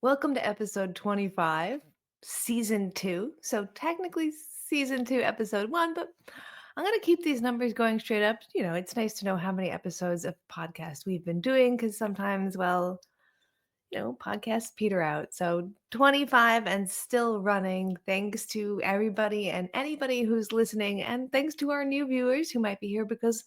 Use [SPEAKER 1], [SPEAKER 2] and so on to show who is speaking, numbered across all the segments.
[SPEAKER 1] Welcome to episode 25, season 2. So, technically, season 2, episode 1, but I'm going to keep these numbers going straight up. It's nice to know how many episodes of podcast we've been doing because sometimes, podcasts peter out. So, 25 and still running. Thanks to everybody and anybody who's listening, and thanks to our new viewers who might be here because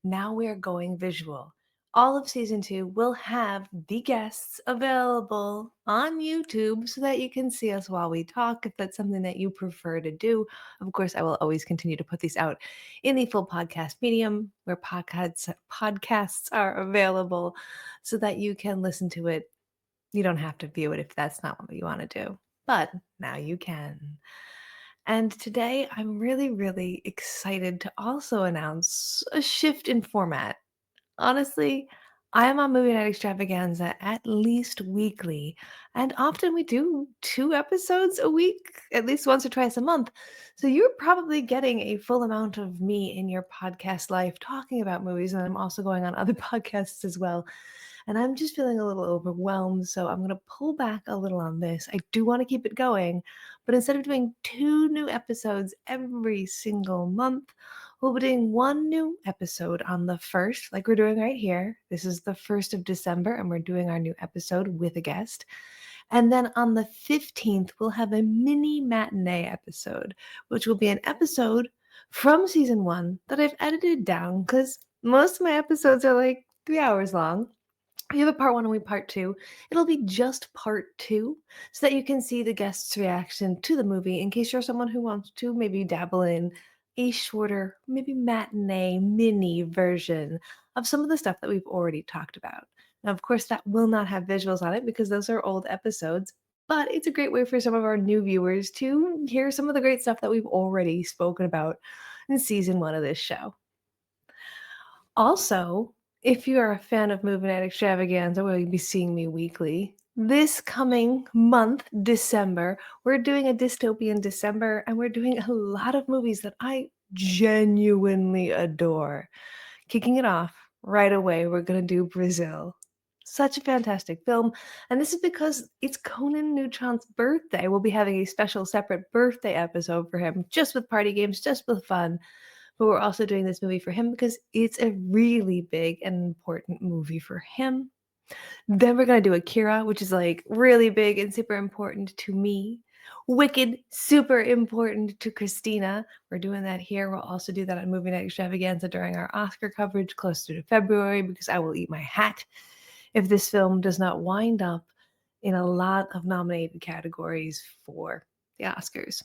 [SPEAKER 1] now we're going visual. All of season 2 will have the guests available on YouTube so that you can see us while we talk if that's something that you prefer to do. Of course, I will always continue to put these out in the full podcast medium where podcasts are available so that you can listen to it. You don't have to view it if that's not what you want to do, but now you can. And today I'm really, really excited to also announce a shift in format. Honestly, I am on Movie Night Extravaganza at least weekly, and often we do 2 episodes a week, at least once or twice a month. So you're probably getting a full amount of me in your podcast life talking about movies, and I'm also going on other podcasts as well. And I'm just feeling a little overwhelmed, so I'm going to pull back a little on this. I do want to keep it going, but instead of doing 2 new episodes every single month, we'll be doing 1 new episode on the 1st, like we're doing right here. This is the 1st of December, and we're doing our new episode with a guest. And then on the 15th, we'll have a mini matinee episode, which will be an episode from season 1 that I've edited down because most of my episodes are like 3 hours long. We have a part 1 and we part 2. It'll be just part 2 so that you can see the guest's reaction to the movie in case you're someone who wants to maybe dabble in a shorter, maybe matinee mini version of some of the stuff that we've already talked about. Now, of course, that will not have visuals on it because those are old episodes, but it's a great way for some of our new viewers to hear some of the great stuff that we've already spoken about in season 1 of this show. Also, if you are a fan of Movie Night Extravaganza, where you'll be seeing me weekly, this coming month, December, we're doing a dystopian December, and we're doing a lot of movies that I genuinely adore. Kicking it off right away, we're going to do Brazil. Such a fantastic film. And this is because it's Conan Neutron's birthday. We'll be having a special separate birthday episode for him, just with party games, just with fun. But we're also doing this movie for him because it's a really big and important movie for him. Then we're going to do Akira, which is like really big and super important to me. Wicked, super important to Kristina. We're doing that here. We'll also do that on Movie Night Extravaganza during our Oscar coverage closer to February because I will eat my hat if this film does not wind up in a lot of nominated categories for the Oscars.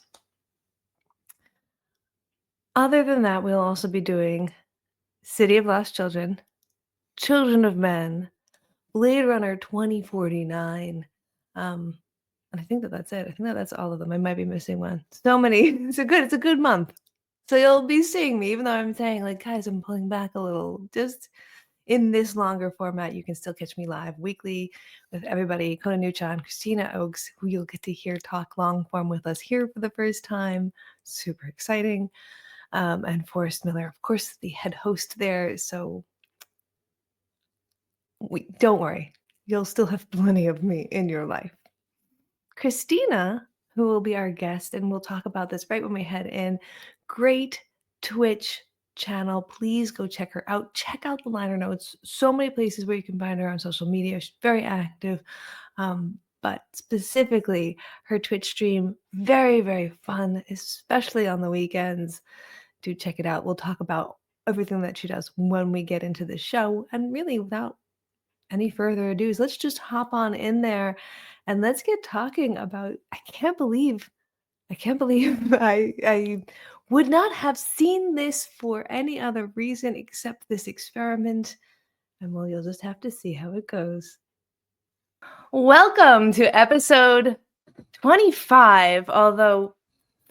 [SPEAKER 1] Other than that, we'll also be doing City of Lost Children, Children of Men, Blade Runner 2049. And I think that's it. I think that's all of them. I might be missing one. So many. It's a good month. So you'll be seeing me, even though I'm saying, like, guys, I'm pulling back a little. Just in this longer format, you can still catch me live weekly with everybody. Conan Neutron, Kristina Oakes, who you'll get to hear talk long form with us here for the first time. Super exciting. And Forrest Miller, of course, the head host there. So don't worry, you'll still have plenty of me in your life. Kristina, who will be our guest, and we'll talk about this right when we head in. Great Twitch channel. Please go check her out. Check out the liner notes. So many places where you can find her on social media. She's very active. But specifically, her Twitch stream, very, very fun, especially on the weekends. Do check it out. We'll talk about everything that she does when we get into the show. And really, without any further ado, let's just hop on in there and let's get talking about I can't believe I would not have seen this for any other reason except this experiment. And well, you'll just have to see how it goes. Welcome to episode 25, although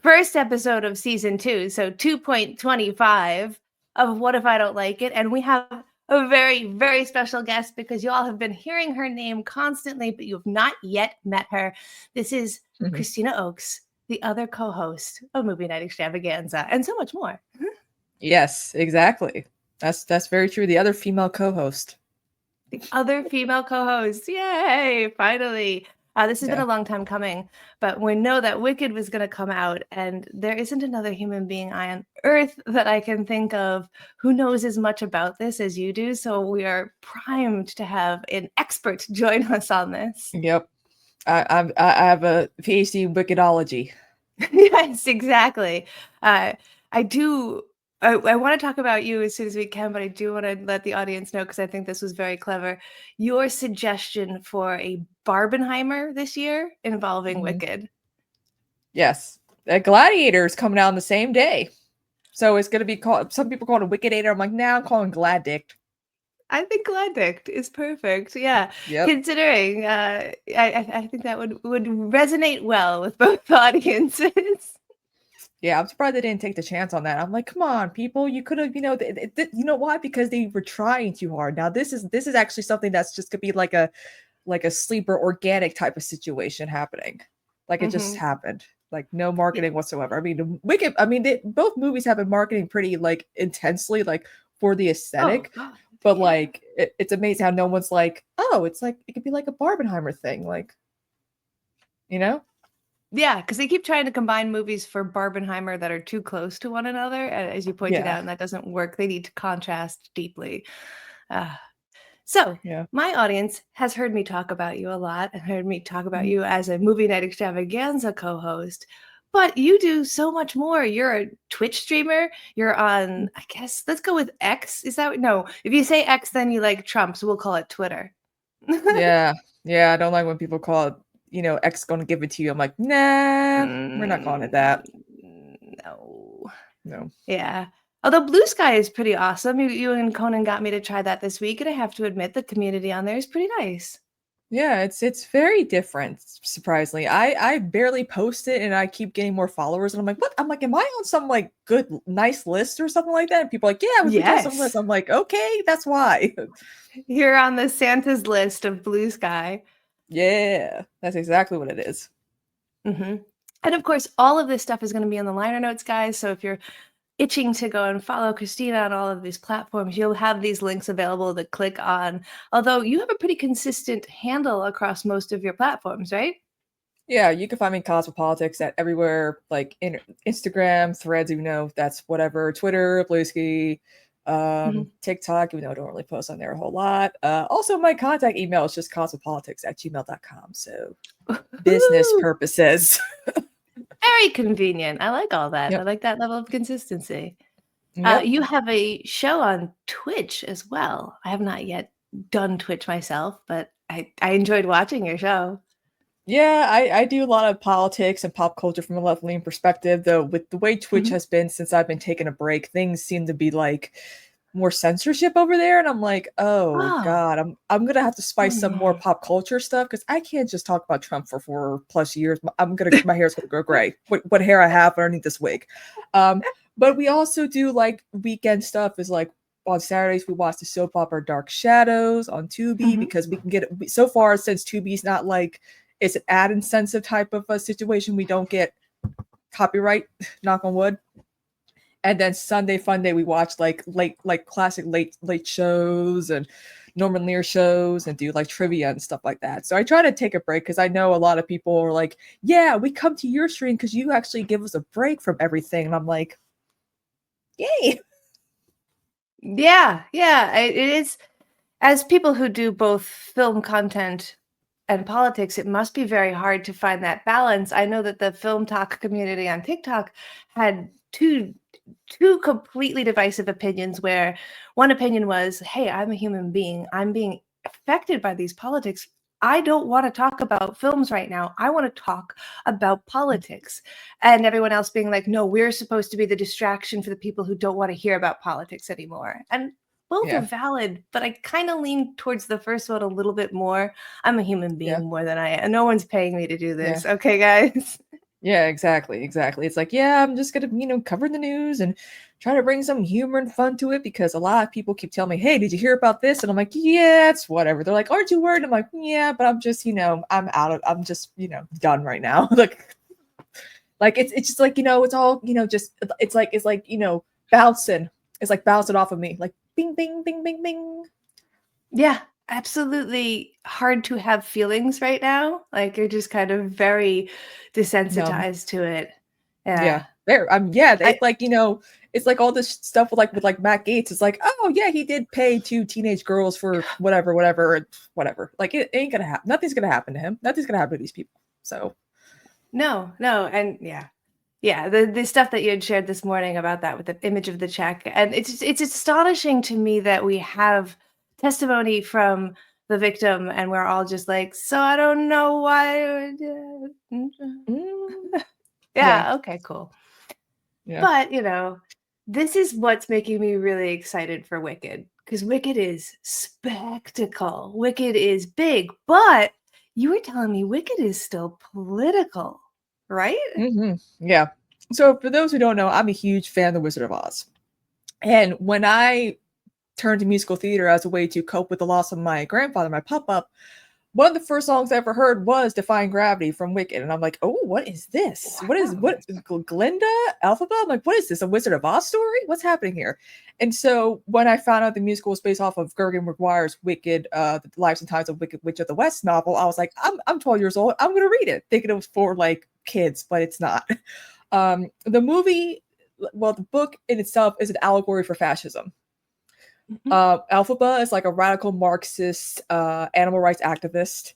[SPEAKER 1] first episode of season 2, so 2.25 of What If I Don't Like It? And we have a very, very special guest because you all have been hearing her name constantly, but you have not yet met her. This is Kristina Oakes, the other co-host of Movie Night Extravaganza, and so much more.
[SPEAKER 2] Yes, exactly. That's very true. The other female co-host.
[SPEAKER 1] The other female co-host. Yay, finally. This has been
[SPEAKER 2] Yeah.
[SPEAKER 1] a long time coming, but we know that Wicked was going to come out, and there isn't another human being on Earth that I can think of who knows as much about this as you do. So we are primed to have an expert join us on this.
[SPEAKER 2] Yep. I have a PhD in wickedology.
[SPEAKER 1] Yes, exactly. Uh, I do. I want to talk about you as soon as we can, but I do want to let the audience know because I think this was very clever. Your suggestion for a Barbenheimer this year involving
[SPEAKER 2] Mhm.
[SPEAKER 1] Wicked.
[SPEAKER 2] Yes. Gladiator is coming out on the same day. So it's going to be called, some people call it a Wicked-ator. I'm like, nah, I'm calling Gladict.
[SPEAKER 1] I think Gladict is perfect. Yeah,
[SPEAKER 2] Yep.
[SPEAKER 1] considering I think that would resonate well with both audiences.
[SPEAKER 2] Yeah, I'm surprised they didn't take the chance on that. I'm like, come on, people, you could have, you know why? Because they were trying too hard. Now this is actually something that's just gonna be like a sleeper organic type of situation happening. Like it just
[SPEAKER 1] Hmm.
[SPEAKER 2] happened. Like no
[SPEAKER 1] Yeah.
[SPEAKER 2] marketing whatsoever. I mean, Wicked. I mean, both movies have been marketing pretty like intensely, like for the
[SPEAKER 1] Oh
[SPEAKER 2] aesthetic.
[SPEAKER 1] God.
[SPEAKER 2] But
[SPEAKER 1] Yeah.
[SPEAKER 2] like, it's amazing how no one's like, oh, it's like it could be like a Barbenheimer thing, like you know?
[SPEAKER 1] Yeah, because they keep trying to combine movies for Barbenheimer that are too close to one another, as you pointed
[SPEAKER 2] Yeah,
[SPEAKER 1] out, and that doesn't work. They need to contrast deeply. Uh, so,
[SPEAKER 2] yeah.
[SPEAKER 1] my audience has heard me talk about you a lot and heard me talk about
[SPEAKER 2] Mhm.
[SPEAKER 1] you as a movie night extravaganza co-host. But you do so much more. You're a Twitch streamer. You're on, I guess, let's go with X. Is that no? If you say X, then you like Trump, so we'll call it Twitter.
[SPEAKER 2] Yeah, yeah, I don't like when people call it, X gonna give it to you. I'm like, nah, we're not calling it
[SPEAKER 1] Mm,
[SPEAKER 2] that.
[SPEAKER 1] no.
[SPEAKER 2] No.
[SPEAKER 1] Yeah. Although Blue Sky is pretty awesome. You and Conan got me to try that this week, and I have to admit the community on there is pretty nice.
[SPEAKER 2] Yeah, it's very different, surprisingly. I barely post it and I keep getting more followers and I'm like, what? I'm like, am I on some like good nice list or something like that? And people are like, yeah, we put you on some list.
[SPEAKER 1] Yes.
[SPEAKER 2] I'm like, okay, that's why.
[SPEAKER 1] You're on the Santa's list of Blue Sky.
[SPEAKER 2] Yeah, that's exactly what it is.
[SPEAKER 1] Hmm. And of course, all of this stuff is going to be on the liner notes, guys. So if you're itching to go and follow Kristina on all of these platforms, you'll have these links available to click on. Although you have a pretty consistent handle across most of your platforms, right?
[SPEAKER 2] Yeah, you can find me in Cosmopolitics at everywhere, like Instagram, Threads, that's whatever, Twitter, Bluesky,
[SPEAKER 1] Mhm.
[SPEAKER 2] TikTok, even though I don't really post on there a whole lot. Also, my contact email is just cosmopolitics@gmail.com. So business
[SPEAKER 1] Woohoo!
[SPEAKER 2] purposes.
[SPEAKER 1] Very convenient. I like all that. I
[SPEAKER 2] Yep.
[SPEAKER 1] like that level of consistency.
[SPEAKER 2] Yep.
[SPEAKER 1] You have a show on Twitch as well. I have not yet done Twitch myself, but I enjoyed watching your show.
[SPEAKER 2] Yeah, I do a lot of politics and pop culture from a left-leaning perspective, though with the way Twitch
[SPEAKER 1] Mhm.
[SPEAKER 2] has been since I've been taking a break, things seem to be like more censorship over there. And I'm like, oh
[SPEAKER 1] Oh.
[SPEAKER 2] God, I'm gonna have to
[SPEAKER 1] Oh,
[SPEAKER 2] spice some more
[SPEAKER 1] no.
[SPEAKER 2] pop culture stuff because I can't just talk about Trump for 4+ years. My hair's gonna go gray. What hair I have underneath this wig. But we also do like weekend stuff is like on Saturdays we watch the soap opera Dark Shadows on Tubi
[SPEAKER 1] Mhm.
[SPEAKER 2] because we can get it so far since Tubi's not like it's an ad incentive type of a situation. We don't get copyright, knock on wood. And then Sunday Fun Day, we watch like classic late shows and Norman Lear shows and do like trivia and stuff like that. So I try to take a break because I know a lot of people are like, yeah, we come to your stream because you actually give us a break from everything. And I'm like, yay.
[SPEAKER 1] Yeah, yeah, it is. As people who do both film content and politics, it must be very hard to find that balance. I know that the film talk community on TikTok had two completely divisive opinions where one opinion was, "Hey, I'm a human being. I'm being affected by these politics. I don't want to talk about films right now. I want to talk about politics." And everyone else being like, "No, we're supposed to be the distraction for the people who don't want to hear about politics anymore." And both are
[SPEAKER 2] Yeah.
[SPEAKER 1] valid, but I kind of lean towards the first one a little bit more. I'm a human
[SPEAKER 2] Yeah.
[SPEAKER 1] being more than I am. No one's paying me to do
[SPEAKER 2] Yeah.
[SPEAKER 1] this. Okay, guys?
[SPEAKER 2] Yeah, exactly, exactly. It's like, yeah, I'm just gonna, cover the news and try to bring some humor and fun to it because a lot of people keep telling me, "Hey, did you hear about this?" And I'm like, "Yeah, it's whatever." They're like, "Aren't you worried?" I'm like, "Yeah, but I'm just, I'm just, done right now." like it's just like, it's all, just it's like, bouncing. It's like bouncing off of me, like bing, bing, bing, bing, bing.
[SPEAKER 1] Yeah. absolutely hard to have feelings right now. Like you're just kind of very
[SPEAKER 2] Numb.
[SPEAKER 1] desensitized to it.
[SPEAKER 2] Yeah.
[SPEAKER 1] Yeah.
[SPEAKER 2] There. Yeah,
[SPEAKER 1] I
[SPEAKER 2] it's like, it's like all this stuff with like Matt Gates. It's like, oh yeah, he did pay two teenage girls for whatever. Like it ain't gonna happen. Nothing's gonna happen to him. Nothing's gonna happen to these people. So
[SPEAKER 1] no, no, and yeah. Yeah, the stuff that you had shared this morning about that with the image of the check, and it's astonishing to me that we have testimony from the victim, and we're all just like, so I don't know why.
[SPEAKER 2] mm, yeah,
[SPEAKER 1] Yeah, okay, cool.
[SPEAKER 2] yeah.
[SPEAKER 1] But this is what's making me really excited for Wicked because Wicked is spectacle. Wicked is big, but you were telling me Wicked is still political, right?
[SPEAKER 2] Yeah. So for those who don't know, I'm a huge fan of The Wizard of Oz. And when I turned to musical theater as a way to cope with the loss of my grandfather, my pop-up, one of the first songs I ever heard was Defying Gravity from Wicked. And I'm like, oh, what is this?
[SPEAKER 1] Wow.
[SPEAKER 2] Glinda? Alphaba? I'm like, what is this? A Wizard of Oz story? What's happening here? And so when I found out the musical was based off of Gergen McGuire's Wicked, The Lives and Times of Wicked Witch of the West novel, I was like, I'm 12 years old. I'm going to read it, thinking it was for like kids, but it's not. The movie, well, the book in itself is an allegory for fascism.
[SPEAKER 1] Mhm.
[SPEAKER 2] Alphaba is like a radical Marxist animal rights activist.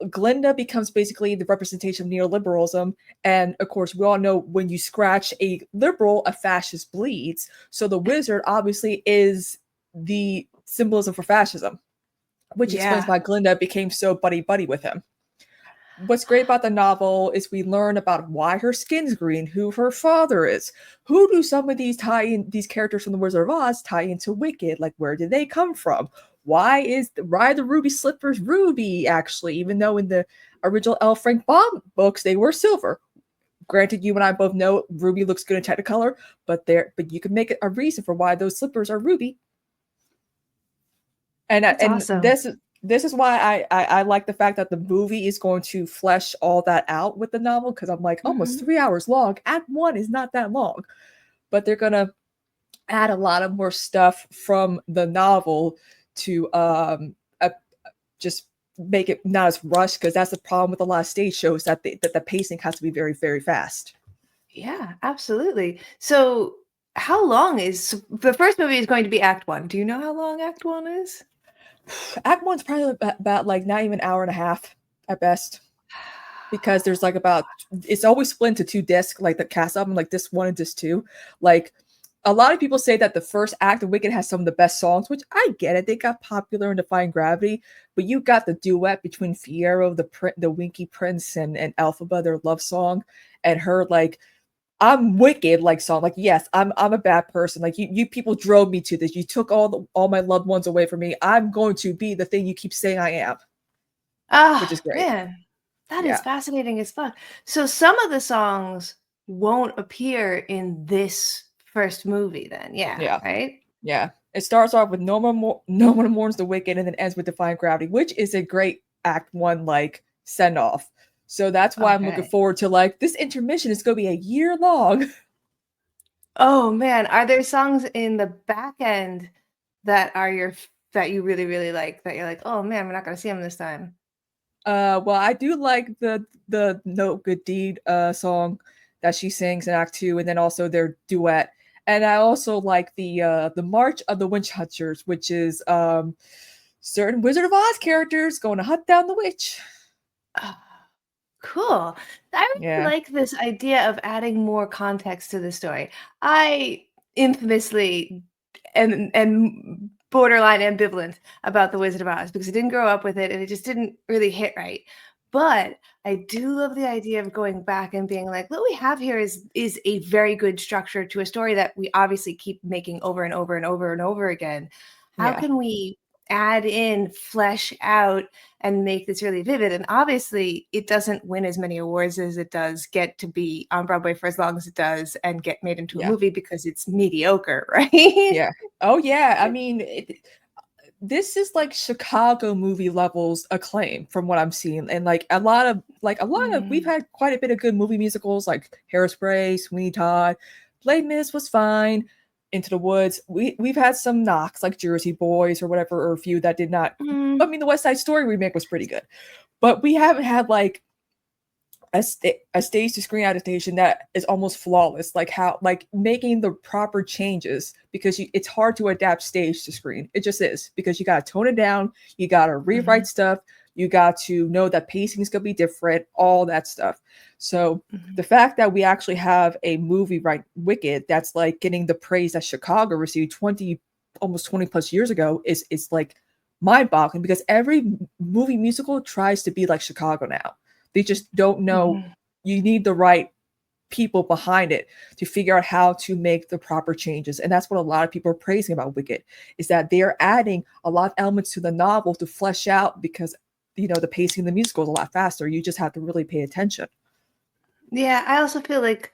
[SPEAKER 2] Glinda becomes basically the representation of neoliberalism. And of course, we all know when you scratch a liberal, a fascist bleeds. So the wizard obviously is the symbolism for fascism, which explains
[SPEAKER 1] Yeah.
[SPEAKER 2] why Glinda became so buddy-buddy with him. What's great about the novel is we learn about why her skin's green, who her father is. Who do some of these characters from the Wizard of Oz tie into Wicked? Like, where did they come from? Why are the ruby slippers ruby, actually, even though in the original L. Frank Baum books they were silver? Granted, you and I both know ruby looks good in Technicolor, but you can make it a reason for why those slippers are ruby. And
[SPEAKER 1] That's
[SPEAKER 2] and
[SPEAKER 1] awesome.
[SPEAKER 2] this is why I like the fact that the movie is going to flesh all that out with the novel, because I'm like, almost
[SPEAKER 1] Mhm.
[SPEAKER 2] 3 hours long. Act one is not that long, but they're gonna add a lot of more stuff from the novel to just make it not as rushed, because that's the problem with a lot of stage shows, that the pacing has to be very, very fast.
[SPEAKER 1] Yeah, absolutely. So, how long is the first movie is going to be Act 1. Do you know how long Act 1 is?
[SPEAKER 2] Act one's probably about like not even an hour and a half at best, because there's like about, it's always split into two discs, like the cast album, like disc one and disc two. Like a lot of people say that the first act of Wicked has some of the best songs, which I get it. They got popular in Defying Gravity, but you got the duet between Fiero, the Winky Prince, and Alphaba, their love song, and her like I'm wicked like song. Like, yes, I'm a bad person. Like you people drove me to this. You took all my loved ones away from me. I'm going to be the thing you keep saying I am, which
[SPEAKER 1] Ah,
[SPEAKER 2] is great.
[SPEAKER 1] man, that is
[SPEAKER 2] Yeah.
[SPEAKER 1] fascinating as fuck. So, some of the songs won't appear in this first movie then. Yeah,
[SPEAKER 2] Yeah.
[SPEAKER 1] right?
[SPEAKER 2] Yeah. It starts off with No One Mourns the Wicked, and then ends with Defying Gravity, which is a great act one like send off. So that's why I'm looking
[SPEAKER 1] Okay.
[SPEAKER 2] forward to like this intermission is gonna be a year long.
[SPEAKER 1] Oh man, are there songs in the back end that are that you really really like that you're like, "Oh man, we're not going to see them this time."
[SPEAKER 2] Well, I do like the No Good Deed song that she sings in Act Two, and then also their duet. And I also like the March of the Witch Hunters, which is certain Wizard of Oz characters going to hunt down the witch.
[SPEAKER 1] Ah, cool. I really
[SPEAKER 2] Yeah,
[SPEAKER 1] like this idea of adding more context to the story. I infamously am borderline ambivalent about The Wizard of Oz because I didn't grow up with it and it just didn't really hit right. But I do love the idea of going back and being like, what we have here is a very good structure to a story that we obviously keep making over and over and over and over again. How
[SPEAKER 2] yeah,
[SPEAKER 1] can we add in, flesh out, and make this really vivid? And obviously, it doesn't win as many awards as it does get to be on Broadway for as long as it does and get made into a
[SPEAKER 2] yeah,
[SPEAKER 1] movie because it's mediocre, right?
[SPEAKER 2] yeah. Oh yeah, I mean, this is like Chicago movie levels acclaim from what I'm seeing, and like a lot of we've
[SPEAKER 1] Mm.
[SPEAKER 2] had quite a bit of good movie musicals like Hairspray, Sweeney Todd, Les Mis was fine. Into the Woods. We've had some knocks like Jersey Boys or whatever, or a few that did not. I
[SPEAKER 1] Mm,
[SPEAKER 2] mean, the West Side Story remake was pretty good, but we haven't had like a stage to screen adaptation that is almost flawless, like how like making the proper changes, because it's hard to adapt stage to screen. It just is, because you got to tone it down, you got to rewrite
[SPEAKER 1] mhm,
[SPEAKER 2] stuff, you got to know that pacing is going to be different, all that stuff. So
[SPEAKER 1] mhm.
[SPEAKER 2] the fact that we actually have a movie, right, Wicked, that's like getting the praise that Chicago received 20 almost 20 plus years ago is like mind-boggling, because every movie musical tries to be like Chicago now. They just don't know.
[SPEAKER 1] Mhm.
[SPEAKER 2] You need the right people behind it to figure out how to make the proper changes. And that's what a lot of people are praising about Wicked, is that they're adding a lot of elements to the novel to flesh out, because the pacing of the musical is a lot faster. You just have to really pay attention.
[SPEAKER 1] Yeah, I also feel like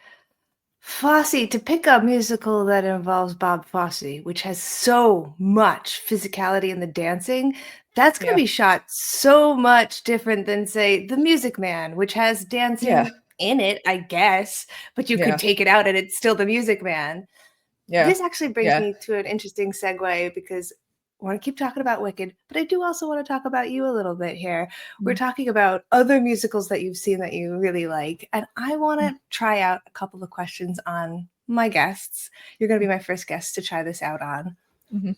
[SPEAKER 1] Fosse, to pick a musical that involves Bob Fosse, which has so much physicality in the dancing, that's going to
[SPEAKER 2] Yeah.
[SPEAKER 1] be shot so much different than, say, The Music Man, which has
[SPEAKER 2] Yeah.
[SPEAKER 1] dancing in it, I guess, but you could
[SPEAKER 2] Yeah.
[SPEAKER 1] take it out and it's still The Music Man.
[SPEAKER 2] Yeah.
[SPEAKER 1] This actually brings
[SPEAKER 2] Yeah.
[SPEAKER 1] me to an interesting segue because I want to keep talking about Wicked, but I do also want to talk about you a little bit here. We're
[SPEAKER 2] Mm,
[SPEAKER 1] talking about other musicals that you've seen that you really like, and I want
[SPEAKER 2] mm,
[SPEAKER 1] to try out a couple of questions on my guests. You're going to
[SPEAKER 2] mm,
[SPEAKER 1] be my first guest to try this out on.
[SPEAKER 2] mhm,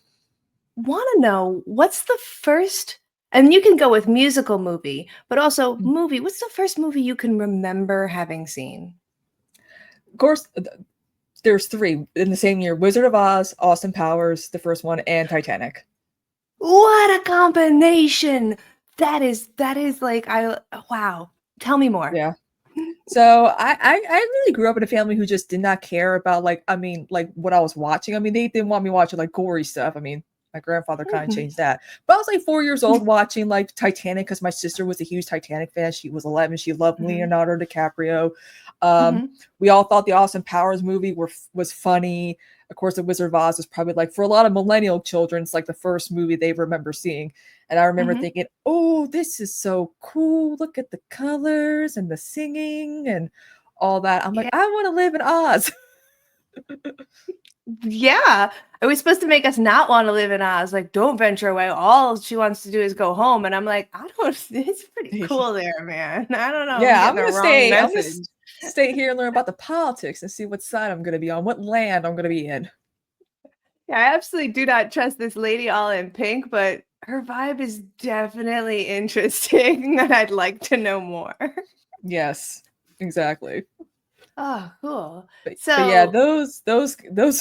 [SPEAKER 1] Want to know what's the first, and you can go with musical movie, but also
[SPEAKER 2] mm.
[SPEAKER 1] movie. What's the first movie you can remember having seen?
[SPEAKER 2] Of course, there's three in the same year: Wizard of Oz, Austin Powers, the first one, and Titanic.
[SPEAKER 1] What a combination! That is like wow. Tell me more.
[SPEAKER 2] Yeah. So I really grew up in a family who just did not care about, like, I mean, like what I was watching. I mean, they didn't want me watching like gory stuff. I mean, my grandfather kind of
[SPEAKER 1] Mhm.
[SPEAKER 2] changed that. But I was like 4 years old watching like Titanic, because my sister was a huge Titanic fan. She was 11. She loved
[SPEAKER 1] Mhm.
[SPEAKER 2] Leonardo DiCaprio. Um,
[SPEAKER 1] Mhm.
[SPEAKER 2] we all thought the Austin Powers movie was funny. Of course, The Wizard of Oz was probably, like, for a lot of millennial children, it's like the first movie they remember seeing. And I remember
[SPEAKER 1] Mhm.
[SPEAKER 2] thinking, oh, this is so cool. Look at the colors and the singing and all that. I'm like,
[SPEAKER 1] Yeah.
[SPEAKER 2] I want to live in Oz.
[SPEAKER 1] Yeah. It was supposed to make us not wanna live in Oz, like, "Don't venture away, all she wants to do is go home," and I'm like, "I don't it's pretty cool there, man. I don't know, I'm
[SPEAKER 2] Yeah,
[SPEAKER 1] getting the wrong message."
[SPEAKER 2] stay here and learn about the politics and see what side I'm gonna be on, what land I'm gonna be in.
[SPEAKER 1] Yeah, I absolutely do not trust this lady all in pink, but her vibe is definitely interesting, and I'd like to know more.
[SPEAKER 2] Yes, exactly.
[SPEAKER 1] Oh, cool.
[SPEAKER 2] But yeah,
[SPEAKER 1] So,
[SPEAKER 2] those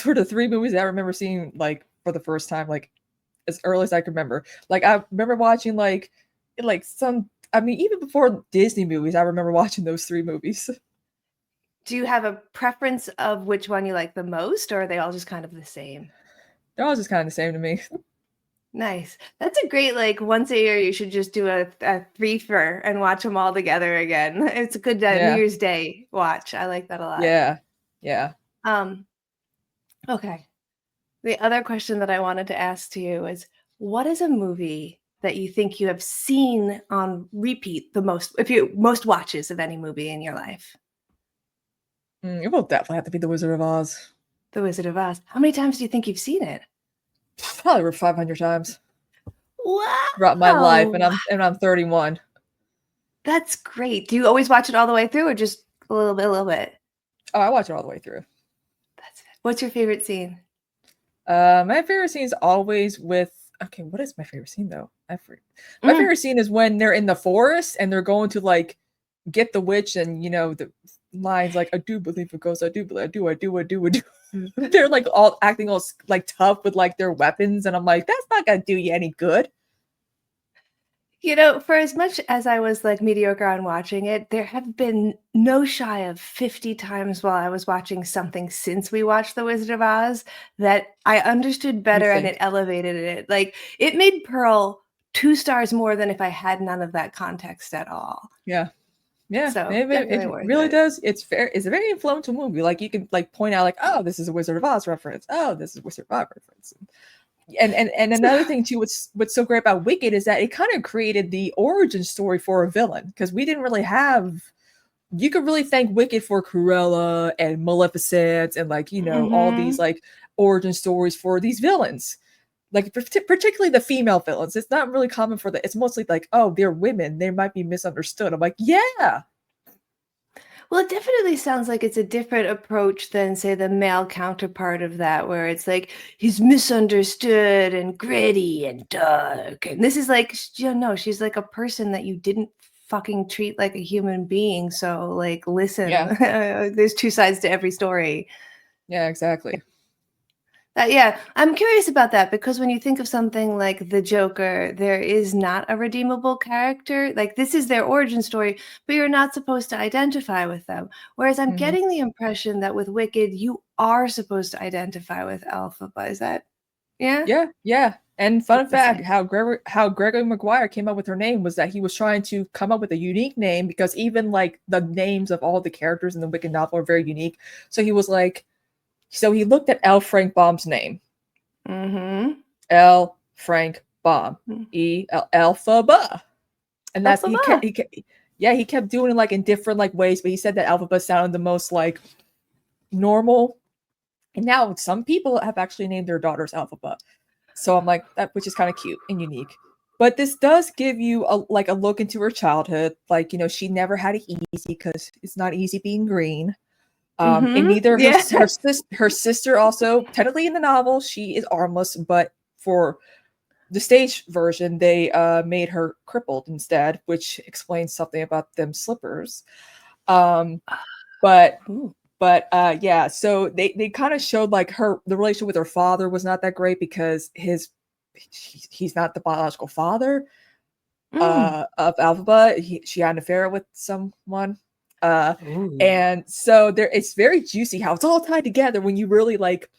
[SPEAKER 2] were the three movies I remember seeing, like, for the first time, like, as early as I can remember. Like, I remember watching like some, I mean, even before Disney movies, I remember watching those three movies.
[SPEAKER 1] do you have a preference of which one you like the most, or are they all just kind of the same?
[SPEAKER 2] They're all just kind of the same to me.
[SPEAKER 1] Nice. That's a great, like, once a year, you should just do a threefer and watch them all together again. It's a good, New
[SPEAKER 2] Yeah.
[SPEAKER 1] Year's Day watch. I like that a lot.
[SPEAKER 2] Yeah. Yeah.
[SPEAKER 1] Um, okay. The other question that I wanted to ask to you is, what is a movie that you think you have seen on repeat the most, if you most watches of any movie in your life?
[SPEAKER 2] It will definitely have to be The Wizard of Oz.
[SPEAKER 1] The Wizard of Oz. How many times do you think you've seen it?
[SPEAKER 2] Probably over 500 times throughout my life, and
[SPEAKER 1] Wow!
[SPEAKER 2] I'm 31.
[SPEAKER 1] That's great. Do you always watch it all the way through or just a little bit, a little bit?
[SPEAKER 2] Oh, I watch it all the way through.
[SPEAKER 1] That's it. What's your favorite scene?
[SPEAKER 2] My favorite scene is always with. Okay, what is my favorite scene though? My
[SPEAKER 1] Mm.
[SPEAKER 2] favorite scene is when they're in the forest and they're going to, like, get the witch, and the lines like, "I do believe it goes. I do believe. I do." They're like all acting all like tough with like their weapons, and I'm like, that's not gonna do you any good.
[SPEAKER 1] You know, for as much as I was, like, mediocre on watching it, there have been no shy of 50 times while I was watching something since we watched The Wizard of Oz that I understood
[SPEAKER 2] You
[SPEAKER 1] better and it
[SPEAKER 2] think?
[SPEAKER 1] elevated it. Like, it made Pearl 2 stars more than if I had none of that context at all.
[SPEAKER 2] Yeah. Yeah,
[SPEAKER 1] So,
[SPEAKER 2] it
[SPEAKER 1] definitely worth
[SPEAKER 2] really
[SPEAKER 1] it.
[SPEAKER 2] does. It's a very influential movie. Like, you can, like, point out like, oh, this is a Wizard of Oz reference. Oh, this is a Wizard of Oz reference. And another thing too, what's so great about Wicked is that it kind of created the origin story for a villain, because we didn't really have you could really thank Wicked for Cruella and Maleficent and like, all these
[SPEAKER 1] Mhm.
[SPEAKER 2] like origin stories for these villains. Like particularly the female villains. It's not really common for it's mostly like, oh, they're women. They might be misunderstood. I'm like, yeah.
[SPEAKER 1] Well, it definitely sounds like it's a different approach than, say, the male counterpart of that, where it's like he's misunderstood and gritty and dark. And this is like, no, she's like a person that you didn't fucking treat like a human being. So, like, listen,
[SPEAKER 2] Yeah.
[SPEAKER 1] there's two sides to every story.
[SPEAKER 2] Yeah, exactly.
[SPEAKER 1] Yeah, I'm curious about that because when you think of something like the Joker, there is not a redeemable character. Like this is their origin story, but you're not supposed to identify with them. Whereas I'm
[SPEAKER 2] Mhm.
[SPEAKER 1] getting the impression that with Wicked, you are supposed to identify with Elphaba. Is that yeah?
[SPEAKER 2] Yeah, yeah. And fun fact,
[SPEAKER 1] Interesting.
[SPEAKER 2] how Gregory Maguire came up with her name was that he was trying to come up with a unique name because even like the names of all the characters in the Wicked novel are very unique. So he was like, so he looked at L. Frank Baum's name,
[SPEAKER 1] Mm-hmm.
[SPEAKER 2] L. Frank Baum, Alphaba, and that's
[SPEAKER 1] Elphaba.
[SPEAKER 2] yeah, he kept doing it like in different like ways, but he said that Alphaba sounded the most like normal. And now some people have actually named their daughters Alphaba. So I'm like that, which is kind of cute and unique. But this does give you a look into her childhood. Like, she never had it easy because it's not easy being green. And
[SPEAKER 1] Mm-hmm.
[SPEAKER 2] neither
[SPEAKER 1] Yeah.
[SPEAKER 2] her sister also technically in the novel she is armless, but for the stage version they made her crippled instead, which explains something about them slippers. Um, but
[SPEAKER 1] Ooh.
[SPEAKER 2] yeah, so they kind of showed like the relationship with her father was not that great because he's not the biological father
[SPEAKER 1] Mm.
[SPEAKER 2] of Alphaba. She had an affair with someone. Uh
[SPEAKER 1] Ooh.
[SPEAKER 2] and so it's very juicy how it's all tied together when you really like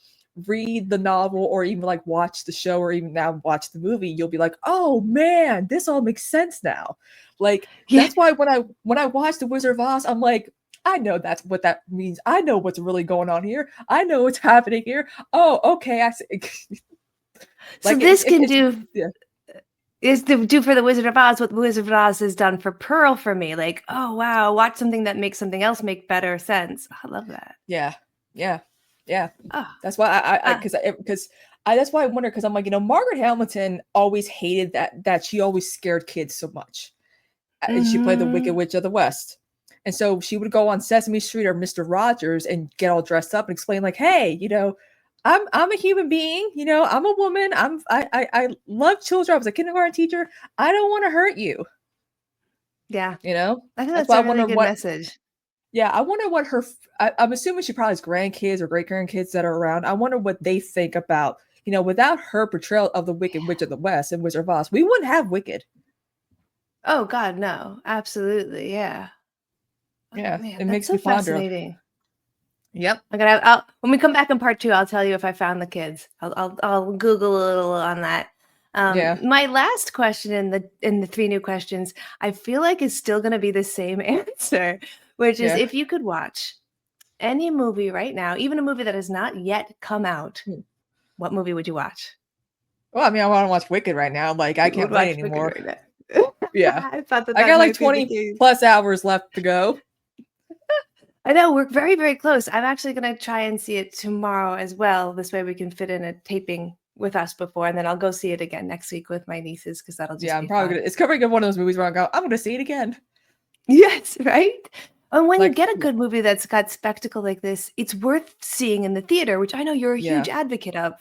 [SPEAKER 2] read the novel or even like watch the show or even now watch the movie. You'll be like, oh man, this all makes sense now. Like
[SPEAKER 1] Yeah.
[SPEAKER 2] that's why when I watched the Wizard of Oz, I'm like, I know that's what that means. I know what's really going on here. I know what's happening here. Oh, okay. I see.
[SPEAKER 1] So
[SPEAKER 2] Like
[SPEAKER 1] this can
[SPEAKER 2] it's
[SPEAKER 1] do
[SPEAKER 2] yeah.
[SPEAKER 1] is to do for the Wizard of Oz what the Wizard of Oz has done for Pearl for me. Like, oh wow, watch something that makes something else make better sense. I love that.
[SPEAKER 2] Yeah, yeah, yeah.
[SPEAKER 1] Oh,
[SPEAKER 2] That's why
[SPEAKER 1] uh,
[SPEAKER 2] because that's why I wonder because I'm like, Margaret Hamilton always hated that she always scared kids so much. And she played the Wicked
[SPEAKER 1] mm-hmm.
[SPEAKER 2] Witch of the West. And so she would go on Sesame Street or Mr. Rogers and get all dressed up and explain like, hey, I'm a human being, I'm a woman. I love children. I was a kindergarten teacher. I don't want to hurt you,
[SPEAKER 1] Yeah,
[SPEAKER 2] you know?
[SPEAKER 1] I think
[SPEAKER 2] That's
[SPEAKER 1] that's
[SPEAKER 2] why I
[SPEAKER 1] a really
[SPEAKER 2] wonder
[SPEAKER 1] good
[SPEAKER 2] what
[SPEAKER 1] message.
[SPEAKER 2] yeah, I wonder what I'm assuming she probably has grandkids or great grandkids that are around. I wonder what they think about, without her portrayal of the Wicked Witch of the West and Wizard of Oz, we wouldn't have Wicked.
[SPEAKER 1] Oh God, no, absolutely, yeah. Oh
[SPEAKER 2] Yeah,
[SPEAKER 1] man,
[SPEAKER 2] it
[SPEAKER 1] that's
[SPEAKER 2] makes
[SPEAKER 1] so
[SPEAKER 2] me ponder.
[SPEAKER 1] fascinating.
[SPEAKER 2] Yep.
[SPEAKER 1] I'll when we come back in part two, I'll tell you if I found the kids. I'll Google a little on that.
[SPEAKER 2] Yeah.
[SPEAKER 1] My last question in the three new questions, I feel like is still going to be the same answer, which is
[SPEAKER 2] Yeah.
[SPEAKER 1] if you could watch any movie right now, even a movie that has not yet come out,
[SPEAKER 2] Hmm.
[SPEAKER 1] what movie would you watch?
[SPEAKER 2] Well, I mean, I want to watch Wicked right now. Like, I
[SPEAKER 1] You would
[SPEAKER 2] can't wait
[SPEAKER 1] watch Wicked
[SPEAKER 2] anymore.
[SPEAKER 1] right now.
[SPEAKER 2] Yeah.
[SPEAKER 1] I thought that
[SPEAKER 2] I
[SPEAKER 1] that
[SPEAKER 2] got like
[SPEAKER 1] might be the
[SPEAKER 2] 20
[SPEAKER 1] case.
[SPEAKER 2] plus hours left to go.
[SPEAKER 1] I know we're very, very close. I'm actually going to try and see it tomorrow as well. This way we can fit in a taping with us before, and then I'll go see it again next week with my nieces because that'll
[SPEAKER 2] Yeah,
[SPEAKER 1] just
[SPEAKER 2] I'm
[SPEAKER 1] be
[SPEAKER 2] probably
[SPEAKER 1] fun.
[SPEAKER 2] gonna. It's covering one of those movies where I'm gonna see it again.
[SPEAKER 1] Yes, right? And when you
[SPEAKER 2] Like,
[SPEAKER 1] get a good movie that's got spectacle like this, it's worth seeing in the theater, which I know you're a
[SPEAKER 2] yeah.
[SPEAKER 1] huge advocate of.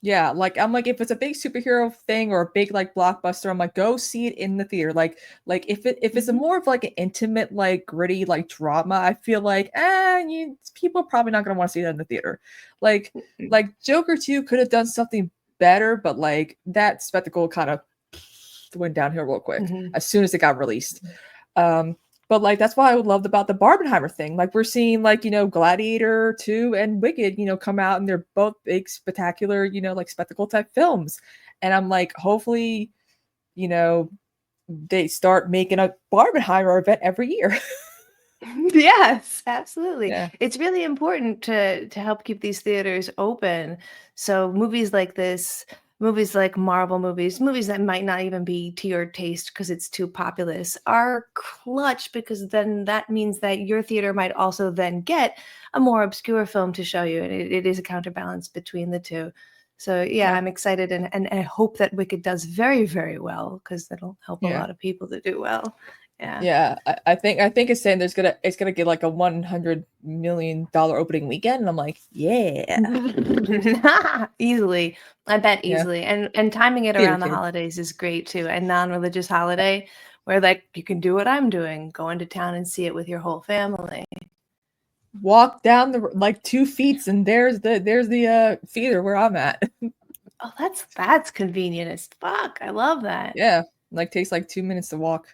[SPEAKER 2] Yeah, like I'm like if it's a big superhero thing or a big like blockbuster, I'm like go see it in the theater. Like if it's a
[SPEAKER 1] Mhm.
[SPEAKER 2] more of like an intimate like gritty like drama, I feel like people are probably not gonna want to see that in the theater. Like
[SPEAKER 1] Mm.
[SPEAKER 2] like Joker 2 could have done something better, but like that spectacle kind of went downhill real quick
[SPEAKER 1] Mhm.
[SPEAKER 2] as soon as it got released. Um, but like that's why I loved about the Barbenheimer thing. Like we're seeing like Gladiator 2 and Wicked come out and they're both big spectacular like spectacle type films, and I'm like hopefully you know they start making a Barbenheimer event every year.
[SPEAKER 1] Yes, absolutely.
[SPEAKER 2] Yeah,
[SPEAKER 1] It's really important to help keep these theaters open. So movies like this movies like Marvel movies, movies that might not even be to your taste because it's too populous, are clutch because then that means that your theater might also then get a more obscure film to show you, and it is a counterbalance between the two. So yeah,
[SPEAKER 2] Yeah.
[SPEAKER 1] I'm excited and I hope that Wicked does very, very well because that'll help a
[SPEAKER 2] Yeah.
[SPEAKER 1] lot of people to do well. Yeah.
[SPEAKER 2] Yeah, I think it's saying it's gonna get like a $100 million opening weekend, and I'm like, yeah,
[SPEAKER 1] Easily. I bet
[SPEAKER 2] yeah,
[SPEAKER 1] easily. And timing it
[SPEAKER 2] theater
[SPEAKER 1] around the
[SPEAKER 2] kid.
[SPEAKER 1] holidays is great too. A non-religious holiday where like you can do what I'm doing, go into town and see it with your whole family.
[SPEAKER 2] Walk down the like 2 feet, and there's the theater where I'm at.
[SPEAKER 1] Oh, that's convenient as fuck. I love that.
[SPEAKER 2] Yeah, like takes like 2 minutes to walk.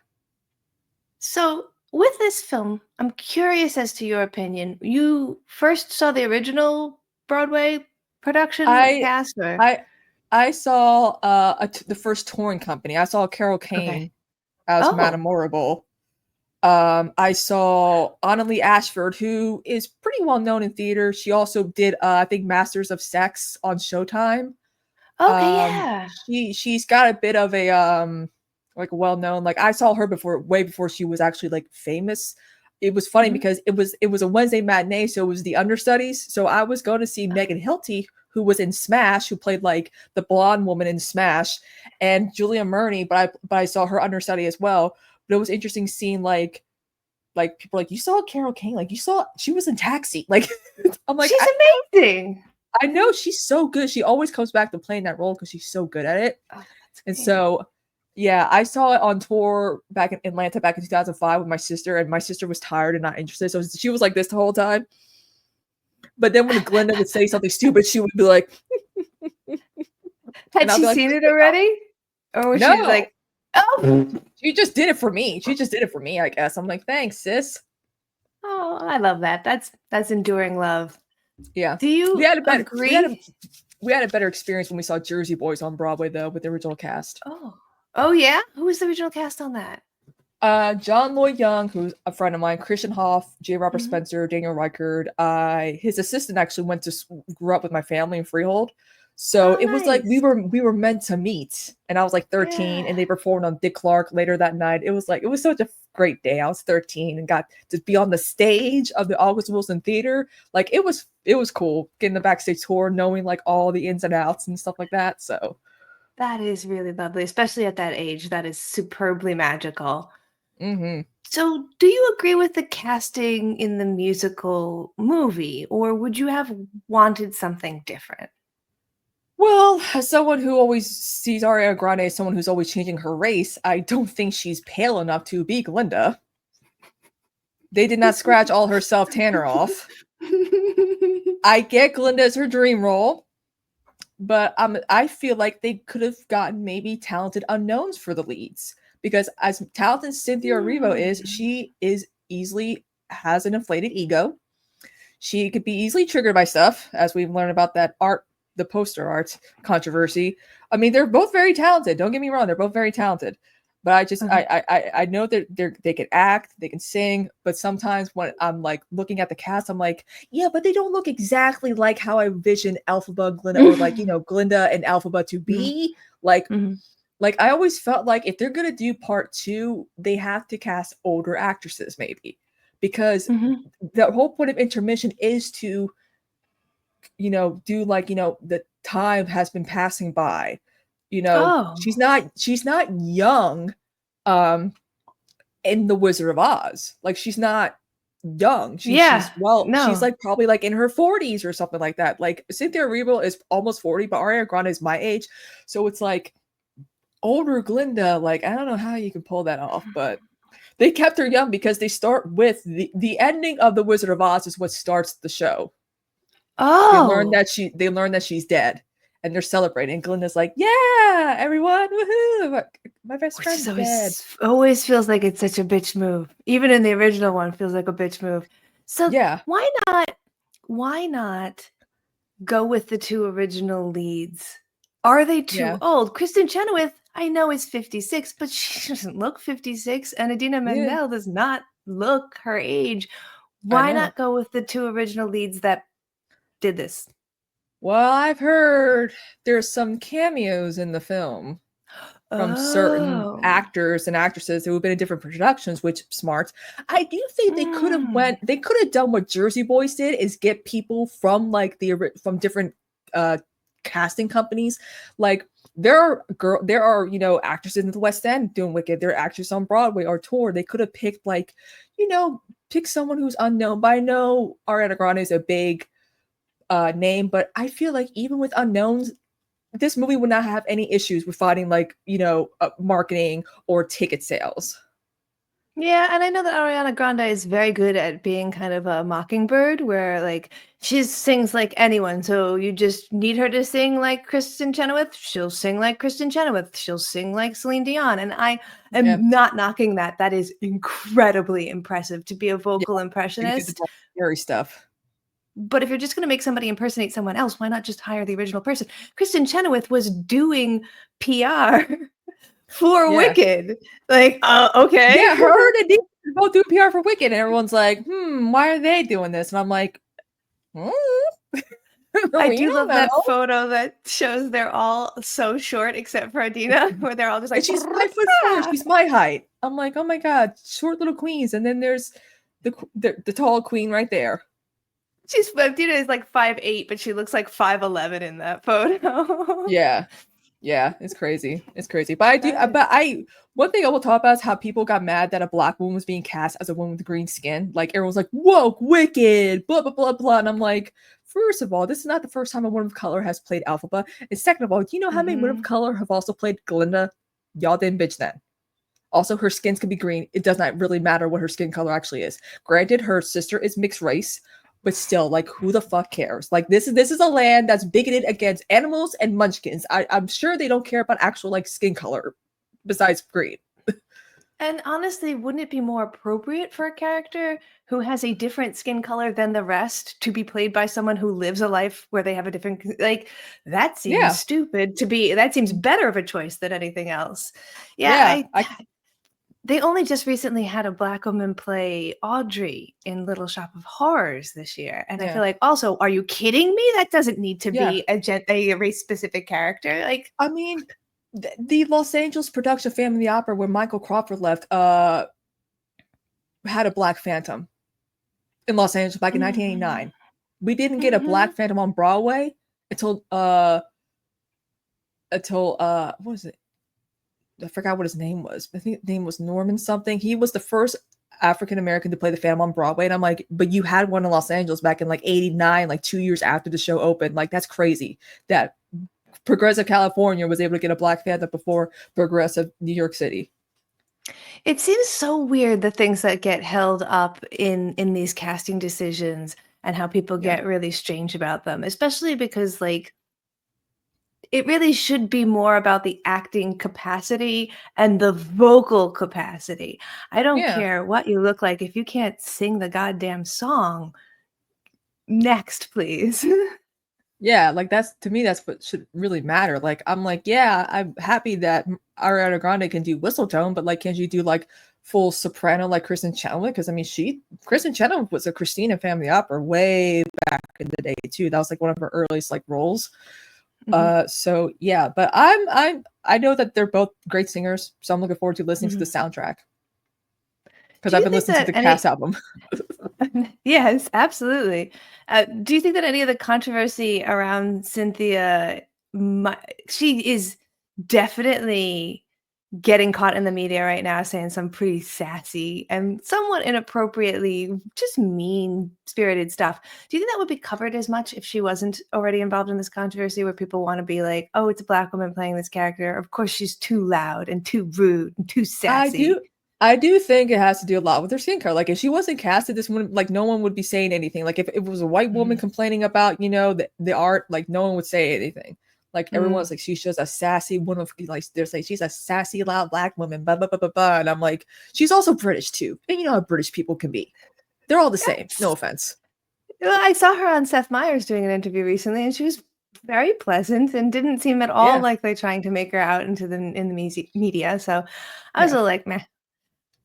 [SPEAKER 1] So with this film, I'm curious as to your opinion. You first saw the original Broadway production
[SPEAKER 2] I
[SPEAKER 1] cast or
[SPEAKER 2] I I saw the first touring company. I saw Carol
[SPEAKER 1] okay.
[SPEAKER 2] Kane as Madame
[SPEAKER 1] Oh,
[SPEAKER 2] Morrible. I saw Annalie Ashford, who is pretty well known in theater. She also did, I think, Masters of Sex on Showtime.
[SPEAKER 1] okay, yeah.
[SPEAKER 2] She's got a bit of a like well known. Like I saw her before, way before she was actually like famous. It was funny
[SPEAKER 1] Mhm.
[SPEAKER 2] because it was a Wednesday matinee, so it was the understudies. So I was going to see Megan Hilty, who was in Smash, who played like the blonde woman in Smash, and Julia Murney, but I saw her understudy as well. But it was interesting seeing like people like, you saw Carol Kane, like you saw she was in Taxi. Like I'm like,
[SPEAKER 1] She's amazing.
[SPEAKER 2] I know she's so good. She always comes back to playing that role because she's so good at it.
[SPEAKER 1] Oh, that's
[SPEAKER 2] And
[SPEAKER 1] great.
[SPEAKER 2] so yeah, I saw it on tour back in Atlanta back in 2005 with my sister, and my sister was tired and not interested. So she was like this the whole time. But then when Glenda would say something stupid, she would be like, and
[SPEAKER 1] Had
[SPEAKER 2] I'll
[SPEAKER 1] she
[SPEAKER 2] be like,
[SPEAKER 1] seen it already? Or was she
[SPEAKER 2] no,
[SPEAKER 1] like, "Oh,
[SPEAKER 2] she just did it for me. She just did it for me, I guess. I'm like, thanks, sis.
[SPEAKER 1] oh, I love that. That's enduring love."
[SPEAKER 2] Yeah.
[SPEAKER 1] Do
[SPEAKER 2] We
[SPEAKER 1] you
[SPEAKER 2] had a better we had a
[SPEAKER 1] agree?
[SPEAKER 2] we had a better experience when we saw Jersey Boys on Broadway though with the original cast.
[SPEAKER 1] Oh. Oh, yeah? Who was the original cast on that?
[SPEAKER 2] John Lloyd Young, who's a friend of mine, Christian Hoff, J. Robert
[SPEAKER 1] Mhm.
[SPEAKER 2] Spencer, Daniel Reichard. His assistant actually grew up with my family in Freehold, so
[SPEAKER 1] Oh,
[SPEAKER 2] it was like we
[SPEAKER 1] nice.
[SPEAKER 2] were we were meant to meet. And I was like 13, and
[SPEAKER 1] Yeah.
[SPEAKER 2] they performed on Dick Clark later that night. It was such a great day. I was 13 and got to be on the stage of the August Wilson Theater. Like it was cool getting the backstage tour, knowing like all the ins and outs and stuff like that. So.
[SPEAKER 1] That is really lovely, especially at that age. That is superbly magical.
[SPEAKER 2] Hmm.
[SPEAKER 1] So, do you agree with the casting in the musical movie, or would you have wanted something different?
[SPEAKER 2] Well, as someone who always sees Ariana Grande as someone who's always changing her race, I don't think she's pale enough to be Glinda. They did not scratch all her self tanner off. I get Glinda as her dream role, but I feel like they could have gotten maybe talented unknowns for the leads, because as talented Cynthia Erivo is,
[SPEAKER 1] Hmm.
[SPEAKER 2] she is easily has an inflated ego. She could be easily triggered by stuff, as we've learned about that the poster art controversy. I mean, they're both very talented. Don't get me wrong; they're both very talented. But I just,
[SPEAKER 1] Uh-huh.
[SPEAKER 2] I know that they can act, they can sing, but sometimes when I'm like looking at the cast, I'm like, yeah, but they don't look exactly like how I envision Elphaba, Glinda, or like Glinda and Elphaba to
[SPEAKER 1] Mhm,
[SPEAKER 2] be. Like,
[SPEAKER 1] mhm.
[SPEAKER 2] I always felt like if they're gonna do part two, they have to cast older actresses, maybe, because
[SPEAKER 1] Mhm.
[SPEAKER 2] the whole point of intermission is to do like the time has been passing by.
[SPEAKER 1] Oh,
[SPEAKER 2] She's not young um in The Wizard of Oz. Like she's not young.
[SPEAKER 1] yeah.
[SPEAKER 2] She's
[SPEAKER 1] No.
[SPEAKER 2] like probably like in her 40s or something like that. Like Cynthia Erivo is almost 40, but Ariana Grande is my age. So it's like older Glinda, like I don't know how you can pull that off, but they kept her young because they start with the ending of The Wizard of Oz is what starts the show.
[SPEAKER 1] Oh,
[SPEAKER 2] They learn that she's dead, and they're celebrating. And Glinda's like, "Yeah, everyone, woohoo! My best
[SPEAKER 1] which is
[SPEAKER 2] friend's dead."
[SPEAKER 1] always feels like it's such a bitch move. Even in the original one, feels like a bitch move. So
[SPEAKER 2] Yeah,
[SPEAKER 1] why not go with the two original leads? Are they too
[SPEAKER 2] yeah,
[SPEAKER 1] old? Kristen Chenoweth, I know is 56, but she doesn't look 56, and Adina
[SPEAKER 2] yeah.
[SPEAKER 1] Menzel does not look her age.
[SPEAKER 2] I
[SPEAKER 1] Why
[SPEAKER 2] know.
[SPEAKER 1] not go with the two original leads that did this?
[SPEAKER 2] Well, I've heard there's some cameos in the film from certain
[SPEAKER 1] Oh.
[SPEAKER 2] actors and actresses who have been in different productions, which smart. I do think
[SPEAKER 1] Mm.
[SPEAKER 2] they could have done what Jersey Boys did, is get people from like from different uh casting companies. Like there are, you know, actresses in the West End doing Wicked. There are actors on Broadway or tour. They could have picked like, you know, pick someone who's unknown. But I know Ariana Grande is a big name, but I feel like even with unknowns, this movie would not have any issues with finding like, you know, marketing or ticket sales.
[SPEAKER 1] Yeah, and I know that Ariana Grande is very good at being kind of a mockingbird where like she sings like anyone. So you just need her to sing like Kristen Chenoweth, she'll sing like Kristen Chenoweth, she'll sing like Celine Dion. And I
[SPEAKER 2] Yeah,
[SPEAKER 1] am not knocking that. That is incredibly impressive to be a
[SPEAKER 2] yeah,
[SPEAKER 1] vocal
[SPEAKER 2] you do the
[SPEAKER 1] impressionist.
[SPEAKER 2] scary stuff.
[SPEAKER 1] But if you're just going to make somebody impersonate someone else, why not just hire the original person? Kristen Chenoweth was doing PR for
[SPEAKER 2] Yeah,
[SPEAKER 1] Wicked. Like, okay.
[SPEAKER 2] yeah, her and Dean both do PR for Wicked, and everyone's like, why are they doing this? And I'm like, hmm,
[SPEAKER 1] I
[SPEAKER 2] we
[SPEAKER 1] do
[SPEAKER 2] don't
[SPEAKER 1] love that
[SPEAKER 2] know.
[SPEAKER 1] photo that shows they're all so short except for Adina, where they're all just
[SPEAKER 2] And
[SPEAKER 1] like,
[SPEAKER 2] she's 5'4".
[SPEAKER 1] "Ah."
[SPEAKER 2] She's my height. I'm like, oh my god, short little queens. And then there's the tall queen right there.
[SPEAKER 1] Adina is like 5'8", but she looks like 5'11" in that photo.
[SPEAKER 2] Yeah, yeah, it's crazy. It's crazy. But I do,
[SPEAKER 1] That is,
[SPEAKER 2] but I, one thing I will talk about is how people got mad that a black woman was being cast as a woman with green skin. Like everyone's like, woke, wicked, blah, blah, blah, blah. And I'm like, first of all, this is not the first time a woman of color has played Alphaba. And second of all, do you know how many women of
[SPEAKER 1] mhm.
[SPEAKER 2] color have also played Glinda? Y'all didn't bitch then. Also, her skins can be green. It does not really matter what her skin color actually is. Granted, her sister is mixed race, but still, like, who the fuck cares? Like, this is a land that's bigoted against animals and munchkins. I'm sure they don't care about actual like skin color besides green.
[SPEAKER 1] And honestly, wouldn't it be more appropriate for a character who has a different skin color than the rest to be played by someone who lives a life where they have a different like that seems
[SPEAKER 2] Yeah,
[SPEAKER 1] stupid to be that seems better of a choice than anything else. Yeah,
[SPEAKER 2] yeah,
[SPEAKER 1] I they only just recently had a black woman play Audrey in Little Shop of Horrors this year, and I
[SPEAKER 2] yeah,
[SPEAKER 1] feel like also, are you kidding me? That doesn't need to
[SPEAKER 2] yeah.
[SPEAKER 1] be a race specific character. Like,
[SPEAKER 2] I mean, the Los Angeles production of Phantom of the Opera, where Michael Crawford left, had a black Phantom in Los Angeles back in
[SPEAKER 1] mhm,
[SPEAKER 2] 1989. We didn't get a
[SPEAKER 1] mhm.
[SPEAKER 2] black Phantom on Broadway until what was it? I forgot what his name was. I think his name was Norman something. He was the first African American to play the Phantom on Broadway, and I'm like, but you had one in Los Angeles back in like '89, like 2 years after the show opened. Like that's crazy that Progressive California was able to get a Black Panther before Progressive New York City.
[SPEAKER 1] It seems so weird the things that get held up in these casting decisions and how people
[SPEAKER 2] Yeah,
[SPEAKER 1] get really strange about them, especially because like it really should be more about the acting capacity and the vocal capacity. I don't
[SPEAKER 2] yeah,
[SPEAKER 1] care what you look like if you can't sing the goddamn song. Next, please.
[SPEAKER 2] yeah. Like that's to me, that's what should really matter. Like I'm like, yeah, I'm happy that Ariana Grande can do whistle tone, but like, can't you do like full soprano like Kristen Chenoweth? Because I mean, Kristen Chenoweth was a Christina Family Opera way back in the day too. That was like one of her earliest like roles.
[SPEAKER 1] Mhm,
[SPEAKER 2] So yeah, but I know that they're both great singers, so I'm looking forward to listening to the
[SPEAKER 1] mhm.
[SPEAKER 2] soundtrack because
[SPEAKER 1] Do
[SPEAKER 2] I've
[SPEAKER 1] you
[SPEAKER 2] been
[SPEAKER 1] think
[SPEAKER 2] listening to
[SPEAKER 1] that
[SPEAKER 2] the
[SPEAKER 1] any
[SPEAKER 2] cast album.
[SPEAKER 1] Yes, absolutely. Do you think that any of the controversy around Cynthia, mi she is definitely getting caught in the media right now saying some pretty sassy and somewhat inappropriately just mean-spirited stuff. Do you think that would be covered as much if she wasn't already involved in this controversy where people wanna be like, "Oh, it's a black woman playing this character. Of course she's too loud and too rude and too
[SPEAKER 2] I
[SPEAKER 1] sassy."
[SPEAKER 2] do I do think it has to do a lot with her skin color. Like if she wasn't casted, this wouldn't like no one would be saying anything. Like if it was a white woman
[SPEAKER 1] Mhm.
[SPEAKER 2] complaining about, you know, the art, like no one would say anything. Like
[SPEAKER 1] Mm.
[SPEAKER 2] everyone's like, she's just a sassy woman. Like they're saying she's a sassy, loud black woman, blah blah blah blah blah. And I'm like, she's also British too. And you know how British people can be. They're all the same. No
[SPEAKER 1] Yes.
[SPEAKER 2] offense.
[SPEAKER 1] Well, I saw her on Seth Meyers doing an interview recently, and she was very pleasant and didn't seem at all
[SPEAKER 2] Yeah.
[SPEAKER 1] like they're trying to make her out into the in the media, so I was a
[SPEAKER 2] Yeah.
[SPEAKER 1] little like, "Meh."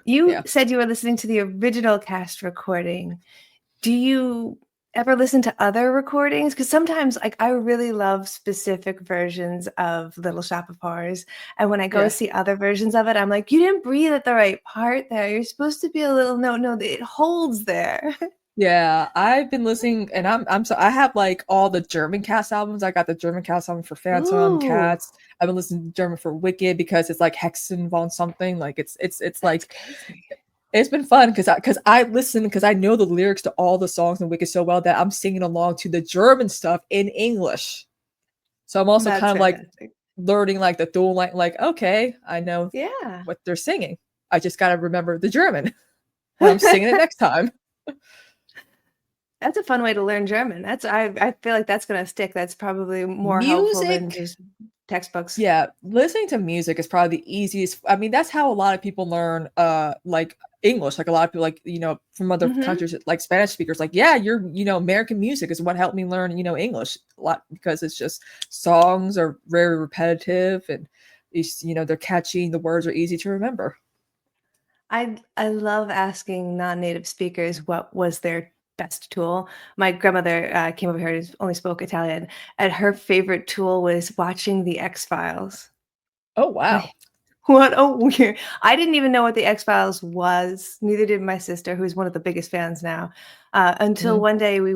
[SPEAKER 1] You
[SPEAKER 2] Yeah.
[SPEAKER 1] said you were listening to the original cast recording. Do you ever listen to other recordings? Because sometimes, like, I really love specific versions of Little Shop of Horrors, and when I go
[SPEAKER 2] Yeah.
[SPEAKER 1] see other versions of it, I'm like, "You didn't breathe at the right part there. You're supposed to be a little no, it holds there."
[SPEAKER 2] Yeah, I've been listening, and I'm so I have like all the German cast albums. I got the German cast album for Phantom,
[SPEAKER 1] Ooh,
[SPEAKER 2] Cats. I've been listening to German for Wicked because it's like Hexen von something. Like it's
[SPEAKER 1] that's
[SPEAKER 2] like
[SPEAKER 1] crazy.
[SPEAKER 2] it's been fun because I listen because I know the lyrics to all the songs in Wicked so well that I'm singing along to the German stuff in English. So I'm also
[SPEAKER 1] That's
[SPEAKER 2] kind of like
[SPEAKER 1] fantastic.
[SPEAKER 2] learning like the dual like okay, I know
[SPEAKER 1] Yeah.
[SPEAKER 2] what they're singing. I just got to remember the German when I'm singing it next time.
[SPEAKER 1] That's a fun way to learn German. I feel like that's gonna stick. That's probably more helpful than
[SPEAKER 2] Music.
[SPEAKER 1] just textbooks.
[SPEAKER 2] Yeah, listening to music is probably the easiest. I mean, that's how a lot of people learn like English. Like a lot of people like, from other
[SPEAKER 1] Mhm.
[SPEAKER 2] countries like Spanish speakers like, yeah, American music is what helped me learn, English a lot because it's just songs are very repetitive and they're catchy, the words are easy to remember.
[SPEAKER 1] I love asking non-native speakers what was their best tool. My grandmother, came over here and only spoke Italian, and her favorite tool was watching The X-Files.
[SPEAKER 2] Oh, wow.
[SPEAKER 1] Like, what a weird I didn't even know what The X-Files was, neither did my sister, who's one of the biggest fans now, until
[SPEAKER 2] Mhm,
[SPEAKER 1] one day we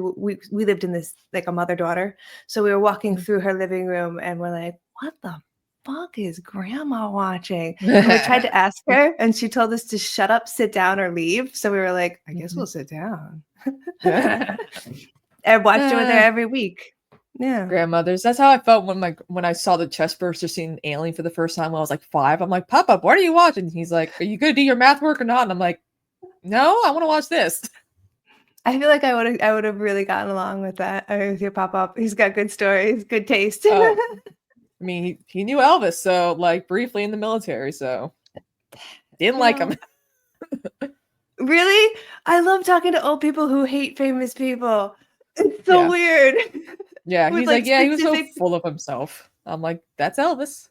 [SPEAKER 1] lived in this like, a mother-daughter, so we were walking
[SPEAKER 2] mhm.
[SPEAKER 1] through her living room, and we're like, "What the fuck is grandma watching?" And we tried to ask her, and she told us to shut up, sit down, or leave, so we were like, "I guess
[SPEAKER 2] Mhm.
[SPEAKER 1] we'll sit down." And watched it with her
[SPEAKER 2] Ah,
[SPEAKER 1] every week. Yeah.
[SPEAKER 2] grandmothers. That's how I felt when I saw the chest burster scene in Alien for the first time when I was like 5. I'm like, Papa, what are you watching? He's like, are you gonna do your math work or not? And I'm like, no, I want to watch this.
[SPEAKER 1] I feel like I would've really gotten along with that, with your pop-up. He's got good stories, good taste.
[SPEAKER 2] Oh, I mean, he knew Elvis, so like briefly in the military, so didn't
[SPEAKER 1] You
[SPEAKER 2] like him.
[SPEAKER 1] know really? I love talking to old people who hate famous people. It's so
[SPEAKER 2] Yeah.
[SPEAKER 1] weird.
[SPEAKER 2] Yeah.
[SPEAKER 1] With,
[SPEAKER 2] He's like,
[SPEAKER 1] like,
[SPEAKER 2] yeah, he was so
[SPEAKER 1] specific
[SPEAKER 2] full of himself. I'm like, that's Elvis.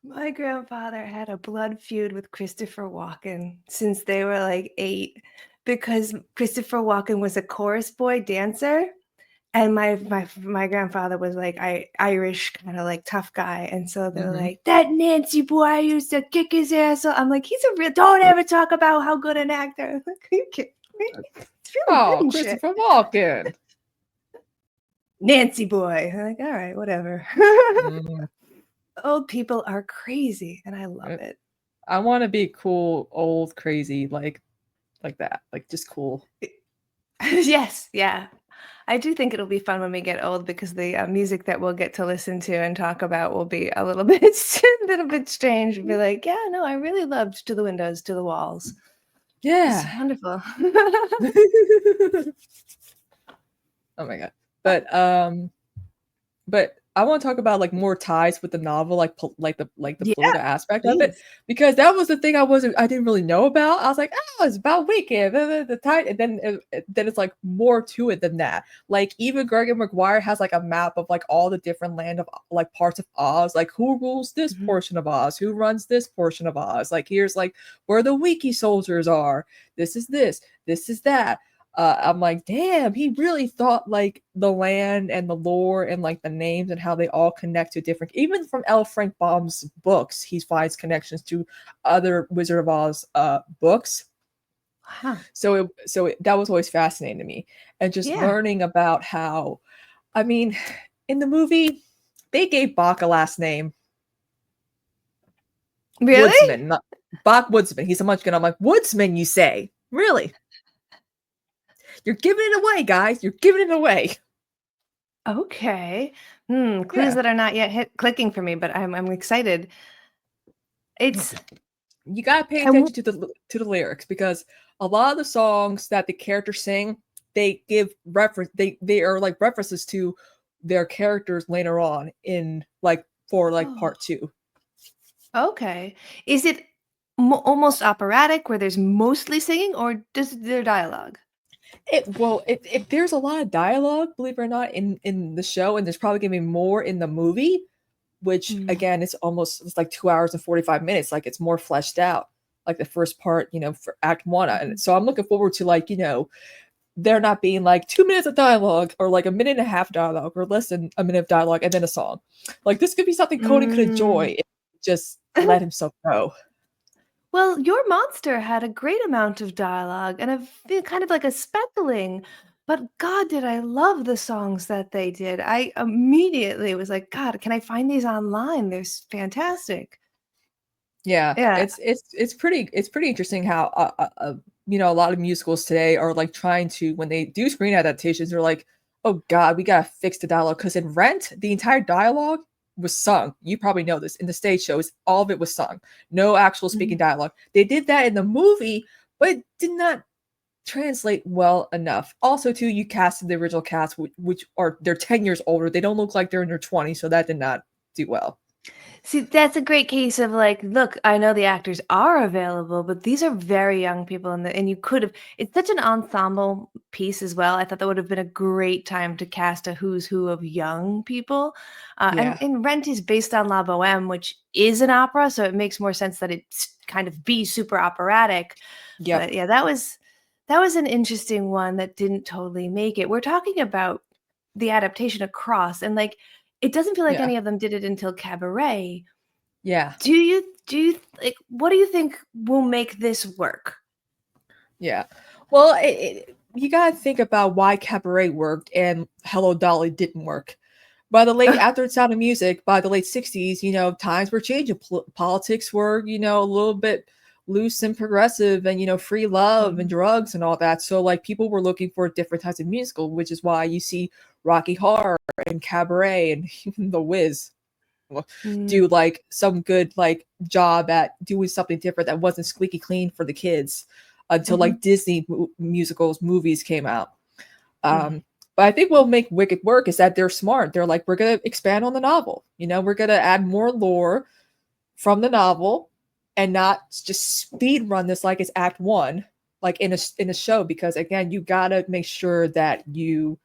[SPEAKER 1] My grandfather had a blood feud with Christopher Walken since they were, like, 8 because Christopher Walken was a chorus boy dancer. And my grandfather was, like, Irish, kinda, like, tough guy, and so they were
[SPEAKER 2] Hmm.
[SPEAKER 1] like, "That Nancy boy used to kick his ass o" I'm like, "He's a real don't ever talk about how good an actor." I'm like, "Are you kidding me? It's really good
[SPEAKER 2] Oh,
[SPEAKER 1] and shit."
[SPEAKER 2] Christopher Walken.
[SPEAKER 1] "Nancy boy." I'm like, "Alright, whatever."
[SPEAKER 2] Mhm.
[SPEAKER 1] Old people are crazy, and I love
[SPEAKER 2] Uh,
[SPEAKER 1] it.
[SPEAKER 2] I want to be cool, old, crazy, like that, like just cool.
[SPEAKER 1] Yes, yeah. I do think it'll be fun when we get old because the, music that we'll get to listen to and talk about will be a little bit a little bit strange. Be like, "Yeah, no, I really loved To the Windows, To the Walls." It's
[SPEAKER 2] Yeah.
[SPEAKER 1] wonderful.
[SPEAKER 2] Oh my god. But but I want to talk about like more ties with the novel, like the
[SPEAKER 1] Yeah,
[SPEAKER 2] political aspect of it,
[SPEAKER 1] please.
[SPEAKER 2] because that was the thing I didn't really know about. I was like, oh, it's about Wicked, the tie, and then it's like more to it than that. Like even Gregory Maguire has like a map of like all the different land of like parts of Oz, like who rules this
[SPEAKER 1] Mhm.
[SPEAKER 2] portion of Oz, who runs this portion of Oz. Like here's like where the Wiki soldiers are. This is that. I'm like, damn, he really thought like the land and the lore and like the names and how they all connect to different. Even from L. Frank Baum's books, he finds connections to other Wizard of Oz books.
[SPEAKER 1] Wow.
[SPEAKER 2] That was always fascinating to me, and just
[SPEAKER 1] Yeah.
[SPEAKER 2] learning about how, I mean, in the movie, they gave Bach a last name,
[SPEAKER 1] Really?
[SPEAKER 2] Woodsman, not Bach Woodsman. He's a Munchkin. I'm like, Woodsman, you say? Really? You're giving it away, guys. You're giving it away.
[SPEAKER 1] Okay. Clues
[SPEAKER 2] Yeah.
[SPEAKER 1] that are not yet hit clicking for me, but I'm excited. It's
[SPEAKER 2] You gotta pay
[SPEAKER 1] and
[SPEAKER 2] attention to the lyrics because a lot of the songs that the characters sing, they give reference. They are like references to their characters later on in like for like
[SPEAKER 1] Oh,
[SPEAKER 2] part two.
[SPEAKER 1] okay. Is it almost operatic where there's mostly singing, or does there dialogue?
[SPEAKER 2] It there's a lot of dialogue, believe it or not, in the show, and there's probably gonna be more in the movie, which
[SPEAKER 1] Mm.
[SPEAKER 2] again, it's like 2 hours and 45 minutes. Like it's more fleshed out, like the first part, for Act One. And
[SPEAKER 1] Mhm.
[SPEAKER 2] so I'm looking forward to like they're not being like 2 minutes of dialogue or like a minute and a half dialogue or less than a minute of dialogue and then a song. Like this could be something Cody could
[SPEAKER 1] Mm.
[SPEAKER 2] enjoy if he just let himself go.
[SPEAKER 1] Well, your monster had a great amount of dialogue and kind of like a speckling. But God, did I love the songs that they did. I immediately was like, God, can I find these online? They're fantastic.
[SPEAKER 2] Yeah,
[SPEAKER 1] Yeah.
[SPEAKER 2] it's pretty interesting how a lot of musicals today are like trying to when they do screen adaptations, they're like, oh God, we gotta fix the dialogue because in Rent, the entire dialogue was sung. You probably know this in the stage shows, all of it was sung, no actual speaking
[SPEAKER 1] Mhm.
[SPEAKER 2] dialogue. They did that in the movie, but it did not translate well enough. Also, too, you casted the original cast, which are they're 10 years older. They don't look like they're in their 20s, so that did not do well.
[SPEAKER 1] See, that's a great case of like, look, I know the actors are available, but these are very young people, and you could have. It's such an ensemble piece as well. I thought that would have been a great time to cast a who's who of young people.
[SPEAKER 2] Yeah.
[SPEAKER 1] And Rent is based on La Boheme, which is an opera, so it makes more sense that it's kind of be super operatic.
[SPEAKER 2] Yep.
[SPEAKER 1] But yeah, that was an interesting one that didn't totally make it. We're talking about the adaptation across, and like it doesn't feel like
[SPEAKER 2] Yeah.
[SPEAKER 1] any of them did it until Cabaret.
[SPEAKER 2] Yeah.
[SPEAKER 1] Do you like, what do you think will make this work?
[SPEAKER 2] Yeah. Well, you gotta think about why Cabaret worked and Hello Dolly didn't work. By the late after Sound of Music, by the late '60s, times were changing. Politics were, a little bit loose and progressive, and free love and
[SPEAKER 1] Mhm.
[SPEAKER 2] drugs and all that. So like people were looking for different types of musical, which is why you see Rocky Horror and Cabaret and even The Wiz
[SPEAKER 1] Mm,
[SPEAKER 2] do like some good like job at doing something different that wasn't squeaky clean for the kids until
[SPEAKER 1] mhm,
[SPEAKER 2] like Disney musicals movies came out.
[SPEAKER 1] mm.
[SPEAKER 2] But I think what will make Wicked work is that they're smart. They're like, we're gonna expand on the novel. We're gonna add more lore from the novel and not just speed run this like it's Act One, like in a show. Because again, you gotta make sure that you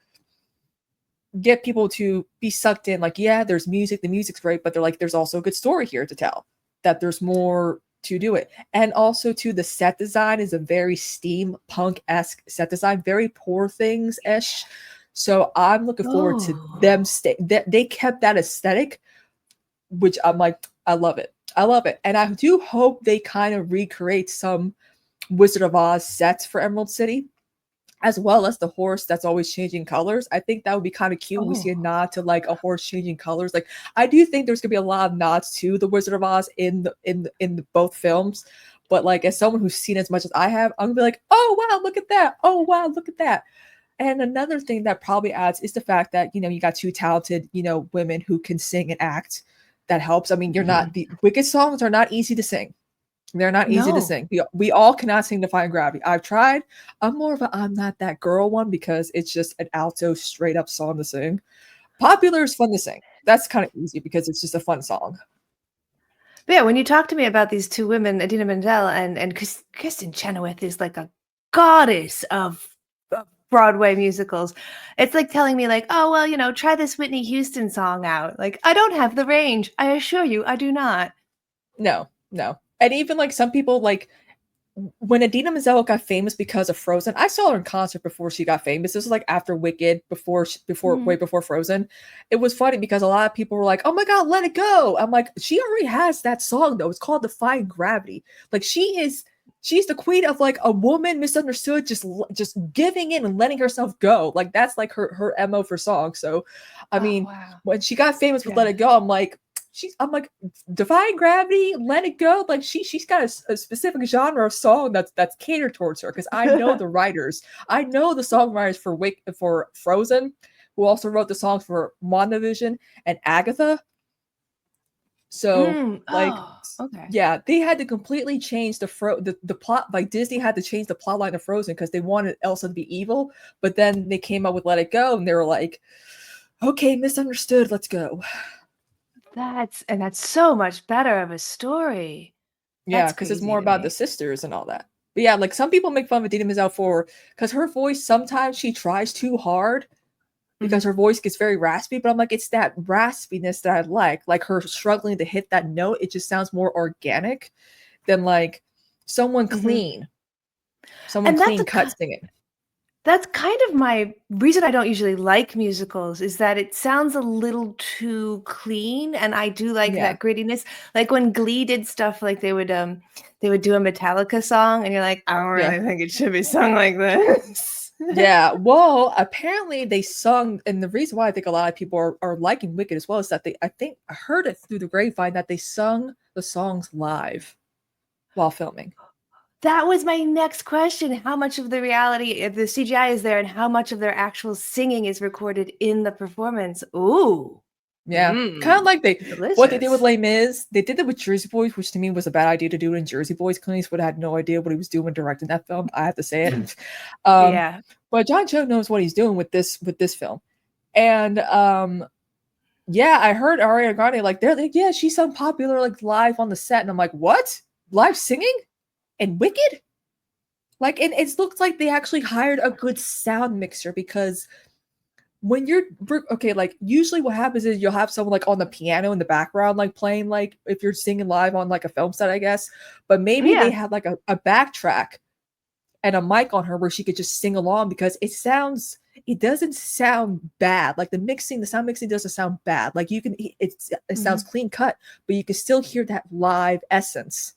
[SPEAKER 2] get people to be sucked in. Like, yeah, there's music, the music's great, but they're like, there's also a good story here to tell. That there's more to do it. And also too, the set design is a very steampunk-esque set design, very Poor Things-ish. So I'm looking forward to them
[SPEAKER 1] Oh.
[SPEAKER 2] they kept that aesthetic, which I'm like, I love it. I love it. And I do hope they kind of recreate some Wizard of Oz sets for Emerald City, as well as the horse that's always changing colors. I think that would be kind of cute when we see a
[SPEAKER 1] Oh.
[SPEAKER 2] nod to like a horse changing colors. Like I do think there's gonna be a lot of nods to the Wizard of Oz in the both films. But like as someone who's seen as much as I have, I'm gonna be like, oh wow, look at that. Oh wow, look at that. And another thing that probably adds is the fact that you got two talented women who can sing and act. That helps. I mean, you're not
[SPEAKER 1] Mhm.
[SPEAKER 2] the Wicked songs are not easy to sing. They're not easy to
[SPEAKER 1] No.
[SPEAKER 2] sing. We all cannot sing Defying Gravity. I've tried. I'm more of a I'm not that girl one because it's just an alto straight up song to sing. Popular is fun to sing. That's kind of easy because it's just a fun song.
[SPEAKER 1] But yeah, when you talk to me about these two women, Idina Menzel and Kristen Chenoweth is like a goddess of Broadway musicals. It's like telling me like, "Oh, well, try this Whitney Houston song out." Like, I don't have the range. I assure you, I do not.
[SPEAKER 2] No, no. And even like some people like when Adina Menzel got famous because of Frozen, I saw her in concert before she got famous. This was like after Wicked, before way
[SPEAKER 1] Mhm.
[SPEAKER 2] before Frozen. It was funny because a lot of people were like, "Oh my god, Let It Go!" I'm like, she already has that song though. It's called Defying Gravity. Like she's the queen of like a woman misunderstood, just giving in and letting herself go. Like that's like her mo for songs. So, I
[SPEAKER 1] Oh,
[SPEAKER 2] mean,
[SPEAKER 1] wow.
[SPEAKER 2] when she got famous with Let
[SPEAKER 1] Yeah.
[SPEAKER 2] It Go, I'm like Defying Gravity, Let It Go. Like she's got a specific genre of song that's catered towards her because I know the writers, I know the songwriters for Frozen, who also wrote the songs for WandaVision and Agatha. So like
[SPEAKER 1] Oh, okay.
[SPEAKER 2] yeah, they had to completely change the plot. Like Disney had to change the plot line of Frozen because they wanted Elsa to be evil, but then they came up with Let It Go and they were like, okay, misunderstood, let's go.
[SPEAKER 1] That's so much better of a story.
[SPEAKER 2] Yeah,
[SPEAKER 1] That's
[SPEAKER 2] because it's
[SPEAKER 1] crazy
[SPEAKER 2] more
[SPEAKER 1] to
[SPEAKER 2] about the
[SPEAKER 1] me.
[SPEAKER 2] sisters and all that. But yeah, like some people make fun of Idina Menzel for because her voice sometimes she tries too hard because
[SPEAKER 1] Mhm,
[SPEAKER 2] her voice gets very raspy. But I'm like, it's that raspiness that I like her struggling to hit that note. It just sounds more organic than like someone
[SPEAKER 1] mhm.
[SPEAKER 2] clean, someone
[SPEAKER 1] And
[SPEAKER 2] clean cut singing.
[SPEAKER 1] That's kind of my reason I don't usually like musicals is that it sounds a little too clean, and I do like
[SPEAKER 2] Yeah.
[SPEAKER 1] that grittiness. Like when Glee did stuff like they would do a Metallica song and you're like, "I don't
[SPEAKER 2] Yeah.
[SPEAKER 1] really think it should be sung like this."
[SPEAKER 2] Yeah. Well, apparently they sung, and the reason why I think a lot of people are liking Wicked as well is that I heard it through the grapevine that they sung the songs live while filming.
[SPEAKER 1] That was my next question. How much of the reality, the CGI is there, and how much of their actual singing is recorded in the performance? Ooh.
[SPEAKER 2] Yeah. Kind of like what they did with
[SPEAKER 1] Delicious.
[SPEAKER 2] Les Mis. They did that with Jersey Boys, which to me was a bad idea to do it in Jersey Boys. Clint Eastwood had no idea what he was doing directing that film. I have to say it. um,
[SPEAKER 1] Yeah.
[SPEAKER 2] but John Cho knows what he's doing with this film. And yeah, I heard Ariana Grande like they're like, yeah, she's so popular like live on the set, and I'm like, what? Live singing and Wicked? Like, and it looks like they actually hired a good sound mixer because when you're okay, like usually what happens is you'll have someone like on the piano in the background, like playing like if you're singing live on like a film set, I guess. But maybe they
[SPEAKER 1] Yeah.
[SPEAKER 2] had like a backtrack and a mic on her where she could just sing along because it doesn't sound bad. Like the sound mixing doesn't sound bad. Like it sounds
[SPEAKER 1] Mhm.
[SPEAKER 2] clean cut, but you can still hear that live essence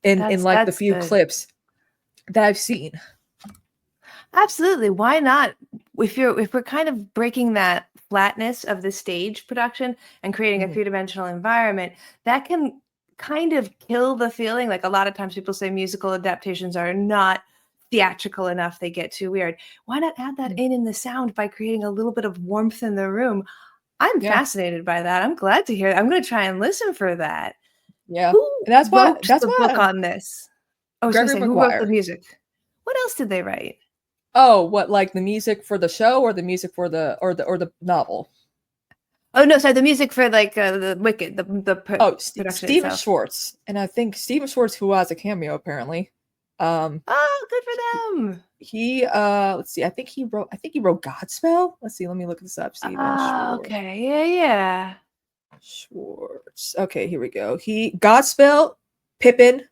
[SPEAKER 2] in like the
[SPEAKER 1] That's
[SPEAKER 2] few
[SPEAKER 1] good.
[SPEAKER 2] clips that I've seen.
[SPEAKER 1] Absolutely. Why not? If we're kind of breaking that flatness of the stage production and creating a
[SPEAKER 2] Mhm.
[SPEAKER 1] three-dimensional environment, that can kind of kill the feeling. Like a lot of times people say musical adaptations are not theatrical enough, they get too weird. Why not add that
[SPEAKER 2] Mhm.
[SPEAKER 1] in the sound by creating a little bit of warmth in the room? I'm
[SPEAKER 2] Yeah,
[SPEAKER 1] fascinated by that. I'm glad to hear it. I'm going to try and listen for that.
[SPEAKER 2] yeah,
[SPEAKER 1] Who
[SPEAKER 2] and that's why
[SPEAKER 1] wrote the book on this? I was going to
[SPEAKER 2] Gregory
[SPEAKER 1] say, who wrote the
[SPEAKER 2] Maguire.
[SPEAKER 1] music? What else did they write?
[SPEAKER 2] Oh, what, like the music for the show or the music for the novel?
[SPEAKER 1] Oh, no, sorry, the music for, like, the Wicked, the
[SPEAKER 2] Oh,
[SPEAKER 1] production
[SPEAKER 2] Steven
[SPEAKER 1] itself.
[SPEAKER 2] Schwartz, and I think Steven Schwartz, who has a cameo apparently.
[SPEAKER 1] Oh, good
[SPEAKER 2] He,
[SPEAKER 1] for them.
[SPEAKER 2] let's see, I think he wrote Godspell. Let's see, let me look this up. Steven
[SPEAKER 1] Oh,
[SPEAKER 2] Schwartz.
[SPEAKER 1] okay, yeah, yeah.
[SPEAKER 2] Schwartz. Okay, here we go. He Godspell, Pippin.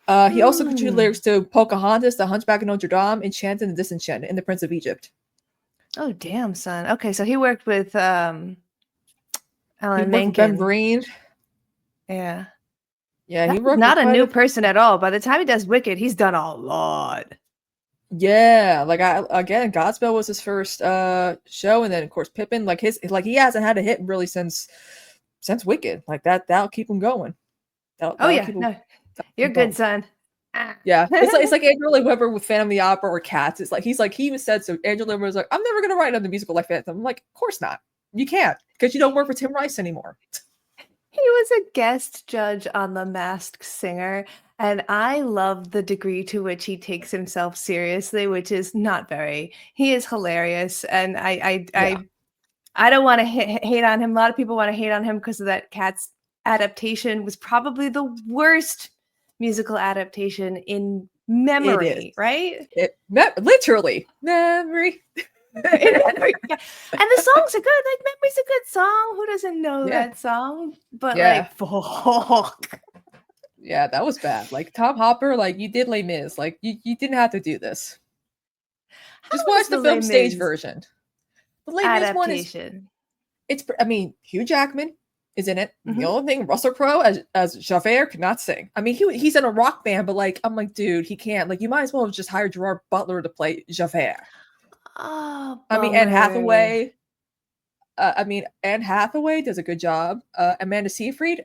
[SPEAKER 2] He also contributed
[SPEAKER 1] Hmm.
[SPEAKER 2] lyrics to Pocahontas, The Hunchback of Notre Dame, Enchanted and Disenchanted, and The Prince of Egypt.
[SPEAKER 1] Oh, damn, son. Okay, so he worked with,
[SPEAKER 2] He
[SPEAKER 1] Alan
[SPEAKER 2] worked with Ben
[SPEAKER 1] Menken.
[SPEAKER 2] Vereen.
[SPEAKER 1] Yeah.
[SPEAKER 2] Yeah,
[SPEAKER 1] That
[SPEAKER 2] he
[SPEAKER 1] is
[SPEAKER 2] worked with
[SPEAKER 1] not a
[SPEAKER 2] quite
[SPEAKER 1] new
[SPEAKER 2] a
[SPEAKER 1] person at all. By the time he does Wicked, he's done a lot.
[SPEAKER 2] Yeah, like again, Godspell was his first show, and then of course Pippin, he hasn't had a hit really since Wicked. Like that'll keep him going.
[SPEAKER 1] Oh,
[SPEAKER 2] That'll
[SPEAKER 1] yeah,
[SPEAKER 2] keep him,
[SPEAKER 1] no,
[SPEAKER 2] that'll keep
[SPEAKER 1] you're
[SPEAKER 2] him
[SPEAKER 1] good,
[SPEAKER 2] pumped.
[SPEAKER 1] son. Ah.
[SPEAKER 2] Yeah, it's like Andrew Lloyd Webber with Phantom of the Opera or Cats. It's like he even said so. Andrew Lloyd Webber was like, I'm never gonna write another musical like Phantom. I'm like, of course not. You can't because you don't work for Tim Rice anymore.
[SPEAKER 1] He was a guest judge on The Masked Singer, and I love the degree to which he takes himself seriously, which is not very. He is hilarious, and
[SPEAKER 2] Yeah,
[SPEAKER 1] I don't wanna hate on him. A lot of people wanna hate on him because of that Cats adaptation was probably the worst musical adaptation in
[SPEAKER 2] it is.
[SPEAKER 1] memory, right?
[SPEAKER 2] Literally memory.
[SPEAKER 1] In memory, yeah, and the songs are good, like, "Memory's a good song." Who doesn't know
[SPEAKER 2] Yeah,
[SPEAKER 1] that song? But,
[SPEAKER 2] yeah.
[SPEAKER 1] like, fuck.
[SPEAKER 2] Yeah, that was bad. Like Tom Hopper, like you did Les Mis. Like you didn't have to do this.
[SPEAKER 1] How
[SPEAKER 2] Just
[SPEAKER 1] is
[SPEAKER 2] watch the
[SPEAKER 1] the
[SPEAKER 2] film
[SPEAKER 1] Les
[SPEAKER 2] stage
[SPEAKER 1] Mis
[SPEAKER 2] version. The Les Mis one is
[SPEAKER 1] adaptation?
[SPEAKER 2] I mean, Hugh Jackman is in it. The
[SPEAKER 1] Mhm.
[SPEAKER 2] only thing Russell Crowe as Javert could not sing. I mean, he's in a rock band, but like I'm like, dude, he can't. Like you might as well have just hired Gerard Butler to play Javert.
[SPEAKER 1] Oh,
[SPEAKER 2] I mean, Anne
[SPEAKER 1] bummer.
[SPEAKER 2] Hathaway. Anne Hathaway does a good job. Amanda Seyfried,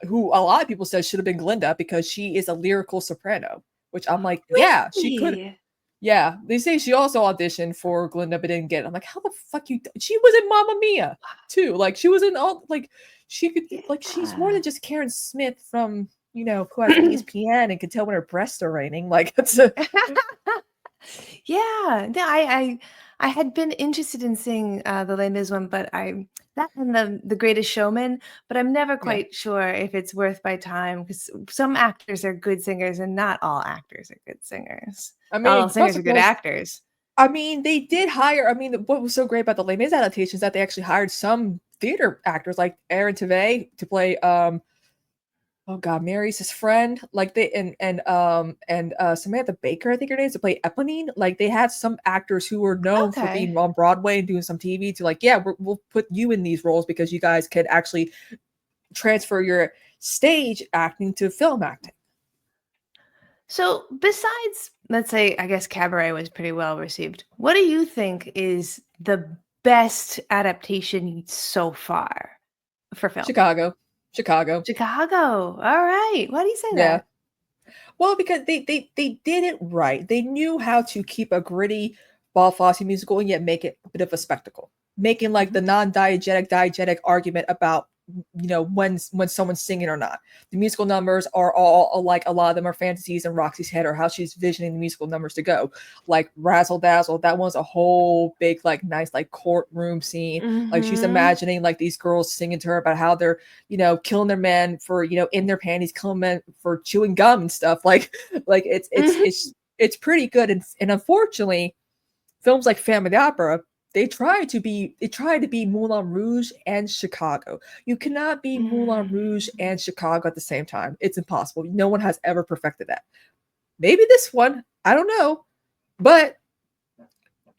[SPEAKER 2] who a lot of people said should have been Glinda because she is a lyrical soprano. Which I'm like, yeah, she could.
[SPEAKER 1] Really?
[SPEAKER 2] Yeah, they say she also auditioned for Glinda but didn't get it. I'm like, how the fuck she was in Mamma Mia too. Like she was in all like she could like she's more
[SPEAKER 1] Yeah.
[SPEAKER 2] than just Karen Smith from who has ESPN and can tell when her breasts are raining. Like it's a
[SPEAKER 1] Yeah, no, I had been interested in seeing, the Les Mis one, but I that and The Greatest Showman, but I'm never
[SPEAKER 2] yeah.
[SPEAKER 1] quite sure if it's worth my time because some actors are good singers and not all actors are good singers.
[SPEAKER 2] I
[SPEAKER 1] Not all
[SPEAKER 2] mean, plus
[SPEAKER 1] singers are
[SPEAKER 2] of
[SPEAKER 1] good
[SPEAKER 2] course,
[SPEAKER 1] actors.
[SPEAKER 2] I mean they did hire. I mean, what was so great about the Les Mis adaptation is that they actually hired some theater actors like Aaron Tveit to play oh god, Mary's his friend. Like they and Samantha Baker, I think her name is, to play Eponine. Like they had some actors who were known for
[SPEAKER 1] Okay.
[SPEAKER 2] being on Broadway and doing some TV to like, yeah, we'll put you in these roles because you guys could actually transfer your stage acting to film acting.
[SPEAKER 1] So, besides, let's say, I guess Cabaret was pretty well received. What do you think is the best adaptation so far for film?
[SPEAKER 2] Chicago. Chicago.
[SPEAKER 1] Chicago. All right. Why do you say
[SPEAKER 2] Yeah.
[SPEAKER 1] that?
[SPEAKER 2] Well, because they did it right. They knew how to keep a gritty Bob Fosse musical and yet make it a bit of a spectacle. Making like
[SPEAKER 1] Mhm.
[SPEAKER 2] the non-diegetic argument about when someone's singing or not. The musical numbers are all like, a lot of them are fantasies in Roxy's head or how she's visioning the musical numbers to go. Like Razzle Dazzle, that one's a whole big like nice like courtroom scene. Like she's
[SPEAKER 1] Mhm.
[SPEAKER 2] imagining like these girls singing to her about how they're killing their men for in their panties, killing men for chewing gum and stuff. Like
[SPEAKER 1] Mhm.
[SPEAKER 2] it's pretty good. And unfortunately, films like Phantom of the Opera, they try to be Moulin Rouge and Chicago. You cannot be Moulin Rouge
[SPEAKER 1] Mm.
[SPEAKER 2] and Chicago at the same time. It's impossible. No one has ever perfected that. Maybe this one, I don't know, but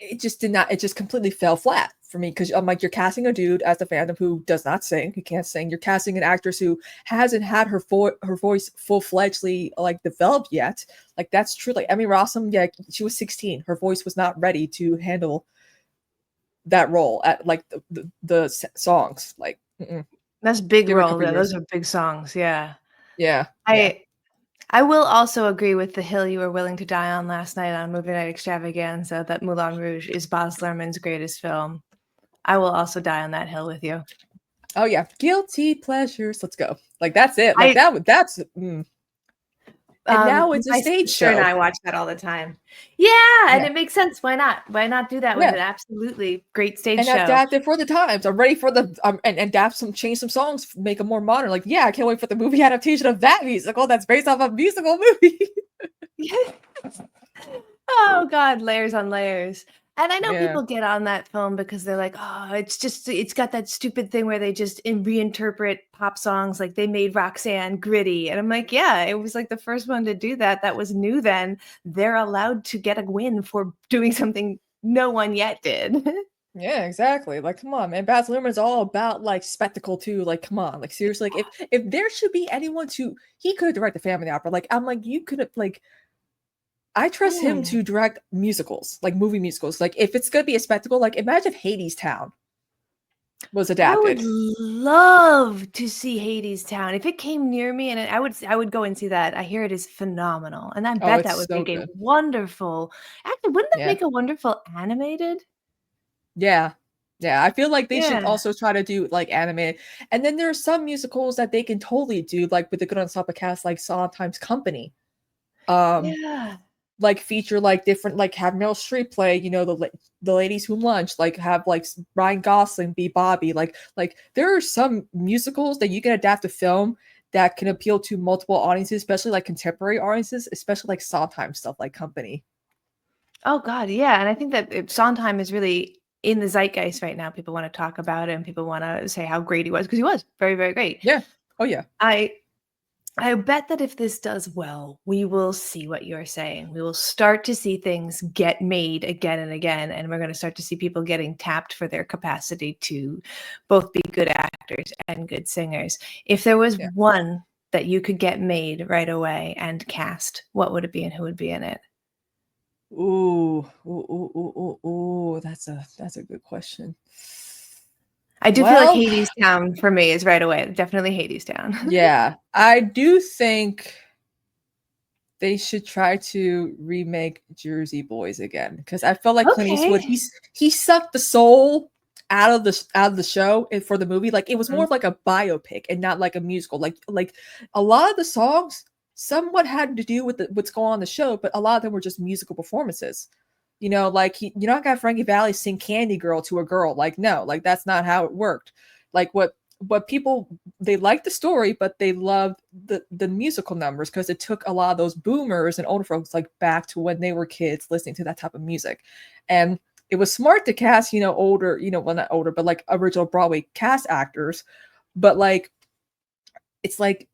[SPEAKER 2] it just did not. It just completely fell flat for me because I'm like, you're casting a dude as the Phantom who does not sing, who can't sing. You're casting an actress who hasn't had her voice full fledgedly like developed yet. Like that's true. Like Emmy Rossum, yeah, she was 16. Her voice was not ready to handle that role at like the songs. Like,
[SPEAKER 1] That's big
[SPEAKER 2] give it a
[SPEAKER 1] role
[SPEAKER 2] couple
[SPEAKER 1] though.
[SPEAKER 2] years.
[SPEAKER 1] Those are big songs. Yeah.
[SPEAKER 2] Yeah, yeah.
[SPEAKER 1] I I will also agree with the hill you were willing to die on last night on Movie Night Extravaganza that Moulin Rouge is Baz Luhrmann's greatest film. I will also die on that hill with you.
[SPEAKER 2] Oh yeah, guilty pleasures. Let's go. Like that's it. Like
[SPEAKER 1] I
[SPEAKER 2] that's. And now it's a
[SPEAKER 1] My
[SPEAKER 2] stage
[SPEAKER 1] sister and
[SPEAKER 2] show.
[SPEAKER 1] I watch that all the time. Yeah, and
[SPEAKER 2] Yeah,
[SPEAKER 1] it makes sense. Why not? Why not do that with
[SPEAKER 2] yeah.
[SPEAKER 1] an absolutely great stage
[SPEAKER 2] And
[SPEAKER 1] show?
[SPEAKER 2] adapt it for the times. I'm ready for the and adapt change some songs, make them more modern. Like, yeah, I can't wait for the movie adaptation of that musical that's based off a musical movie.
[SPEAKER 1] Oh god, layers on layers. And I know
[SPEAKER 2] Yeah.
[SPEAKER 1] people get on that film because they're like, "Oh, it's got that stupid thing where they just reinterpret pop songs, like they made Roxanne gritty." And I'm like, "Yeah, it was like the first one to do that. That was new then. They're allowed to get a win for doing something no one yet did."
[SPEAKER 2] Yeah, exactly. Like, come on, man. Baz Luhrmann is all about like spectacle too. Like, come on. Like, seriously. Like, if there should be anyone to, he could direct the Family Opera. Like, I'm like, you could have like, I trust him
[SPEAKER 1] Mm.
[SPEAKER 2] to direct musicals, like movie musicals. Like, if it's gonna be a spectacle, like, imagine if Hades Town was
[SPEAKER 1] I would
[SPEAKER 2] adapted.
[SPEAKER 1] love to see Hades Town. If it came near me, and I would go and see that. I hear it is phenomenal, and I
[SPEAKER 2] Oh,
[SPEAKER 1] bet that
[SPEAKER 2] it's
[SPEAKER 1] would
[SPEAKER 2] so
[SPEAKER 1] make a
[SPEAKER 2] good.
[SPEAKER 1] wonderful actually, wouldn't that
[SPEAKER 2] Yeah,
[SPEAKER 1] make a wonderful animated?
[SPEAKER 2] yeah, yeah. I feel like they should
[SPEAKER 1] Yeah.
[SPEAKER 2] also try to do like anime. And then there are some musicals that they can totally do, like with the good ensemble cast, like Sondheim's Company. Um,
[SPEAKER 1] Yeah.
[SPEAKER 2] like feature like different like have Meryl Streep play the ladies who lunch, like have like Ryan Gosling be Bobby, like there are some musicals that you can adapt to film that can appeal to multiple audiences, especially like contemporary audiences, especially like Sondheim stuff like Company.
[SPEAKER 1] Oh god, yeah, and I think that Sondheim is really in the zeitgeist right now. People wanna talk about him, people wanna say how great he was because he was very, very great.
[SPEAKER 2] Yeah. Oh yeah.
[SPEAKER 1] I I bet that if this does well, we will see what you're saying. We will start to see things get made again and again, and we're going to start to see people getting tapped for their capacity to both be good actors and good singers. If there was
[SPEAKER 2] Yeah.
[SPEAKER 1] one that you could get made right away and cast, what would it be and who would be in it?
[SPEAKER 2] Ooh, that's a good question.
[SPEAKER 1] I do feel like
[SPEAKER 2] Well,
[SPEAKER 1] Hades Town for me is right away. Definitely Hades Town.
[SPEAKER 2] yeah, I do think they should try to remake Jersey Boys again because I felt like Clint Eastwood,
[SPEAKER 1] Okay.
[SPEAKER 2] he sucked the soul out of the show and for the movie. Like it was more
[SPEAKER 1] Mhm.
[SPEAKER 2] of like a biopic and not like a musical. Like a lot of the songs somewhat had to do with what's going on in the show, but a lot of them were just musical performances. Like you're not gonna have Frankie Valli sing Candy Girl to a girl. Like no, like that's not how it worked. Like what people, they liked the story, but they loved the musical numbers because it took a lot of those boomers and older folks like back to when they were kids listening to that type of music. And it was smart to cast, older, well not older, but like original Broadway cast actors. But like it's like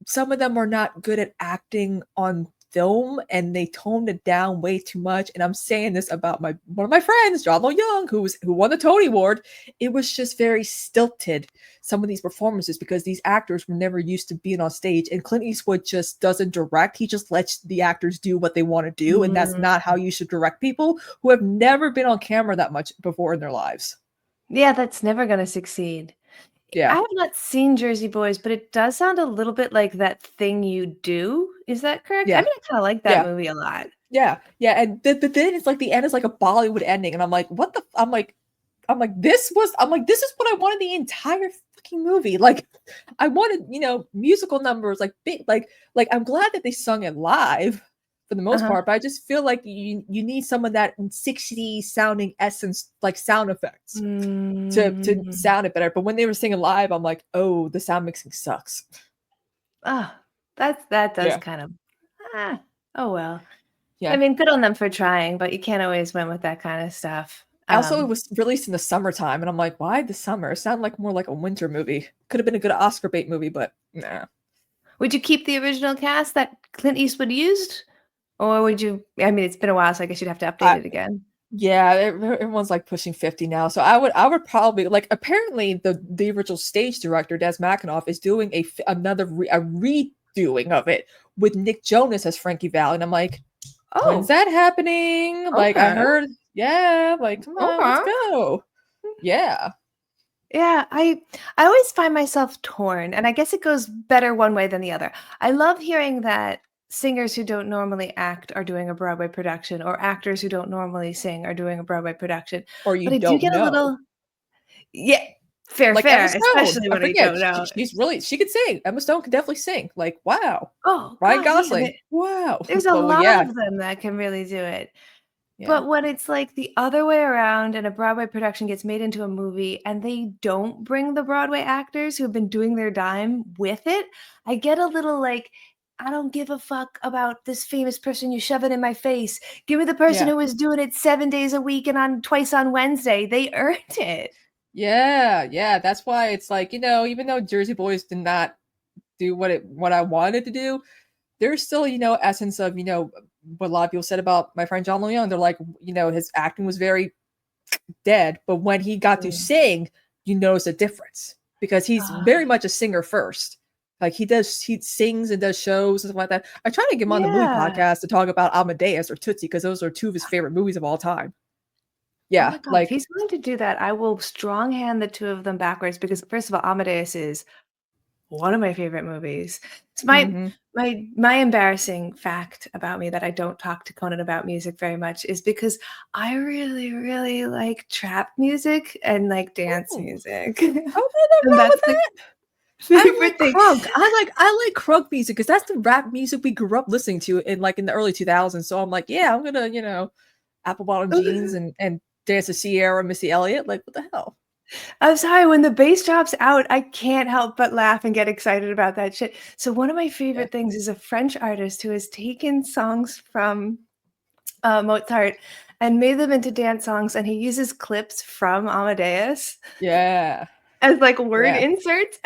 [SPEAKER 2] some of them are not good at acting on film, and they toned it down way too much. And I'm saying this about one of my friends, John Young, who won the Tony Award. It was just very stilted, some of these performances, because these actors were never used to being on stage. And Clint Eastwood just doesn't direct. He just lets the actors do what they want to do. And that's
[SPEAKER 1] Mm.
[SPEAKER 2] not how you should direct people who have never been on camera that much before in their lives.
[SPEAKER 1] Yeah, that's never gonna succeed. I
[SPEAKER 2] Yeah.
[SPEAKER 1] have not seen Jersey Boys, but it does sound a little bit like That Thing You Do. Is that correct? I
[SPEAKER 2] Yeah.
[SPEAKER 1] mean, I kinda like that
[SPEAKER 2] Yeah.
[SPEAKER 1] movie a lot.
[SPEAKER 2] Yeah. Yeah. And but then it's like the end is like a Bollywood ending. And I'm like, what the this is what I wanted the entire fucking movie. Like, I wanted, musical numbers, like big, like I'm glad that they sung it live for the most
[SPEAKER 1] Uh-huh.
[SPEAKER 2] part, but I just feel like you need some of that 60s sounding essence, like sound effects to
[SPEAKER 1] Mm.
[SPEAKER 2] sound it better. But when they were singing live, I'm like, oh, the sound mixing sucks.
[SPEAKER 1] Ah, that does
[SPEAKER 2] Yeah.
[SPEAKER 1] kind of oh well. I
[SPEAKER 2] Yeah.
[SPEAKER 1] mean, good on them for trying, but you can't always win with that kinda stuff.
[SPEAKER 2] Also, it was released in the summertime, and I'm like, why the summer? It sounded like more like a winter movie. Could have been a good Oscar bait movie, but nah.
[SPEAKER 1] Would you keep the original cast that Clint Eastwood used? Or would you I mean, it's been a while, so I guess you'd have to update
[SPEAKER 2] I
[SPEAKER 1] it again.
[SPEAKER 2] Yeah, everyone's, like, pushing 50 now, so I would probably like, apparently, the original stage director, Des McAnuff, is doing a redoing of it with Nick Jonas as Frankie Valli, and I'm like, "When's
[SPEAKER 1] Oh,
[SPEAKER 2] that happening?" Like, I
[SPEAKER 1] okay,
[SPEAKER 2] heard yeah, like, "Come on, let's
[SPEAKER 1] okay.
[SPEAKER 2] go." Yeah.
[SPEAKER 1] Yeah, I always find myself torn, and I guess it goes better one way than the other. I love hearing that singers who don't normally act are doing a Broadway production, or actors who don't normally sing are doing a Broadway production.
[SPEAKER 2] Or you
[SPEAKER 1] But I do
[SPEAKER 2] don't
[SPEAKER 1] get a
[SPEAKER 2] know.
[SPEAKER 1] little yeah, fair,
[SPEAKER 2] Like Emma
[SPEAKER 1] fair,
[SPEAKER 2] Stone,
[SPEAKER 1] especially
[SPEAKER 2] I
[SPEAKER 1] when I
[SPEAKER 2] forget,
[SPEAKER 1] don't know.
[SPEAKER 2] she could sing. Emma Stone could definitely sing, like, wow.
[SPEAKER 1] Oh
[SPEAKER 2] Ryan
[SPEAKER 1] god, yeah,
[SPEAKER 2] Gosling, wow.
[SPEAKER 1] there's a
[SPEAKER 2] Well,
[SPEAKER 1] lot
[SPEAKER 2] yeah,
[SPEAKER 1] of them that can really do it.
[SPEAKER 2] yeah,
[SPEAKER 1] But when it's, like, the other way around and a Broadway production gets made into a movie and they don't bring the Broadway actors who have been doing their dime with it, I get a little like, "I don't give a fuck about this famous person you shove it in my face. Give me the person
[SPEAKER 2] yeah.
[SPEAKER 1] who was doing it 7 days a week and on twice on Wednesday. They earned it."
[SPEAKER 2] Yeah, yeah, that's why it's like, even though Jersey Boys did not do what I wanted to do, there's still, essence of, what a lot of people said about my friend John Young. They're like, his acting was very dead, but when he got to
[SPEAKER 1] Mm.
[SPEAKER 2] sing, you notice a difference because he's very
[SPEAKER 1] Ah,
[SPEAKER 2] much a singer first. Like he sings and does shows and stuff like that. I try to get him on the movie
[SPEAKER 1] yeah.
[SPEAKER 2] podcast to talk about Amadeus or Tootsie because those are two of his favorite movies of all time.
[SPEAKER 1] Oh
[SPEAKER 2] Yeah,
[SPEAKER 1] my god, if
[SPEAKER 2] like
[SPEAKER 1] he's willing to do that, I will strong hand the 2 of them backwards because, first of all, Amadeus is one of my favorite movies. It's
[SPEAKER 2] mhm.
[SPEAKER 1] my embarrassing fact about me that I don't talk to Conan about music very much is because I really, really like trap music and, like, dance
[SPEAKER 2] Ooh,
[SPEAKER 1] music.
[SPEAKER 2] okay, nothing
[SPEAKER 1] And
[SPEAKER 2] wrong with
[SPEAKER 1] that's the
[SPEAKER 2] that. I like
[SPEAKER 1] favorite thing.
[SPEAKER 2] crunk. I like crunk music because that's the rap music we grew up listening to in the early 2000s. So I'm like, yeah, I'm gonna, apple bottom jeans and dance to Sierra, Missy Elliott. Like, what the hell?
[SPEAKER 1] I'm sorry, when the bass drops out, I can't help but laugh and get excited about that shit. So one of my
[SPEAKER 2] Yeah,
[SPEAKER 1] favorite things is a French artist who has taken songs from Mozart and made them into dance songs, and he uses clips from Amadeus
[SPEAKER 2] yeah,
[SPEAKER 1] as, like, word
[SPEAKER 2] yeah.
[SPEAKER 1] inserts.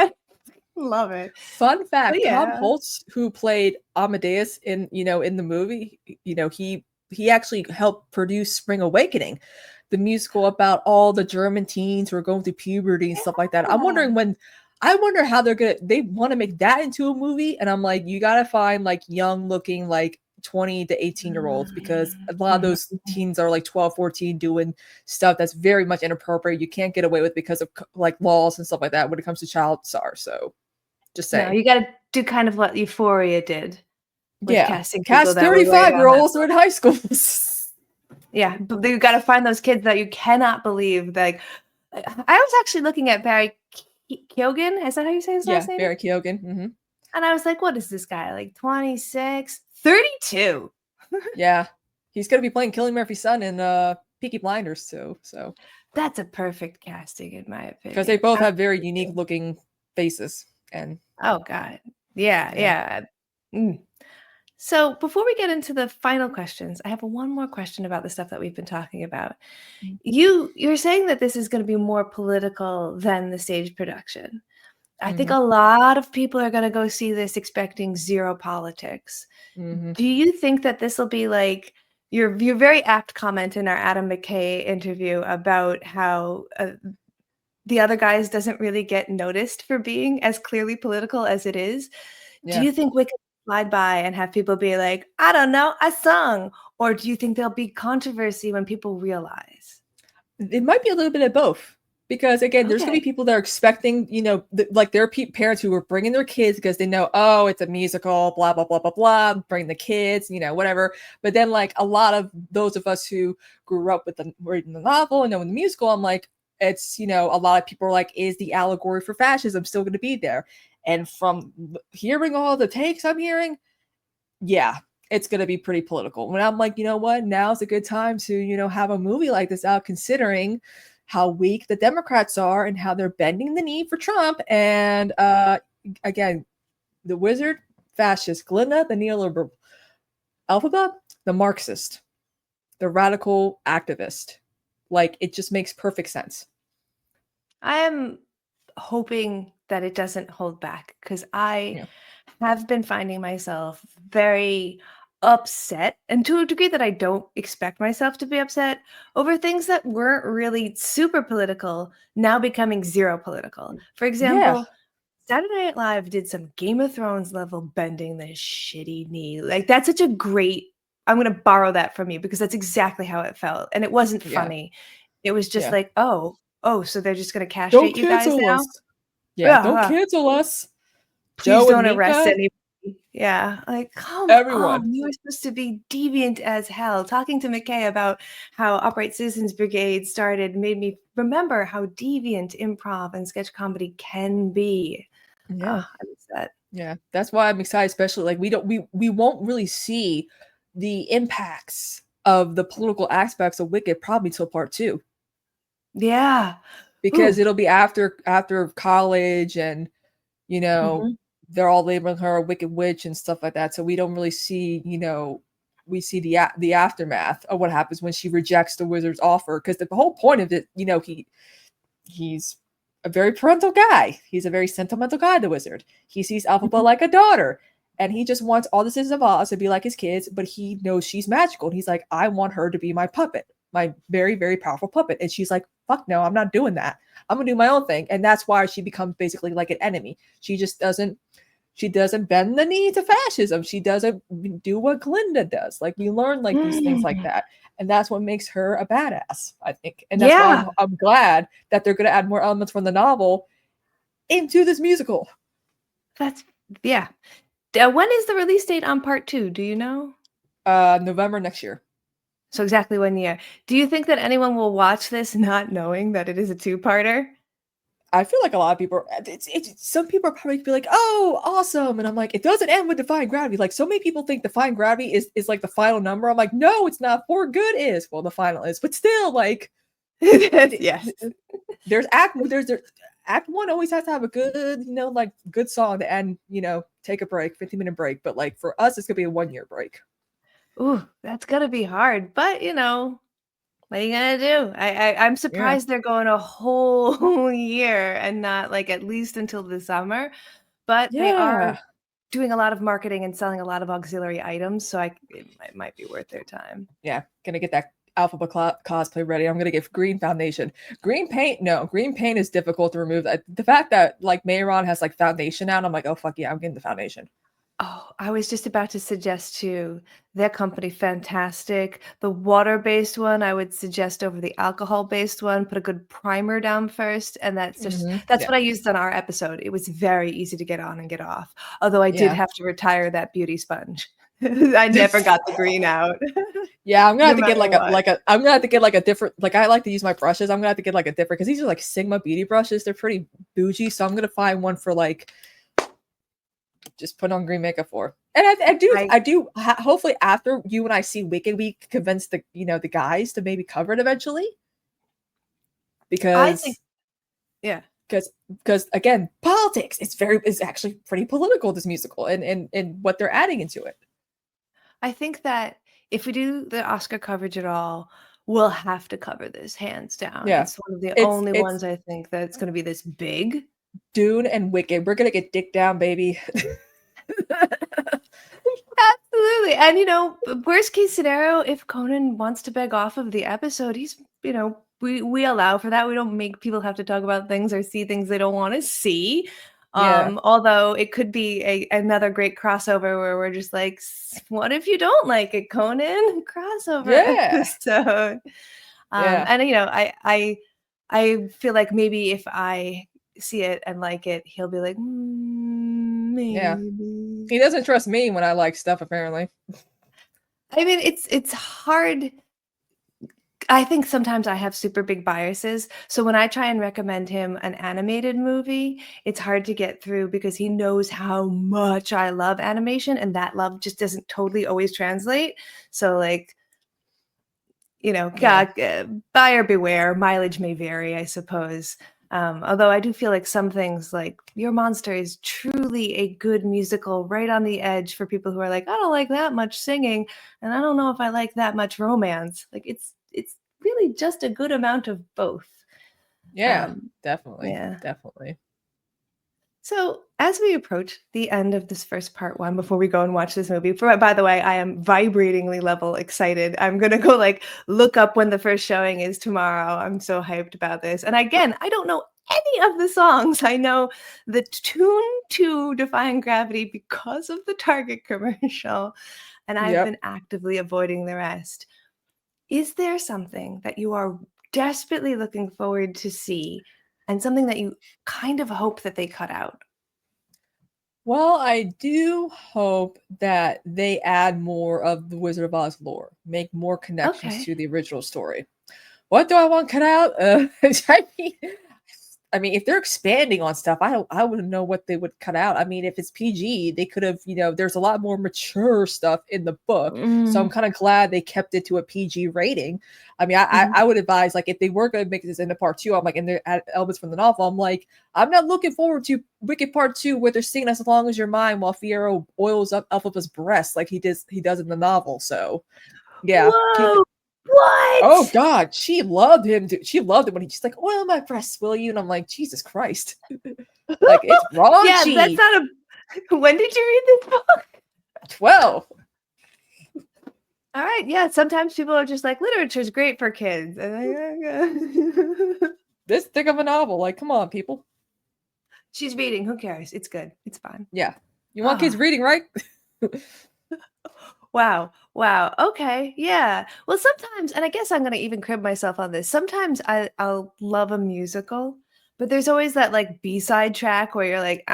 [SPEAKER 1] Love it.
[SPEAKER 2] Fun
[SPEAKER 1] But
[SPEAKER 2] fact: Tom
[SPEAKER 1] yeah.
[SPEAKER 2] Holtz, who played Amadeus in the movie, he actually helped produce Spring Awakening, the musical about all the German teens who are going through puberty and stuff like that.
[SPEAKER 1] Yeah.
[SPEAKER 2] I wonder how they want to make that into a movie, and I'm like, you gotta find like young looking like 20 to 18-year-olds because
[SPEAKER 1] Mm,
[SPEAKER 2] a lot of
[SPEAKER 1] mhm,
[SPEAKER 2] those
[SPEAKER 1] mhm.
[SPEAKER 2] teens are like 12, 14 doing stuff that's very much inappropriate. You can't get away with because of like laws and stuff like that when it comes to child stars. So just
[SPEAKER 1] No,
[SPEAKER 2] saying.
[SPEAKER 1] you gotta do kind of what Euphoria did with
[SPEAKER 2] Yeah.
[SPEAKER 1] casting people
[SPEAKER 2] Cast
[SPEAKER 1] that were way on that
[SPEAKER 2] 35-year-olds are in high schools.
[SPEAKER 1] yeah, but you gotta find those kids that you cannot believe, like I was actually looking at Barry Keoghan, is that how you say his
[SPEAKER 2] Yeah,
[SPEAKER 1] last name?
[SPEAKER 2] Barry Keoghan, mhm.
[SPEAKER 1] And I was like, "What is this guy, like 26? 32?"
[SPEAKER 2] Yeah. He's gonna be playing Cillian Murphy's son in, Peaky Blinders too, so
[SPEAKER 1] That's a perfect casting in my
[SPEAKER 2] because they
[SPEAKER 1] opinion,
[SPEAKER 2] both have very unique
[SPEAKER 1] absolutely.
[SPEAKER 2] looking faces, and
[SPEAKER 1] Oh god. Yeah,
[SPEAKER 2] yeah.
[SPEAKER 1] yeah. Mm. So, before we get into the final questions, I have one more question about the stuff that we've been talking about.
[SPEAKER 2] Mm.
[SPEAKER 1] You're saying that this is gonna be more political than the stage production. I think
[SPEAKER 2] Mhm.
[SPEAKER 1] a lot of people are gonna go see this expecting 0 politics.
[SPEAKER 2] Mhm.
[SPEAKER 1] Do you think that this'll be like your very apt comment in our Adam McKay interview about how, the other guys doesn't really get noticed for being as clearly political as it is. Do
[SPEAKER 2] Yeah.
[SPEAKER 1] you think we could slide by and have people be like, "I don't know, I sung," or do you think there'll be controversy when people realize?
[SPEAKER 2] It might be a little bit of both. Because again, there's gonna be
[SPEAKER 1] Okay.
[SPEAKER 2] people that are expecting, like there are parents who are bringing their kids because they know, oh, it's a musical, blah blah blah blah blah. Bring the kids, whatever. But then, like a lot of those of us who grew up with the reading the novel and knowing the musical, I'm like, it's a lot of people are like, is the allegory for fascism still going to be there? And from hearing all the takes I'm hearing, yeah, it's going to be pretty political. When I'm like, you know what, now's a good time to, have a movie like this out, considering how weak the Democrats are and how they're bending the knee for Trump. And again, the wizard, fascist, Glinda, the neoliberal, Alphaba, the Marxist, the radical activist. Like, it just makes perfect sense.
[SPEAKER 1] I am hoping that it doesn't hold back because I
[SPEAKER 2] Yeah.
[SPEAKER 1] have been finding myself very upset, and to a degree that I don't expect myself to be upset, over things that weren't really super political now becoming 0 political. For
[SPEAKER 2] Yeah.
[SPEAKER 1] example, Saturday Night Live did some Game of Thrones level bending the shitty knee. Like, that's such a great I'm gonna borrow that from you because that's exactly how it felt, and it wasn't
[SPEAKER 2] Yeah.
[SPEAKER 1] funny. It was just
[SPEAKER 2] Yeah.
[SPEAKER 1] like, "Oh, so they're just gonna
[SPEAKER 2] Don't
[SPEAKER 1] castrate you guys
[SPEAKER 2] cancel
[SPEAKER 1] now?
[SPEAKER 2] us. Yeah. Don't
[SPEAKER 1] Yeah,
[SPEAKER 2] cancel us.
[SPEAKER 1] please
[SPEAKER 2] Joe and
[SPEAKER 1] don't arrest
[SPEAKER 2] Mika,
[SPEAKER 1] anybody." Yeah, like, come
[SPEAKER 2] everyone.
[SPEAKER 1] on, you were supposed to be deviant as hell. Talking to McKay about how Upright Citizens Brigade started made me remember how deviant improv and sketch comedy can be.
[SPEAKER 2] Yeah.
[SPEAKER 1] Ah, I miss that.
[SPEAKER 2] Yeah, that's why I'm excited, especially like we won't really see the impacts of the political aspects of Wicked probably till part two,
[SPEAKER 1] Yeah.
[SPEAKER 2] because
[SPEAKER 1] Ooh.
[SPEAKER 2] it'll be after college, and you know
[SPEAKER 1] Mhm.
[SPEAKER 2] they're all labeling her a wicked witch and stuff like that. So we don't really see, we see the aftermath of what happens when she rejects the wizard's offer, because the whole point of it, he's a very parental guy. He's a very sentimental guy, the wizard. He sees Alphaba
[SPEAKER 1] Mhm.
[SPEAKER 2] like a daughter. And he just wants all the Citizens of Oz to be like his kids, but he knows she's magical. And he's like, I want her to be my puppet, my very, very powerful puppet. And she's like, fuck no, I'm not doing that. I'm gonna do my own thing. And that's why she becomes basically like an enemy. She doesn't bend the knee to fascism. She doesn't do what Glinda does. Like, we learn like these things like
[SPEAKER 1] Mm.
[SPEAKER 2] that. And that's what makes her a badass, I think. And that's why I'm
[SPEAKER 1] Yeah,
[SPEAKER 2] I'm glad that they're gonna add more elements from the novel into this musical.
[SPEAKER 1] that's yeah. When is the release date on part 2? Do you know?
[SPEAKER 2] November next year.
[SPEAKER 1] So exactly 1 year. Do you think that anyone will watch this not knowing that it is a two-parter?
[SPEAKER 2] I feel like a lot of people some people are probably be like, oh, awesome. And I'm like, it doesn't end with Defying Gravity. Like, so many people think Defying Gravity is like the final number. I'm like, no, it's not. For Good is. Well, the final is, but still, like,
[SPEAKER 1] Yes.
[SPEAKER 2] there's act one always has to have a good, like good song to end, take a break, 15-minute break. But like for us, it's gonna be a 1 year break.
[SPEAKER 1] Ooh, that's gonna be hard, but, what are you gonna do? I'm
[SPEAKER 2] Yeah.
[SPEAKER 1] surprised they're going a whole year and not, like, at least until the summer, but they are
[SPEAKER 2] Yeah.
[SPEAKER 1] doing a lot of marketing and selling a lot of auxiliary items, so it might be worth their time.
[SPEAKER 2] Yeah. Gonna get that Alphabet cosplay ready. I'm gonna get green foundation. Green paint, no. Green paint is difficult to remove. The fact that like Mayron has like foundation out, I'm like, oh fuck yeah, I'm getting the foundation.
[SPEAKER 1] Oh, I was just about to suggest too, their company, fantastic. The water-based one, I would suggest over the alcohol-based one. Put a good primer down first, and that's
[SPEAKER 2] Yeah.
[SPEAKER 1] what I used on our episode. It was very easy to get on and get off. Although I did
[SPEAKER 2] Yeah.
[SPEAKER 1] have to retire that beauty sponge. I never got the green out,
[SPEAKER 2] Yeah, I'm gonna
[SPEAKER 1] no
[SPEAKER 2] have to get
[SPEAKER 1] matter what.
[SPEAKER 2] I'm gonna have to get like a different, like, I like to use my brushes. I'm gonna have to get like a different, because these are like Sigma beauty brushes. They're pretty bougie, so I'm gonna find one for like just put on green makeup for. And
[SPEAKER 1] I
[SPEAKER 2] hopefully after you and I see Wicked, we can convince the guys to maybe cover it eventually,
[SPEAKER 1] I think
[SPEAKER 2] because
[SPEAKER 1] yeah.
[SPEAKER 2] because again, politics. It's actually pretty political, this musical, and what they're adding into it.
[SPEAKER 1] I think that if we do the Oscar coverage at all, we'll have to cover this hands down.
[SPEAKER 2] Yeah,
[SPEAKER 1] It's one of the
[SPEAKER 2] it's
[SPEAKER 1] only
[SPEAKER 2] it's
[SPEAKER 1] ones I think that's gonna be this big.
[SPEAKER 2] Dune and Wicked. We're gonna get dick down, baby.
[SPEAKER 1] Absolutely. And worst case scenario, if Conan wants to beg off of the episode, he's, we allow for that. We don't make people have to talk about things or see things they don't want to see.
[SPEAKER 2] Yeah.
[SPEAKER 1] Although it could be another great crossover where we're just like, what if you don't like it, Conan? Crossover
[SPEAKER 2] Yeah.
[SPEAKER 1] episode.
[SPEAKER 2] Yeah.
[SPEAKER 1] And I feel like maybe if I see it and like it, he'll be like,
[SPEAKER 2] Yeah.
[SPEAKER 1] maybe.
[SPEAKER 2] He doesn't trust me when I like stuff, apparently.
[SPEAKER 1] I mean, it's hard. I think sometimes I have super big biases. So when I try and recommend him an animated movie, it's hard to get through because he knows how much I love animation, and that love just doesn't totally always translate. So like,
[SPEAKER 2] Yeah.
[SPEAKER 1] God, buyer beware. Mileage may vary, I suppose. Although I do feel like some things like Your Monster is truly a good musical right on the edge for people who are like, I don't like that much singing, and I don't know if I like that much romance. Like it's really just a good amount of both.
[SPEAKER 2] Yeah, definitely.
[SPEAKER 1] Yeah.
[SPEAKER 2] Definitely.
[SPEAKER 1] So as we approach the end of this first part one, before we go and watch this movie, by the way, I am vibratingly level excited. I'm gonna go look up when the first showing is tomorrow. I'm so hyped about this. And again, I don't know any of the songs. I know the tune to Defying Gravity because of the Target commercial, and I've
[SPEAKER 2] Yep.
[SPEAKER 1] been actively avoiding the rest. Is there something that you are desperately looking forward to see, and something that you kind of hope that they cut out?
[SPEAKER 2] Well, I do hope that they add more of the Wizard of Oz lore, make more connections
[SPEAKER 1] Okay.
[SPEAKER 2] to the original story. What do I want cut out? I mean, if they're expanding on stuff, I wouldn't know what they would cut out. I mean, if it's PG, they could have, there's a lot more mature stuff in the book. So I'm
[SPEAKER 1] Mm,
[SPEAKER 2] kind of glad they kept it to a PG rating. I mean,
[SPEAKER 1] mhm.
[SPEAKER 2] I would advise, like, if they were going to make this into part two, I'm like, and they're add elements from the novel, I'm like, I'm not looking forward to Wicked Part 2 where they're singing As Long As You're Mine while Fiyero oils up of his breast like he does in the novel. So yeah, keep it.
[SPEAKER 1] Whoa!
[SPEAKER 2] Oh
[SPEAKER 1] What?
[SPEAKER 2] God, she loved him. She loved it when he's like, "Oil my breasts, will you?" And I'm like, Jesus Christ, like it's
[SPEAKER 1] Yeah, that's
[SPEAKER 2] raunchy.
[SPEAKER 1] not a when did you read this book?
[SPEAKER 2] 12.
[SPEAKER 1] All right, yeah, sometimes people are just like, "Literature's great for kids." And I
[SPEAKER 2] This thick of a novel. Like, come on, people.
[SPEAKER 1] She's reading, who cares? It's good. It's fine.
[SPEAKER 2] Yeah, you want kids
[SPEAKER 1] Ah.
[SPEAKER 2] reading, right?
[SPEAKER 1] Wow. Wow. Okay. Yeah. Well, sometimes, and I guess I'm gonna even crib myself on this. Sometimes I'll love a musical, but there's always that B-side track where you're like,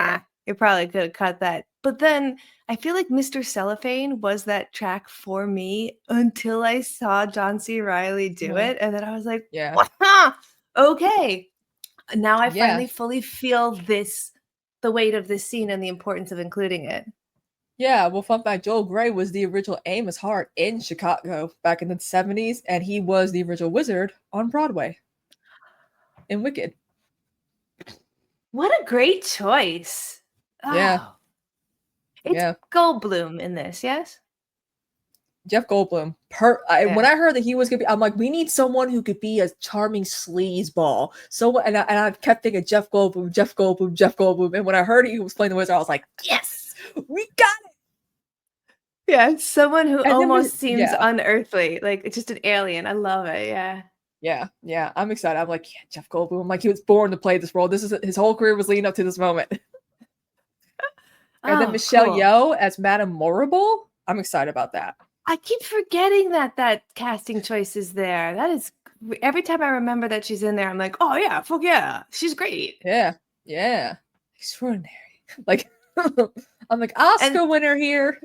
[SPEAKER 1] you probably could have cut that. But then I feel like Mr. Cellophane was that track for me until I saw John C. Riley do
[SPEAKER 2] Mhm.
[SPEAKER 1] it. And then I was like,
[SPEAKER 2] Yeah,
[SPEAKER 1] wow, okay. Now I
[SPEAKER 2] yeah,
[SPEAKER 1] finally fully feel the weight of this scene and the importance of including it.
[SPEAKER 2] yeah. Well, fun fact: Joel Grey was the original Amos Hart in Chicago back in the '70s, and he was the original wizard on Broadway in Wicked.
[SPEAKER 1] What a great choice.
[SPEAKER 2] Yeah,
[SPEAKER 1] Oh, it's
[SPEAKER 2] yeah.
[SPEAKER 1] Goldblum in this, yes?
[SPEAKER 2] Jeff Goldblum. When
[SPEAKER 1] Yeah.
[SPEAKER 2] I heard that he was gonna be, I'm like, we need someone who could be a charming sleazeball. So, and I kept thinking Jeff Goldblum, Jeff Goldblum, Jeff Goldblum. And when I heard he was playing the wizard, I was like, yes, we got it.
[SPEAKER 1] Yeah, someone who
[SPEAKER 2] And then,
[SPEAKER 1] almost seems
[SPEAKER 2] yeah,
[SPEAKER 1] unearthly, like it's just an alien. I love it. Yeah.
[SPEAKER 2] yeah. I'm excited. I'm like, yeah, Jeff Goldblum. I'm like, he was born to play this role. This is his whole career was leading up to this moment. And then
[SPEAKER 1] Oh,
[SPEAKER 2] Michelle
[SPEAKER 1] cool.
[SPEAKER 2] Yeoh as Madame Morrible. I'm excited about that.
[SPEAKER 1] I keep forgetting that casting choice is there. That is every time I remember that she's in there, I'm like, oh yeah, fuck yeah, she's great.
[SPEAKER 2] Yeah, yeah, extraordinary. Like, I'm like
[SPEAKER 1] And
[SPEAKER 2] Oscar winner here.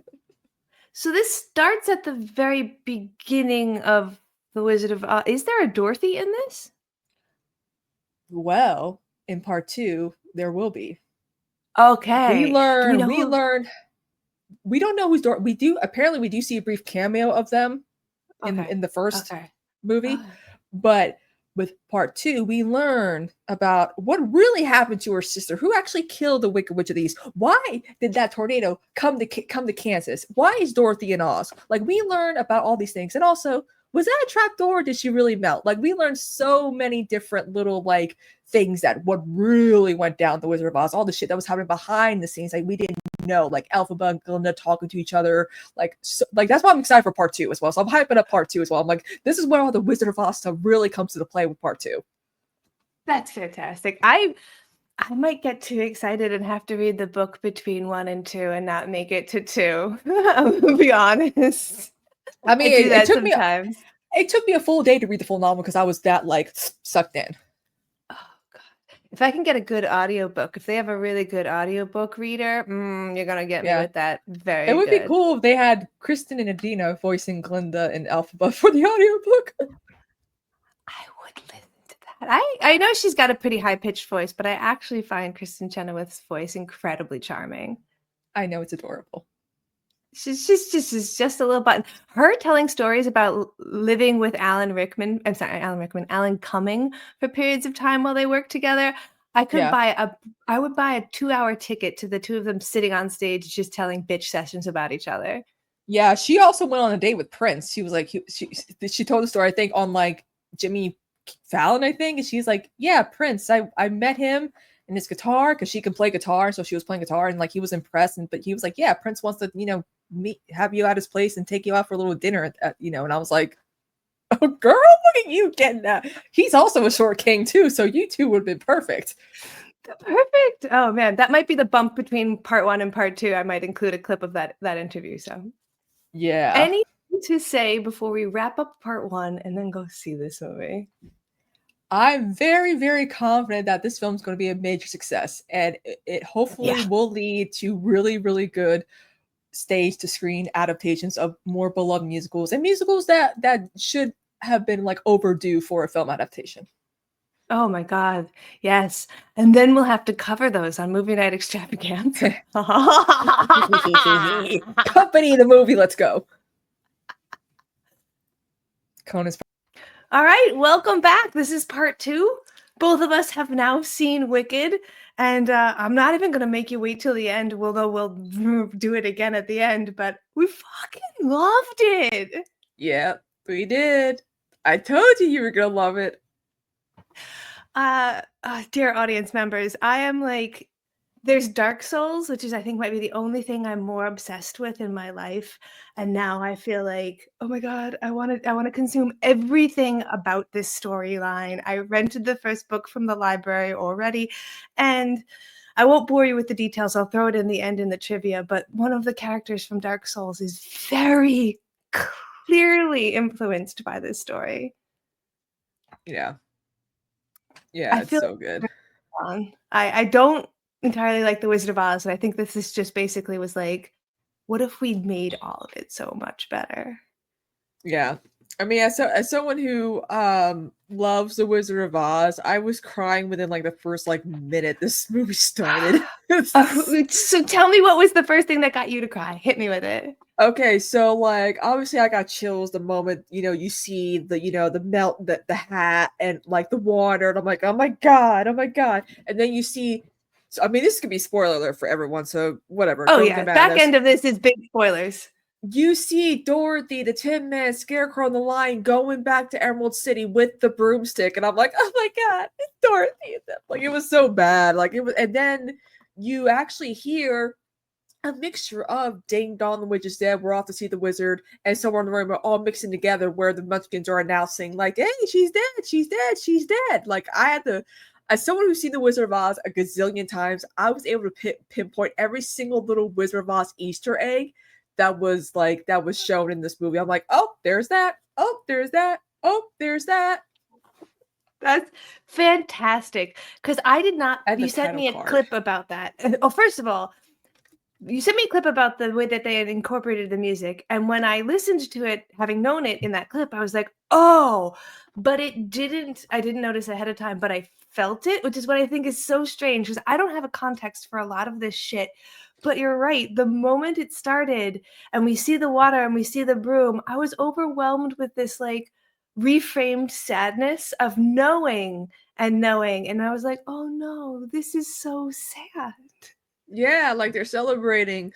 [SPEAKER 1] so this starts at the very beginning of The Wizard of Oz. Is there a Dorothy in this?
[SPEAKER 2] Well, in part two, there will be. We
[SPEAKER 1] Okay. Do we
[SPEAKER 2] learn,
[SPEAKER 1] know
[SPEAKER 2] we
[SPEAKER 1] who?
[SPEAKER 2] learn, we don't know who's we do apparently we do see a brief cameo of them
[SPEAKER 1] Okay.
[SPEAKER 2] in the first
[SPEAKER 1] Okay.
[SPEAKER 2] movie,
[SPEAKER 1] Okay.
[SPEAKER 2] but with part two, we learn about what really happened to her sister, who actually killed the Wicked Witch of the East. Why did that tornado come to Kansas? Why is Dorothy in Oz? Like we learn about all these things, and also was that a trapdoor? Or did she really melt? Like, we learned so many different little like things that what really went down the Wizard of Oz, all the shit that was happening behind the scenes, like we didn't know, like Elphaba and Glinda talking to each other, like like that's why I'm excited for part 2 as well. So I'm hyping up part 2 as well. I'm like, this is where all the Wizard of Oz stuff really comes to the play with part 2.
[SPEAKER 1] That's fantastic. I might get too excited and have to read the book between 1 and 2 and not make it to 2. I'll be honest.
[SPEAKER 2] I
[SPEAKER 1] I
[SPEAKER 2] mean,
[SPEAKER 1] do
[SPEAKER 2] it
[SPEAKER 1] that
[SPEAKER 2] took me
[SPEAKER 1] sometimes.
[SPEAKER 2] it took me a full day to read the full novel because I was that like sucked in.
[SPEAKER 1] Oh god. If I can get a good audiobook, if they have a really good audiobook reader, you're gonna get me
[SPEAKER 2] Yeah.
[SPEAKER 1] with that.
[SPEAKER 2] It
[SPEAKER 1] Very
[SPEAKER 2] would be
[SPEAKER 1] good.
[SPEAKER 2] cool if they had Kristen and Adina voicing Glinda and Elphaba for the audiobook.
[SPEAKER 1] I would listen to that. I know she's got a pretty high-pitched voice, but I actually find Kristen Chenoweth's voice incredibly charming.
[SPEAKER 2] I know, it's adorable.
[SPEAKER 1] She's just a little button. Her telling stories about living with Alan Rickman, I'm sorry, Alan Rickman, Alan Cumming for periods of time while they worked together.
[SPEAKER 2] Yeah.
[SPEAKER 1] I would buy a 2-hour ticket to the two of them sitting on stage just telling bitch sessions about each other.
[SPEAKER 2] Yeah, she also went on a date with Prince. She was like, she told the story, I think, on like Jimmy Fallon, I think, and she's like, yeah, Prince. I met him and his guitar because she can play guitar, so she was playing guitar, and like he was impressed, but he was like, yeah, Prince wants to, have you at his place and take you out for a little dinner, and I was like, oh, girl, look at you getting that. He's also a short king too, so you two would have been perfect.
[SPEAKER 1] Perfect. Oh man, that might be the bump between part 1 and part 2. I might include a clip of that interview. So,
[SPEAKER 2] Yeah.
[SPEAKER 1] anything to say before we wrap up part 1 and then go see this movie?
[SPEAKER 2] I'm very, very confident that this film is going to be a major success, and it hopefully will lead to really, really good stage to screen adaptations of more beloved musicals and musicals that should have been like overdue for a film adaptation.
[SPEAKER 1] Oh my god, yes, and then we'll have to cover those on Movie Night Extravaganza.
[SPEAKER 2] Company the movie, let's go. Conan's.
[SPEAKER 1] All right, welcome back. This is part 2. Both of us have now seen Wicked, and I'm not even gonna make you wait till the end, although we'll do it again at the end, but we fucking loved it.
[SPEAKER 2] Yeah, we did. I told you were gonna love it.
[SPEAKER 1] Dear audience members, I am like, there's Dark Souls, which is I think might be the only thing I'm more obsessed with in my life, and now I feel like, oh my god, I want to consume everything about this storyline. I rented the first book from the library already, and I won't bore you with the details. I'll throw it in the end in the trivia, but one of the characters from Dark Souls is very clearly influenced by this story.
[SPEAKER 2] Yeah,
[SPEAKER 1] I
[SPEAKER 2] it's
[SPEAKER 1] feel
[SPEAKER 2] so good.
[SPEAKER 1] I don't entirely like The Wizard of Oz, and I think this is just basically was like, what if we made all of it so much better?
[SPEAKER 2] Yeah. I mean, as someone who loves The Wizard of Oz, I was crying within like the first like minute this movie started.
[SPEAKER 1] So tell me, what was the first thing that got you to cry? Hit me with it.
[SPEAKER 2] Okay, so like obviously I got chills the moment, you see the melt, the hat and like the water, and I'm like, oh my god, oh my god. And then you see, so I mean this could be spoiler alert for everyone, so whatever,
[SPEAKER 1] Oh
[SPEAKER 2] don't
[SPEAKER 1] yeah,
[SPEAKER 2] get mad
[SPEAKER 1] back
[SPEAKER 2] at us.
[SPEAKER 1] end of this is big spoilers.
[SPEAKER 2] You see Dorothy, the Tin Man, Scarecrow, and the Lion going back to Emerald City with the broomstick, and I'm like, oh my god, it's Dorothy. Like it was so bad. Like it was, and then you actually hear a mixture of Ding Dong, the Witch is Dead, we're off to see the wizard, and Somewhere in the Rainbow all mixing together where the Munchkins are announcing, like, hey, she's dead, she's dead, she's dead. Like, I had to, as someone who's seen The Wizard of Oz a gazillion times, I was able to pinpoint every single little Wizard of Oz Easter egg that was shown in this movie. I'm like, oh, there's that. Oh, there's that. Oh, there's that.
[SPEAKER 1] That's fantastic. Because I did not,
[SPEAKER 2] And
[SPEAKER 1] you
[SPEAKER 2] the
[SPEAKER 1] sent
[SPEAKER 2] title
[SPEAKER 1] me a
[SPEAKER 2] card.
[SPEAKER 1] clip about that. Oh, first of all, you sent me a clip about the way that they had incorporated the music. And when I listened to it, having known it in that clip, I was like, oh, but I didn't notice ahead of time, but I felt it, which is what I think is so strange because I don't have a context for a lot of this shit. But you're right. The moment it started and we see the water and we see the broom, I was overwhelmed with this like reframed sadness of knowing and knowing. And I was like, oh no, this is so sad.
[SPEAKER 2] Yeah, like they're celebrating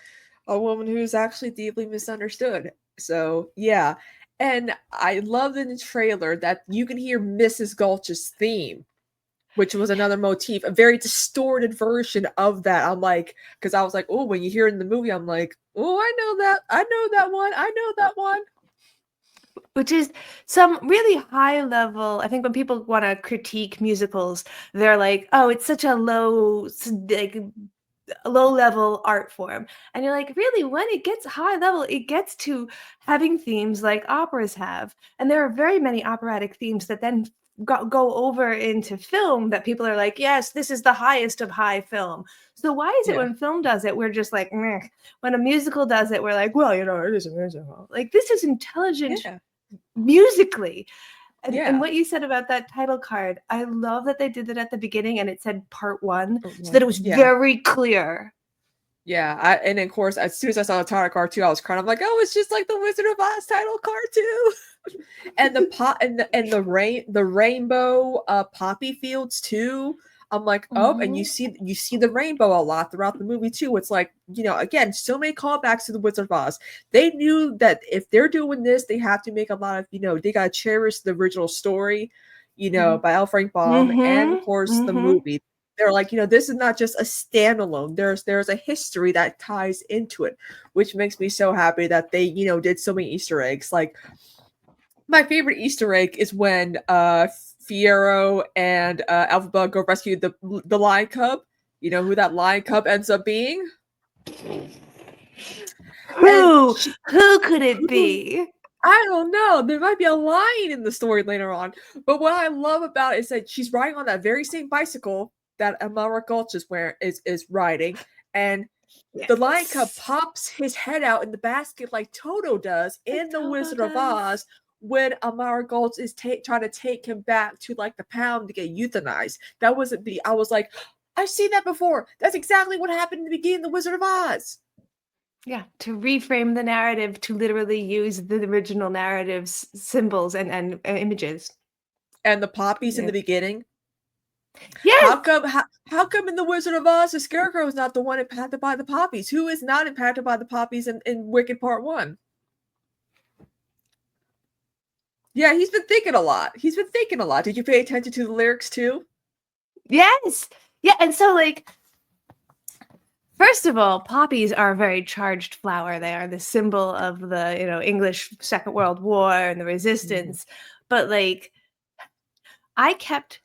[SPEAKER 2] a woman who's actually deeply misunderstood. So, yeah. And I loved in the trailer that you can hear Mrs. Gulch's theme, which was another motif, a very distorted version of that. I'm like, because I was like, oh, when you hear it in the movie, I'm like, oh, I know that. I know that one. I know that one.
[SPEAKER 1] Which is some really high level. I think when people want to critique musicals, they're like, "Oh, it's such a like low level art form." And you're like, really, when it gets high level, it gets to having themes like operas have. And there are very many operatic themes that then go over into film that people are like, yes, this is the highest of high film. So why is it
[SPEAKER 2] Yeah.
[SPEAKER 1] when film does it, we're just like, meh. When a musical does it, we're like, well, it is a musical. Like, this is intelligent
[SPEAKER 2] Yeah.
[SPEAKER 1] musically. And
[SPEAKER 2] Yeah.
[SPEAKER 1] what you said about that title card, I love that they did it at the beginning and it said part one,
[SPEAKER 2] Or
[SPEAKER 1] so that
[SPEAKER 2] one.
[SPEAKER 1] it was
[SPEAKER 2] Yeah.
[SPEAKER 1] very clear.
[SPEAKER 2] Yeah. And of course, as soon as I saw the title card too, I was crying. I'm like, oh, it's just like the Wizard of Oz title card too. And the pot and the rainbow poppy fields too. I'm like, oh, and you see the rainbow a lot throughout the movie too. It's like, again, so many callbacks to the Wizard of Oz. They knew that if they're doing this, they have to make a lot of, they gotta cherish the original story, by L. Frank Baum and of course the movie. They're like, this is not just a standalone. There's a history that ties into it, which makes me so happy that they, did so many Easter eggs. Like, my favorite Easter egg is when Fiero and Alphaba go rescue the lion cub. You know who that lion cub ends up being? And
[SPEAKER 1] Who could it be?
[SPEAKER 2] I don't know. There might be a lion in the story later on. But what I love about it is that she's riding on that very same bicycle that Amara Gulch is riding, and the lion cub
[SPEAKER 1] Yes.
[SPEAKER 2] pops his head out in the basket like Toto does
[SPEAKER 1] Like
[SPEAKER 2] in The
[SPEAKER 1] Toto
[SPEAKER 2] Wizard of
[SPEAKER 1] does.
[SPEAKER 2] Oz when Amara Gulch is trying to take him back to like the pound to get euthanized. That wasn't I was like, I've seen that before. That's exactly what happened in the beginning of The Wizard of Oz.
[SPEAKER 1] Yeah, to reframe the narrative, to literally use the original narrative's symbols and images.
[SPEAKER 2] And the poppies in
[SPEAKER 1] Yeah.
[SPEAKER 2] the beginning.
[SPEAKER 1] Yes.
[SPEAKER 2] How come in The Wizard of Oz the Scarecrow is not the one impacted by the poppies? Who is not impacted by the poppies in Wicked Part 1? Yeah, he's been thinking a lot. Did you pay attention to the lyrics too?
[SPEAKER 1] Yes. Yeah, and so like, first of all, poppies are a very charged flower. They are the symbol of the, English Second World War and the resistance. But like, I kept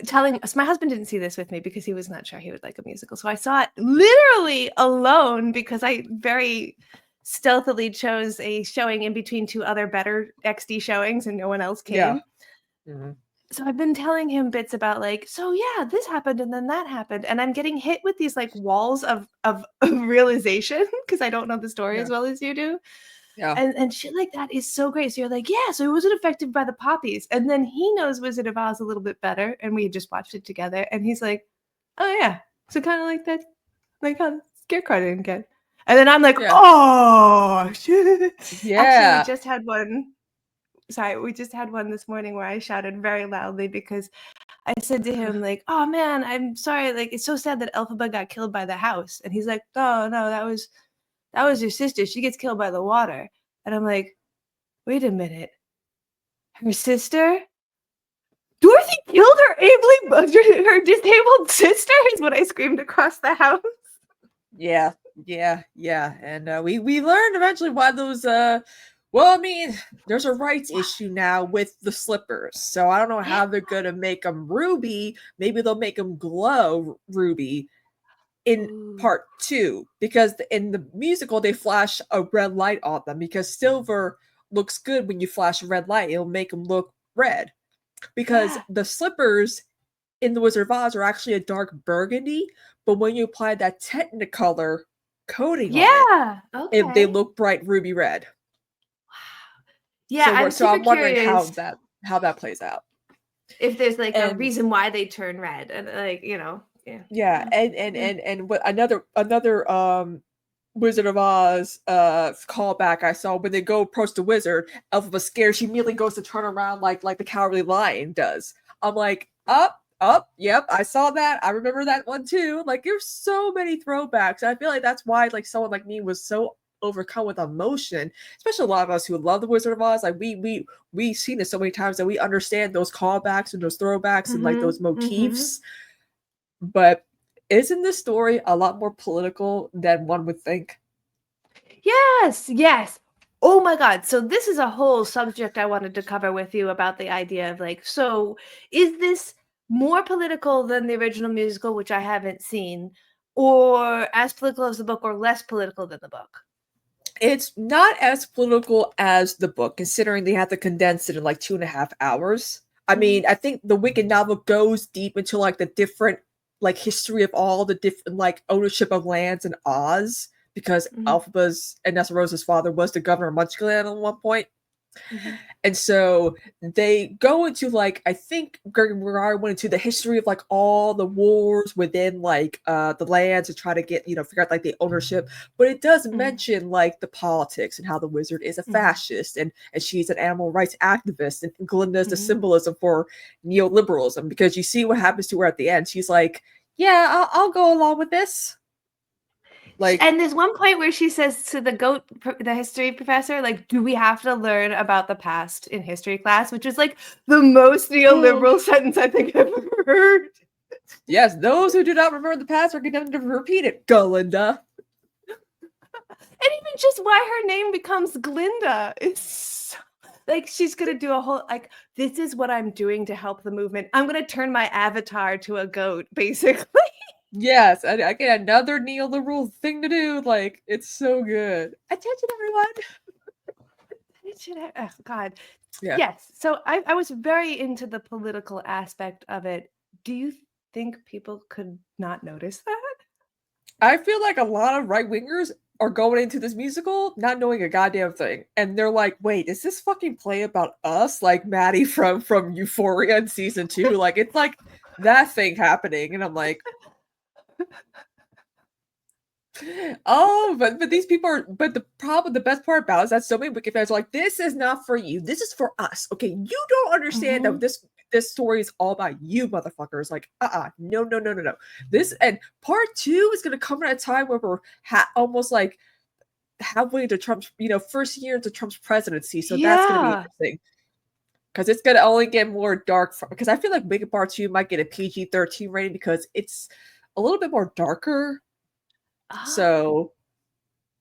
[SPEAKER 1] telling, so my husband didn't see this with me because he was not sure he would like a musical. So I saw it literally alone because I very stealthily chose a showing in between two other better XD showings and no one else came.
[SPEAKER 2] Yeah.
[SPEAKER 1] So I've been telling him bits about like, so yeah, this happened and then that happened. And I'm getting hit with these like walls of realization because I don't know the story as well as you do.
[SPEAKER 2] Yeah.
[SPEAKER 1] And shit like that is so great. So you're like, yeah, so it wasn't affected by the poppies. And then he knows Wizard of Oz a little bit better. And we just watched it together. And he's like, oh yeah. So kind of like that, like how Scarecrow didn't get. And then I'm like, oh shit.
[SPEAKER 2] Yeah.
[SPEAKER 1] Actually, we just had one. Sorry, we just had one this morning where I shouted very loudly because I said to him, like, oh man, I'm sorry. Like, it's so sad that Elphaba got killed by the house. And he's like, oh no, that was your sister. She gets killed by the water. And I'm like, wait a minute. Her sister? Dorothy killed her disabled sister is what I screamed across the house.
[SPEAKER 2] Yeah. And we learned eventually why those well, I mean, there's a rights issue now with the slippers. So I don't know how they're going to make them ruby. Maybe they'll make them glow ruby in part 2 because in the musical they flash a red light on them because silver looks good when you flash a red light. It'll make them look red because the slippers in the Wizard of Oz are actually a dark burgundy, but when you apply that Technicolor coating on it, they look bright ruby red.
[SPEAKER 1] Wow. Yeah,
[SPEAKER 2] So I'm wondering how that plays out.
[SPEAKER 1] If there's like a reason why they turn red and like,
[SPEAKER 2] Yeah, and what another Wizard of Oz callback I saw when they go approach the wizard, Elphaba's scared, she immediately goes to turn around like the Cowardly Lion does. I'm like, yep, I saw that. I remember that one too. Like, there's so many throwbacks. I feel like that's why like someone like me was so overcome with emotion, especially a lot of us who love the Wizard of Oz. Like we've seen it so many times that we understand those callbacks and those throwbacks and like those motifs. But isn't this story a lot more political than one would think?
[SPEAKER 1] Yes, yes. Oh my God. So this is a whole subject I wanted to cover with you about the idea of like, so is this more political than the original musical, which I haven't seen, or as political as the book, or less political than the book?
[SPEAKER 2] It's not as political as the book, considering they had to condense it in like 2.5 hours. I mean, I think the Wicked novel goes deep into like the different like history of all the different like ownership of lands in Oz, because Elphaba's and Nessarosa's father was the governor of Munchkin at one point. And so they go into like, I think Gregory went into the history of like all the wars within like the land to try to get, figure out like the ownership. But it does mention like the politics and how the wizard is a fascist and she's an animal rights activist, and Glinda's the symbolism for neoliberalism, because you see what happens to her at the end. She's like, yeah, I'll go along with this.
[SPEAKER 1] Like, and there's one point where she says to the history professor, like, do we have to learn about the past in history class? Which is like the most neoliberal sentence I think I've ever heard.
[SPEAKER 2] Yes, those who do not remember the past are condemned to repeat it, Glinda.
[SPEAKER 1] And even just why her name becomes Glinda is so, like, she's gonna do a whole like, this is what I'm doing to help the movement. I'm gonna turn my avatar to a goat, basically.
[SPEAKER 2] Yes, I get another neoliberal thing to do. Like, it's so good. Attention, everyone.
[SPEAKER 1] Oh, God.
[SPEAKER 2] Yeah.
[SPEAKER 1] Yes. So I was very into the political aspect of it. Do you think people could not notice that?
[SPEAKER 2] I feel like a lot of right-wingers are going into this musical not knowing a goddamn thing. And they're like, wait, is this fucking play about us? Like Maddie from Euphoria in season 2? Like, it's like that thing happening. And I'm like, oh, but these people are, but the best part about it is that so many Wicked fans are like, this is not for you, this is for us. Okay, you don't understand that this story is all about you, motherfuckers. Like, no. This, and part 2 is gonna come at a time where we're almost like halfway to Trump's, first year into Trump's presidency. So that's gonna be interesting. Because it's gonna only get more dark. Because I feel like Wicked Part 2 might get a PG-13 rating because it's a little bit more darker. So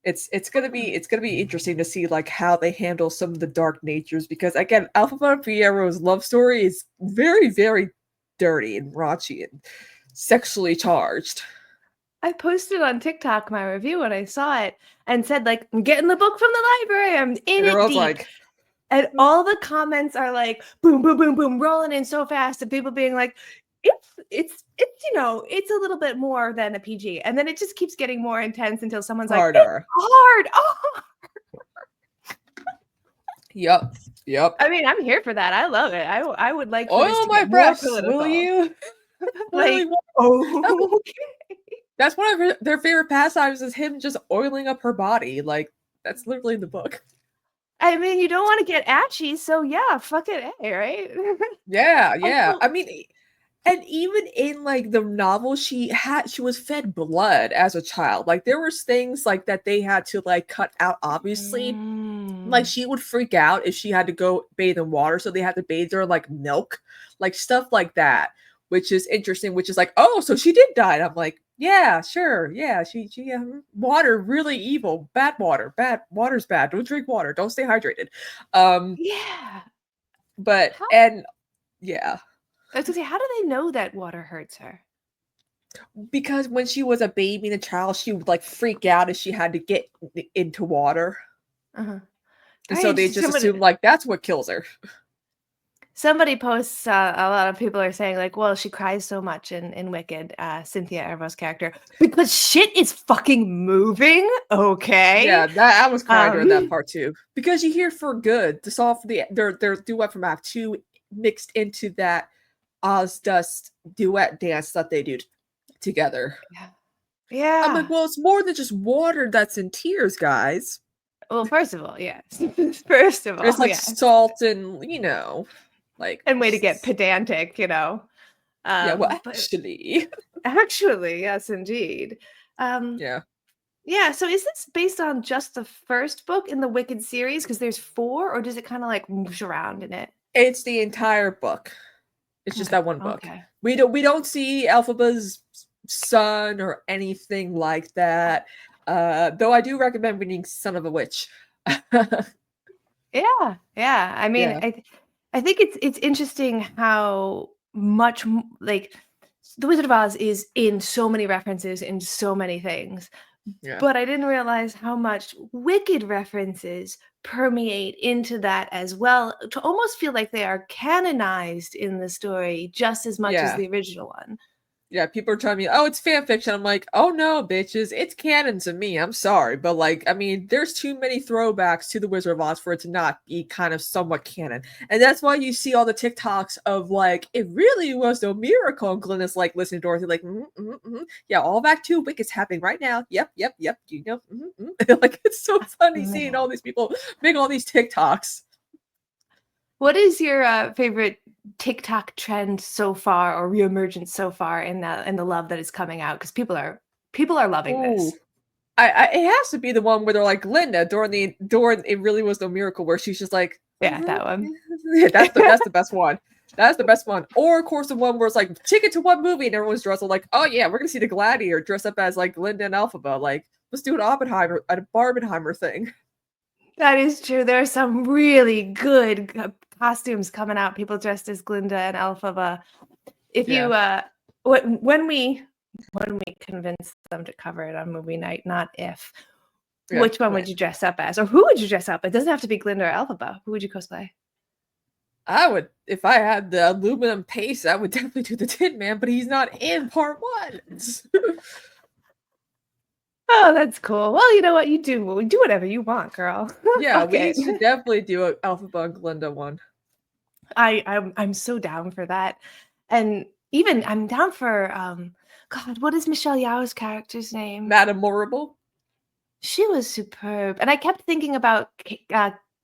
[SPEAKER 2] it's gonna be interesting to see like how they handle some of the dark natures, because again, Elphaba and Fiero's love story is very, very dirty and raunchy and sexually charged.
[SPEAKER 1] I posted on TikTok my review when I saw it and said, like, I'm getting the book from the library, I'm in it deep. Like, and all the comments are like, boom, boom, boom, boom, rolling in so fast, and people being like, it's it's a little bit more than a PG, and then it just keeps getting more intense until someone's
[SPEAKER 2] harder.
[SPEAKER 1] Like, it's hard. Oh.
[SPEAKER 2] Yep.
[SPEAKER 1] I mean, I'm here for that. I love it. I would like
[SPEAKER 2] for oil my breasts, will you?
[SPEAKER 1] Like, okay.
[SPEAKER 2] That's one of their favorite pastimes, is him just oiling up her body. Like, that's literally in the book.
[SPEAKER 1] I mean, you don't want to get ashy, so yeah, fuck it, right?
[SPEAKER 2] Yeah. I mean, and even in like the novel, she was fed blood as a child. Like, there was things like that they had to like cut out, obviously. Like, she would freak out if she had to go bathe in water, so they had to bathe her in like milk, like stuff like that, which is interesting, which is like, oh, so she did die. And I'm like, yeah, sure. Yeah, she water, really evil. Bad water's bad. Don't drink water. Don't stay hydrated.
[SPEAKER 1] Yeah.
[SPEAKER 2] But and yeah.
[SPEAKER 1] I was gonna say, how do they know that water hurts her?
[SPEAKER 2] Because when she was a baby and a child, she would like freak out if she had to get into water. And so they just assume like that's what kills her.
[SPEAKER 1] Somebody posts, a lot of people are saying like, well, she cries so much in Wicked, Cynthia Erivo's character, because shit is fucking moving. Okay.
[SPEAKER 2] Yeah, I was crying during that part too, because you hear For Good, the song for their duet from Act 2 mixed into that Oz Dust duet dance that they do together.
[SPEAKER 1] Yeah.
[SPEAKER 2] I'm like, well, it's more than just water that's in tears, guys.
[SPEAKER 1] Well, first of all, yes. First of all,
[SPEAKER 2] it's like salt and like,
[SPEAKER 1] and way to get pedantic,
[SPEAKER 2] yeah, well, actually,
[SPEAKER 1] yes, indeed.
[SPEAKER 2] Yeah.
[SPEAKER 1] Yeah, so is this based on just the first book in the Wicked series? Because there's 4, or does it kind of like moves around in it?
[SPEAKER 2] It's the entire book. It's just
[SPEAKER 1] Okay,
[SPEAKER 2] that one book.
[SPEAKER 1] okay.
[SPEAKER 2] We don't see Elphaba's son or anything like that. Though I do recommend reading Son of a Witch.
[SPEAKER 1] Yeah, yeah. I mean,
[SPEAKER 2] Yeah,
[SPEAKER 1] I think it's interesting how much like The Wizard of Oz is in so many references in so many things,
[SPEAKER 2] yeah,
[SPEAKER 1] but I didn't realize how much Wicked references permeate into that as well, to almost feel like they are canonized in the story just as much as
[SPEAKER 2] yeah.
[SPEAKER 1] the original one.
[SPEAKER 2] Yeah, people are telling me, "Oh, it's fan fiction." I'm like, "Oh no, bitches, it's canon to me." I'm sorry, but like, I mean, there's too many throwbacks to the Wizard of Oz for it to not be kind of somewhat canon, and that's why you see all the TikToks of like, "It really was no miracle." And Glenn like listening to Dorothy, like, "Yeah, all back to Wicket's happening right now. Yep, yep, yep. You know, like it's so funny seeing
[SPEAKER 1] Man.
[SPEAKER 2] all these people make all these TikToks."
[SPEAKER 1] What is your favorite TikTok trend so far, or reemergence so far in the love that is coming out? Because people are loving
[SPEAKER 2] Ooh,
[SPEAKER 1] this.
[SPEAKER 2] it has to be the one where they're like Glinda during it really was no miracle where she's just like
[SPEAKER 1] Yeah, that one.
[SPEAKER 2] yeah, that's the best one. That's the best one. Or of course the one where it's like ticket to what movie and everyone's dressed up like, oh yeah, we're gonna see the Gladiator dressed up as like Glinda and Elphaba. Like, let's do an Oppenheimer a Barbenheimer thing.
[SPEAKER 1] That is true. There are some really good costumes coming out. People dressed as Glinda and Elphaba. If
[SPEAKER 2] Yeah.
[SPEAKER 1] you when we convince them to cover it on movie night, not if.
[SPEAKER 2] Yeah.
[SPEAKER 1] Which one
[SPEAKER 2] When.
[SPEAKER 1] would you dress up as, or who would you dress up? It doesn't have to be Glinda or Elphaba. Who would you cosplay?
[SPEAKER 2] I would if I had the aluminum paste, I would definitely do the Tin Man, but he's not in part one.
[SPEAKER 1] Oh, that's cool. Well, you know what? You do whatever you want, girl.
[SPEAKER 2] Yeah,
[SPEAKER 1] Fuck
[SPEAKER 2] we
[SPEAKER 1] it.
[SPEAKER 2] should definitely do a Elphaba and Glinda one.
[SPEAKER 1] I'm so down for that. And even I'm down for God, what is Michelle Yeoh's character's name?
[SPEAKER 2] Madame Morrible.
[SPEAKER 1] She was superb. And I kept thinking about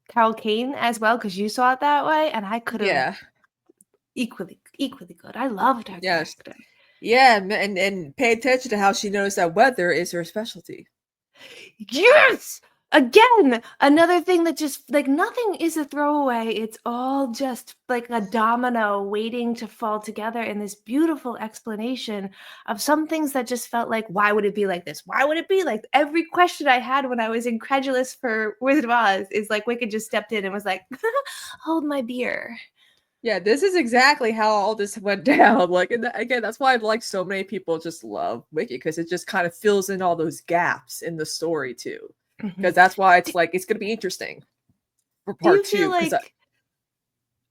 [SPEAKER 1] Carol Kane as well, because you saw it that way, and I could have
[SPEAKER 2] Yeah.
[SPEAKER 1] equally good. I loved her
[SPEAKER 2] Yes.
[SPEAKER 1] character.
[SPEAKER 2] Yeah, and pay attention to how she knows that weather is her specialty.
[SPEAKER 1] Yes! Again, another thing that just like nothing is a throwaway. It's all just like a domino waiting to fall together in this beautiful explanation of some things that just felt like, why would it be like this? Why would it be like every question I had when I was incredulous for Wizard of Oz is like Wicked just stepped in and was like, hold my beer.
[SPEAKER 2] Yeah, this is exactly how all this went down. Like, and again, that's why like so many people just love Wiki because it just kind of fills in all those gaps in the story too. Because
[SPEAKER 1] Mhm.
[SPEAKER 2] that's why
[SPEAKER 1] Do,
[SPEAKER 2] it's like it's gonna be interesting for
[SPEAKER 1] do you
[SPEAKER 2] part
[SPEAKER 1] feel
[SPEAKER 2] two. Because
[SPEAKER 1] like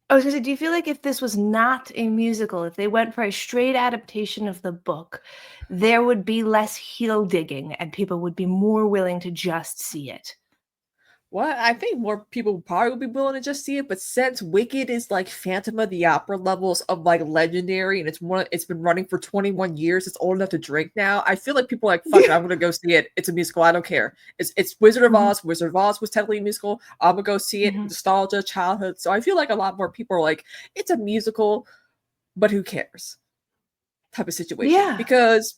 [SPEAKER 1] I was gonna say, do you feel like if this was not a musical, if they went for a straight adaptation of the book, there would be less heel digging and people would be more willing to just see it?
[SPEAKER 2] what I think more people probably would be willing to just see it, but since Wicked is like Phantom of the Opera levels of like legendary, and it's been running for 21 years, it's old enough to drink now. I feel like people are like, fuck it, I'm gonna go see it. It's a musical, I don't care. It's Wizard of
[SPEAKER 1] Mhm,
[SPEAKER 2] Oz. Wizard of Oz was technically a musical. I'm gonna go see it.
[SPEAKER 1] mhm.
[SPEAKER 2] Nostalgia, childhood. So I feel like a lot more people are like, it's a musical, but who cares? Type of situation.
[SPEAKER 1] Yeah.
[SPEAKER 2] Because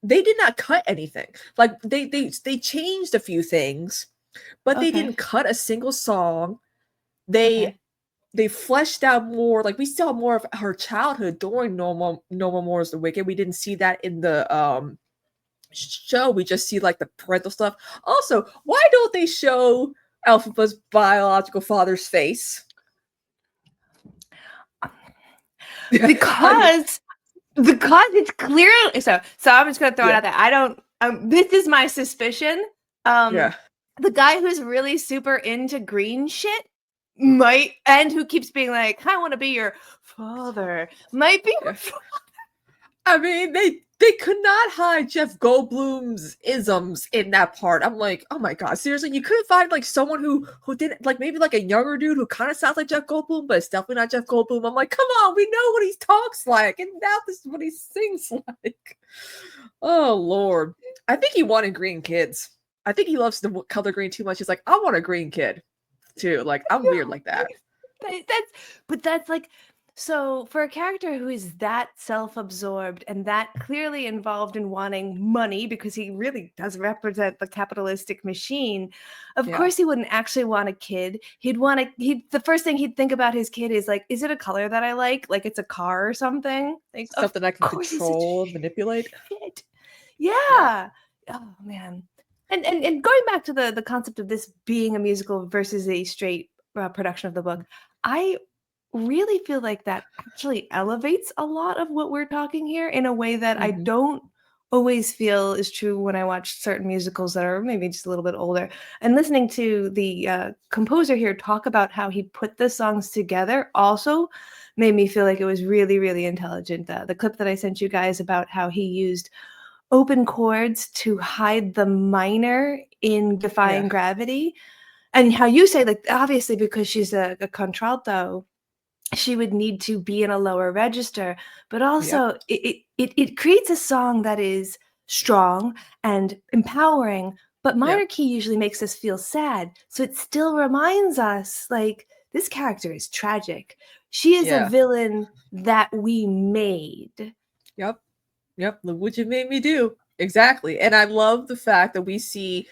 [SPEAKER 2] they did not cut anything. Like they changed a few things but they
[SPEAKER 1] Okay.
[SPEAKER 2] didn't cut a single song. They
[SPEAKER 1] Okay.
[SPEAKER 2] they fleshed out more. Like we saw more of her childhood during No More's The Wicked. We didn't see that in the show. We just see like the parental stuff. Also, why don't they show Elphaba's biological father's face? I mean,
[SPEAKER 1] Because it's clearly so I'm just gonna throw it
[SPEAKER 2] yeah,
[SPEAKER 1] out there. I don't this is my suspicion. Um
[SPEAKER 2] yeah,
[SPEAKER 1] the guy who's really super into green shit might, and who keeps being like, I want to be your father, might be
[SPEAKER 2] yeah. I mean, they could not hide Jeff Goldblum's isms in that part. I'm like, oh my god, seriously, you couldn't find like someone who didn't like maybe like a younger dude who kind of sounds like Jeff Goldblum, but it's definitely not Jeff Goldblum. I'm like, come on, we know what he talks like, and now this is what he sings like. Oh lord, I think he wanted green kids. I think he loves the color green too much. He's like, I want a green kid too. Like I'm weird like that.
[SPEAKER 1] That's but that's like So, for a character who is that self-absorbed and that clearly involved in wanting money, because he really does represent the capitalistic machine, of
[SPEAKER 2] Yeah.
[SPEAKER 1] course he wouldn't actually want a kid. He'd want to he the first thing he'd think about his kid is like, is it a color that I like it's a car or something? Like, of
[SPEAKER 2] Something I can
[SPEAKER 1] course he's such
[SPEAKER 2] control and manipulate.
[SPEAKER 1] a shit.
[SPEAKER 2] Yeah.
[SPEAKER 1] Yeah. Oh man. And going back to the concept of this being a musical versus a straight production of the book, I really feel like that actually elevates a lot of what we're talking here in a way that I
[SPEAKER 2] Mhm.
[SPEAKER 1] don't always feel is true when I watch certain musicals that are maybe just a little bit older. And listening to the composer here talk about how he put the songs together also made me feel like it was really, really intelligent. The clip that I sent you guys about how he used open chords to hide the minor in
[SPEAKER 2] Yeah.
[SPEAKER 1] Defying Gravity, and how you say, like, obviously because she's a contralto, she would need to be in a lower register, but
[SPEAKER 2] Yep.
[SPEAKER 1] also it creates a song that is strong and empowering, but minor
[SPEAKER 2] Yep.
[SPEAKER 1] key usually makes us feel sad, so it still reminds us, like, this character is tragic. She is a
[SPEAKER 2] Yeah.
[SPEAKER 1] villain that we made.
[SPEAKER 2] Yep. Yep. Look what you made me do. Exactly. And I love the fact that we see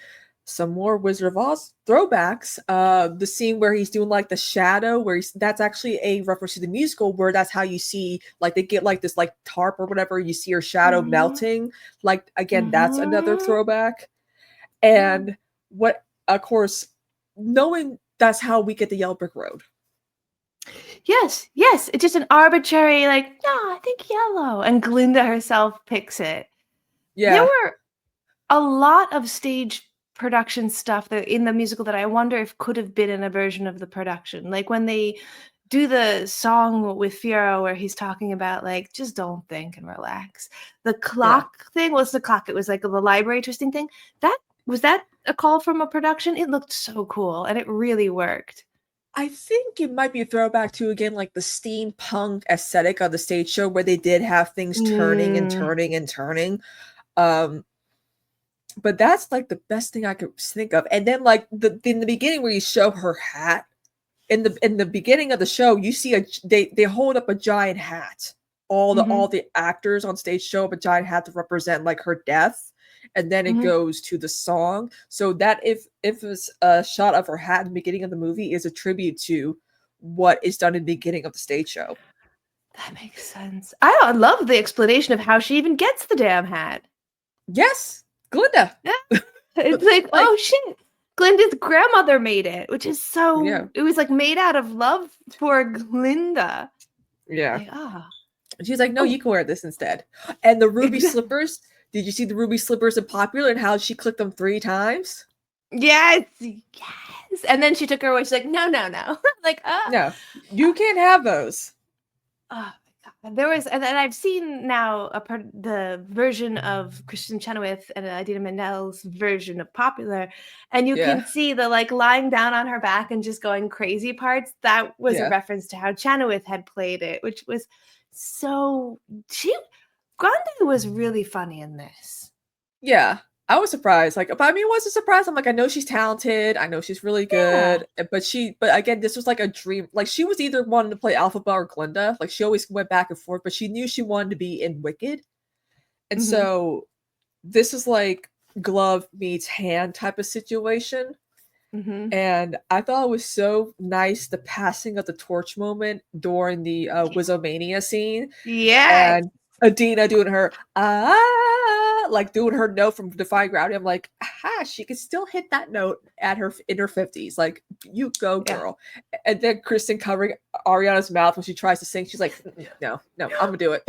[SPEAKER 2] some more Wizard of Oz throwbacks. The scene where he's doing like the shadow, where that's actually a reference to the musical, where that's how you see like they get like this like tarp or whatever, you see her shadow
[SPEAKER 1] Mhm,
[SPEAKER 2] melting. Like again, that's another
[SPEAKER 1] mhm,
[SPEAKER 2] throwback.
[SPEAKER 1] yeah.
[SPEAKER 2] And what of course, knowing that's how we get the Yellow Brick Road.
[SPEAKER 1] Yes, yes, it's just an arbitrary, like, "No, I think yellow," and Glinda herself picks it. There
[SPEAKER 2] Yeah.
[SPEAKER 1] were a lot of stage production stuff that in the musical that I wonder if could have been in a version of the production. Like when they do the song with Firo where he's talking about like just don't think and relax. The
[SPEAKER 2] Yeah.
[SPEAKER 1] clock thing was the clock. It was like the library twisting thing. That was that a call from a production? It looked so cool and it really worked.
[SPEAKER 2] I think it might be a throwback to again like the steampunk aesthetic of the stage show where they did have things turning and
[SPEAKER 1] Mm,
[SPEAKER 2] turning and turning. Um, but that's like the best thing I could think of. And then like the in the beginning where you show her hat in the beginning of the show, you see they hold up a giant hat. All
[SPEAKER 1] mhm,
[SPEAKER 2] the actors on stage show up a giant hat to represent like her death, and then it
[SPEAKER 1] mhm.
[SPEAKER 2] goes to the song. So that if it's a shot of her hat in the beginning of the movie is a tribute to what is done in the beginning of the stage show.
[SPEAKER 1] That makes sense. I love the explanation of how she even gets the damn hat.
[SPEAKER 2] Yes, Glinda.
[SPEAKER 1] Yeah. It's like,
[SPEAKER 2] Like
[SPEAKER 1] "Oh, shit. Glinda's grandmother made it," which is
[SPEAKER 2] yeah,
[SPEAKER 1] so it was, like, made out of love for Glinda.
[SPEAKER 2] yeah.
[SPEAKER 1] Like, ah.
[SPEAKER 2] And she's like, no,
[SPEAKER 1] Oh,
[SPEAKER 2] you can wear this instead. And the ruby
[SPEAKER 1] exactly.
[SPEAKER 2] slippers. Did you see the ruby slippers in Popular and how she clicked them 3 times?
[SPEAKER 1] Yes, yes, and then she took her away, she's like, "No, no, no." Like,
[SPEAKER 2] No, you can't have those.
[SPEAKER 1] oh my god. There was and I've seen now the version of Christian Chenoweth and Idina Menzel's version of Popular, and you
[SPEAKER 2] Yeah,
[SPEAKER 1] can see the, like, lying down on her back and just going crazy parts. That was a
[SPEAKER 2] yeah,
[SPEAKER 1] reference to how Chenoweth had played it, which was so she Grande was really funny in this.
[SPEAKER 2] yeah. I was surprised. Like, but I mean, it wasn't surprised. I'm like, I know she's talented. I know she's really
[SPEAKER 1] Yeah.
[SPEAKER 2] good. But again, this was like a dream. Like, she was either wanting to play Alphaba or Glinda. Like, she always went back and forth, but she knew she wanted to be in Wicked. And
[SPEAKER 1] Mhm.
[SPEAKER 2] so this is like glove meets hand type of situation.
[SPEAKER 1] Mhm.
[SPEAKER 2] And I thought it was so nice the passing of the torch moment during the Wizomania scene,
[SPEAKER 1] Yes.
[SPEAKER 2] and Adina doing her like doing her note from Defying Gravity. I'm like, aha, she can still hit that note at her in her 50s. Like, you go,
[SPEAKER 1] Yeah.
[SPEAKER 2] girl. And then Kristen covering Ariana's mouth when she tries to sing. She's like, no, no, I'm gonna do it.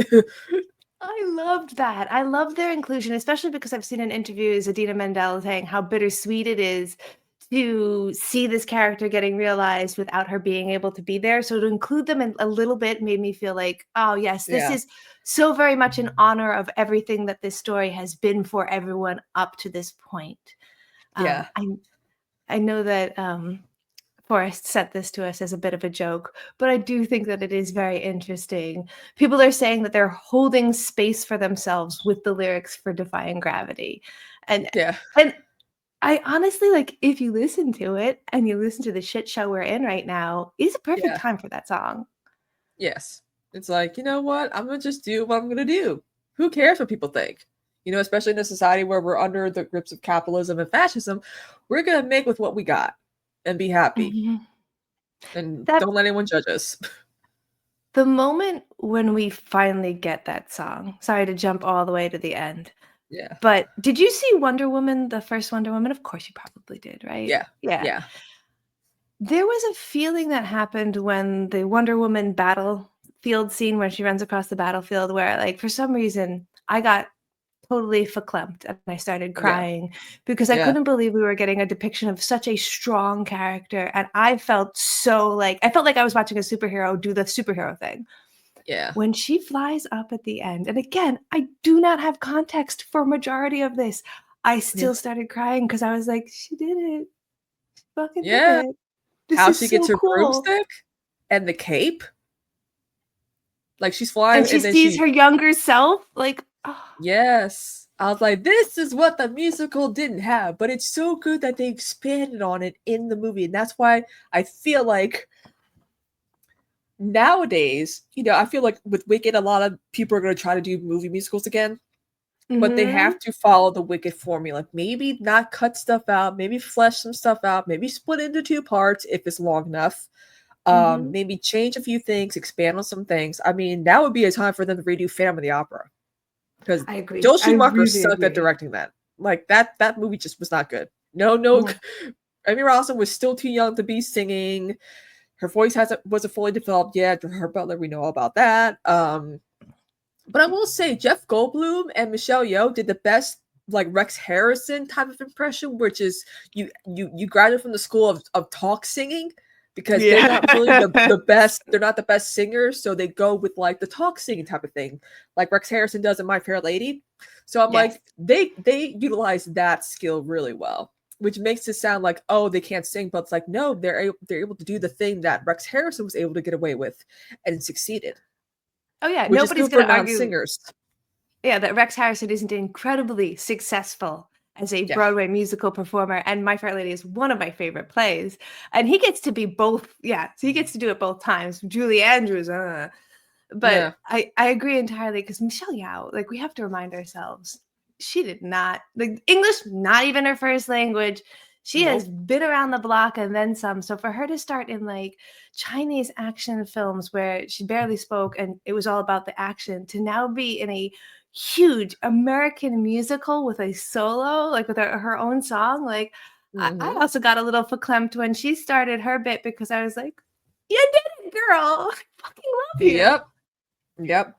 [SPEAKER 1] I loved that. I love their inclusion, especially because I've seen in interviews Adina Menzel saying how bittersweet it is to see this character getting realized without her being able to be there. So to include them in a little bit made me feel like, oh yes, this
[SPEAKER 2] Yeah,
[SPEAKER 1] is so very much in honor of everything that this story has been for everyone up to this point.
[SPEAKER 2] yeah,
[SPEAKER 1] I know that Forrest sent this to us as a bit of a joke, but I do think that it is very interesting. People are saying that they're holding space for themselves with the lyrics for Defying Gravity. And
[SPEAKER 2] yeah,
[SPEAKER 1] and I honestly like if you listen to it and you listen to the shit show we're in right now, is a perfect
[SPEAKER 2] yeah.
[SPEAKER 1] time for that song.
[SPEAKER 2] Yes. It's like, you know what? I'm gonna just do what I'm gonna do. Who cares what people think? You know, especially in a society where we're under the grips of capitalism and fascism, we're gonna make with what we got and be happy
[SPEAKER 1] Mhm.
[SPEAKER 2] and
[SPEAKER 1] That
[SPEAKER 2] don't let anyone judge us.
[SPEAKER 1] the moment when we finally get that song, sorry to jump all the way to the end,
[SPEAKER 2] Yeah.
[SPEAKER 1] but did you see Wonder Woman, the first Wonder Woman? Of course you probably did, right?
[SPEAKER 2] Yeah.
[SPEAKER 1] Yeah.
[SPEAKER 2] Yeah.
[SPEAKER 1] There was a feeling that happened when the Wonder Woman battlefield scene when she runs across the battlefield where, like, for some reason, I got totally verklempt and I started
[SPEAKER 2] Yeah.
[SPEAKER 1] crying because I
[SPEAKER 2] Yeah.
[SPEAKER 1] couldn't believe we were getting a depiction of such a strong character, and I felt so, like I felt like I was watching a superhero do the superhero thing.
[SPEAKER 2] Yeah.
[SPEAKER 1] When she flies up at the end, and again, I do not have context for majority of this, I
[SPEAKER 2] Yeah.
[SPEAKER 1] still started crying because I was like, "She did it. She fucking did
[SPEAKER 2] Yeah.
[SPEAKER 1] it. This
[SPEAKER 2] How
[SPEAKER 1] is
[SPEAKER 2] she gets
[SPEAKER 1] so
[SPEAKER 2] her
[SPEAKER 1] cool."
[SPEAKER 2] broomstick and the cape. Like she's
[SPEAKER 1] And
[SPEAKER 2] flying
[SPEAKER 1] she
[SPEAKER 2] and then
[SPEAKER 1] sees
[SPEAKER 2] she
[SPEAKER 1] her younger self, like, oh,
[SPEAKER 2] yes. I was like, this is what the musical didn't have, but it's so good that they expanded on it in the movie. And that's why I feel like nowadays, you know, I feel like with Wicked, a lot of people are going to try to do movie musicals again, but they have
[SPEAKER 1] mhm,
[SPEAKER 2] to follow the Wicked formula. Maybe not cut stuff out, maybe flesh some stuff out, maybe split into two parts if it's long enough.
[SPEAKER 1] mhm.
[SPEAKER 2] Maybe change a few things, expand on some things. I mean, that would be a time for them to redo Phantom of the Opera because
[SPEAKER 1] I agree.
[SPEAKER 2] Joel
[SPEAKER 1] I
[SPEAKER 2] Schumacher
[SPEAKER 1] really
[SPEAKER 2] sucked at
[SPEAKER 1] agree.
[SPEAKER 2] directing that. Like that movie just was not good. No, no.
[SPEAKER 1] Mm.
[SPEAKER 2] Emmy Rossum was still too young to be singing. Her voice wasn't fully developed yet. Her Butler, we know all about that. But I will say Jeff Goldblum and Michelle Yeoh did the best like Rex Harrison type of impression, which is you graduate from the school of talk singing because they're
[SPEAKER 1] Yeah.
[SPEAKER 2] not really the best, they're not the best singers, so they go with like the talk singing type of thing, like Rex Harrison does in My Fair Lady. So I'm
[SPEAKER 1] Yes.
[SPEAKER 2] like, they utilize that skill really well, which makes it sound like, oh, they can't sing, but it's like, no, they're able to do the thing that Rex Harrison was able to get away with and succeeded,
[SPEAKER 1] Oh, yeah,
[SPEAKER 2] which is
[SPEAKER 1] nobody's
[SPEAKER 2] good for
[SPEAKER 1] gonna argue,
[SPEAKER 2] non-singers.
[SPEAKER 1] yeah, that Rex Harrison isn't incredibly successful as a
[SPEAKER 2] Yeah.
[SPEAKER 1] Broadway musical performer, and My Fair Lady is one of my favorite plays, and he gets to be both, yeah, so he gets to do it both times. Julie Andrews, but
[SPEAKER 2] Yeah.
[SPEAKER 1] I agree entirely because Michelle Yeoh, like, we have to remind ourselves, she did not like, English, not even her first language. She has
[SPEAKER 2] Nope.
[SPEAKER 1] been around the block and then some, so for her to start in, like, Chinese action films where she barely spoke and it was all about the action, to now be in a huge American musical with a solo, like, with her own song, like, I
[SPEAKER 2] Mhm.
[SPEAKER 1] also got a little verklempt when she started her bit because I was like, "You did it, girl. I fucking love you."
[SPEAKER 2] Yep. Yep.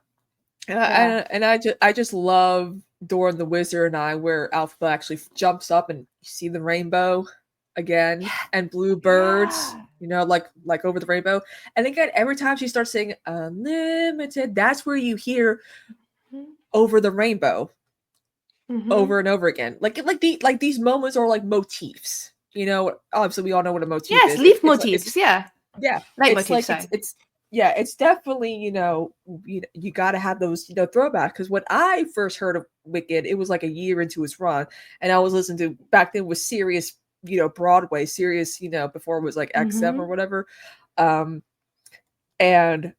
[SPEAKER 1] Yeah.
[SPEAKER 2] And I just love Dora the Wizard and I, where Alpha actually jumps up and you see the rainbow again
[SPEAKER 1] Yeah.
[SPEAKER 2] and blue birds,
[SPEAKER 1] Yeah.
[SPEAKER 2] you know, like over the rainbow. And again, every time she starts singing Unlimited, that's where you hear
[SPEAKER 1] Mhm.
[SPEAKER 2] over the rainbow over
[SPEAKER 1] Mhm.
[SPEAKER 2] and over again. Like these moments are like motifs. You know, obviously we all know what a motif
[SPEAKER 1] Yes,
[SPEAKER 2] is. It's
[SPEAKER 1] leaf
[SPEAKER 2] it's like it's
[SPEAKER 1] motifs, yeah.
[SPEAKER 2] yeah, it's
[SPEAKER 1] Leitmotifs,
[SPEAKER 2] like
[SPEAKER 1] sorry.
[SPEAKER 2] it's yeah, it's definitely, you got to have those, throwbacks, because when I first heard of Wicked, it was like a year into its run, and I was listening to, back then, was serious, Broadway, serious, before it was like XM or
[SPEAKER 1] Mhm.
[SPEAKER 2] whatever. Um and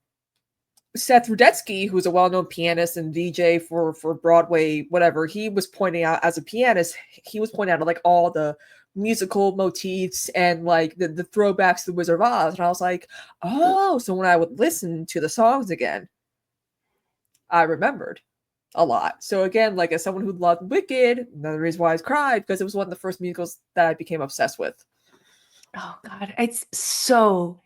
[SPEAKER 2] Seth Rudetsky, who's a well-known pianist and DJ for Broadway, whatever, he was pointing out, as a pianist, he was pointing out like all the musical motifs and like the throwbacks to the Wizard of Oz, and I was like, oh, so when I would listen to the songs again, I remembered a lot. So again, like, as someone who loved Wicked, another reason why I cried, because it was one of the first musicals that I became obsessed with.
[SPEAKER 1] Oh god, it's so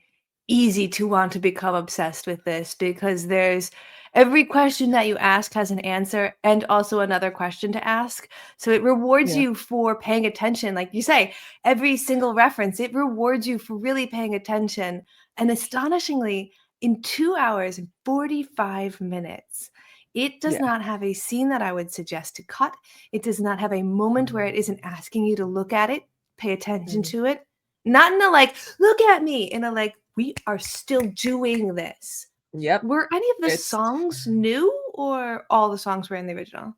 [SPEAKER 1] easy to want to become obsessed with this because there's every question that you ask has an answer and also another question to ask. So it rewards
[SPEAKER 2] Yeah,
[SPEAKER 1] you for paying attention. Like you say, every single reference, it rewards you for really paying attention. And astonishingly, in 2 hours and 45 minutes, it does
[SPEAKER 2] yeah,
[SPEAKER 1] not have a scene that I would suggest to cut. It does not have a moment where it isn't asking you to look at it, pay attention
[SPEAKER 2] mm,
[SPEAKER 1] to it. Not in a like, look at me, in a like, we are still doing this.
[SPEAKER 2] yep.
[SPEAKER 1] Were any of the
[SPEAKER 2] It's
[SPEAKER 1] songs new or all the songs were in the original?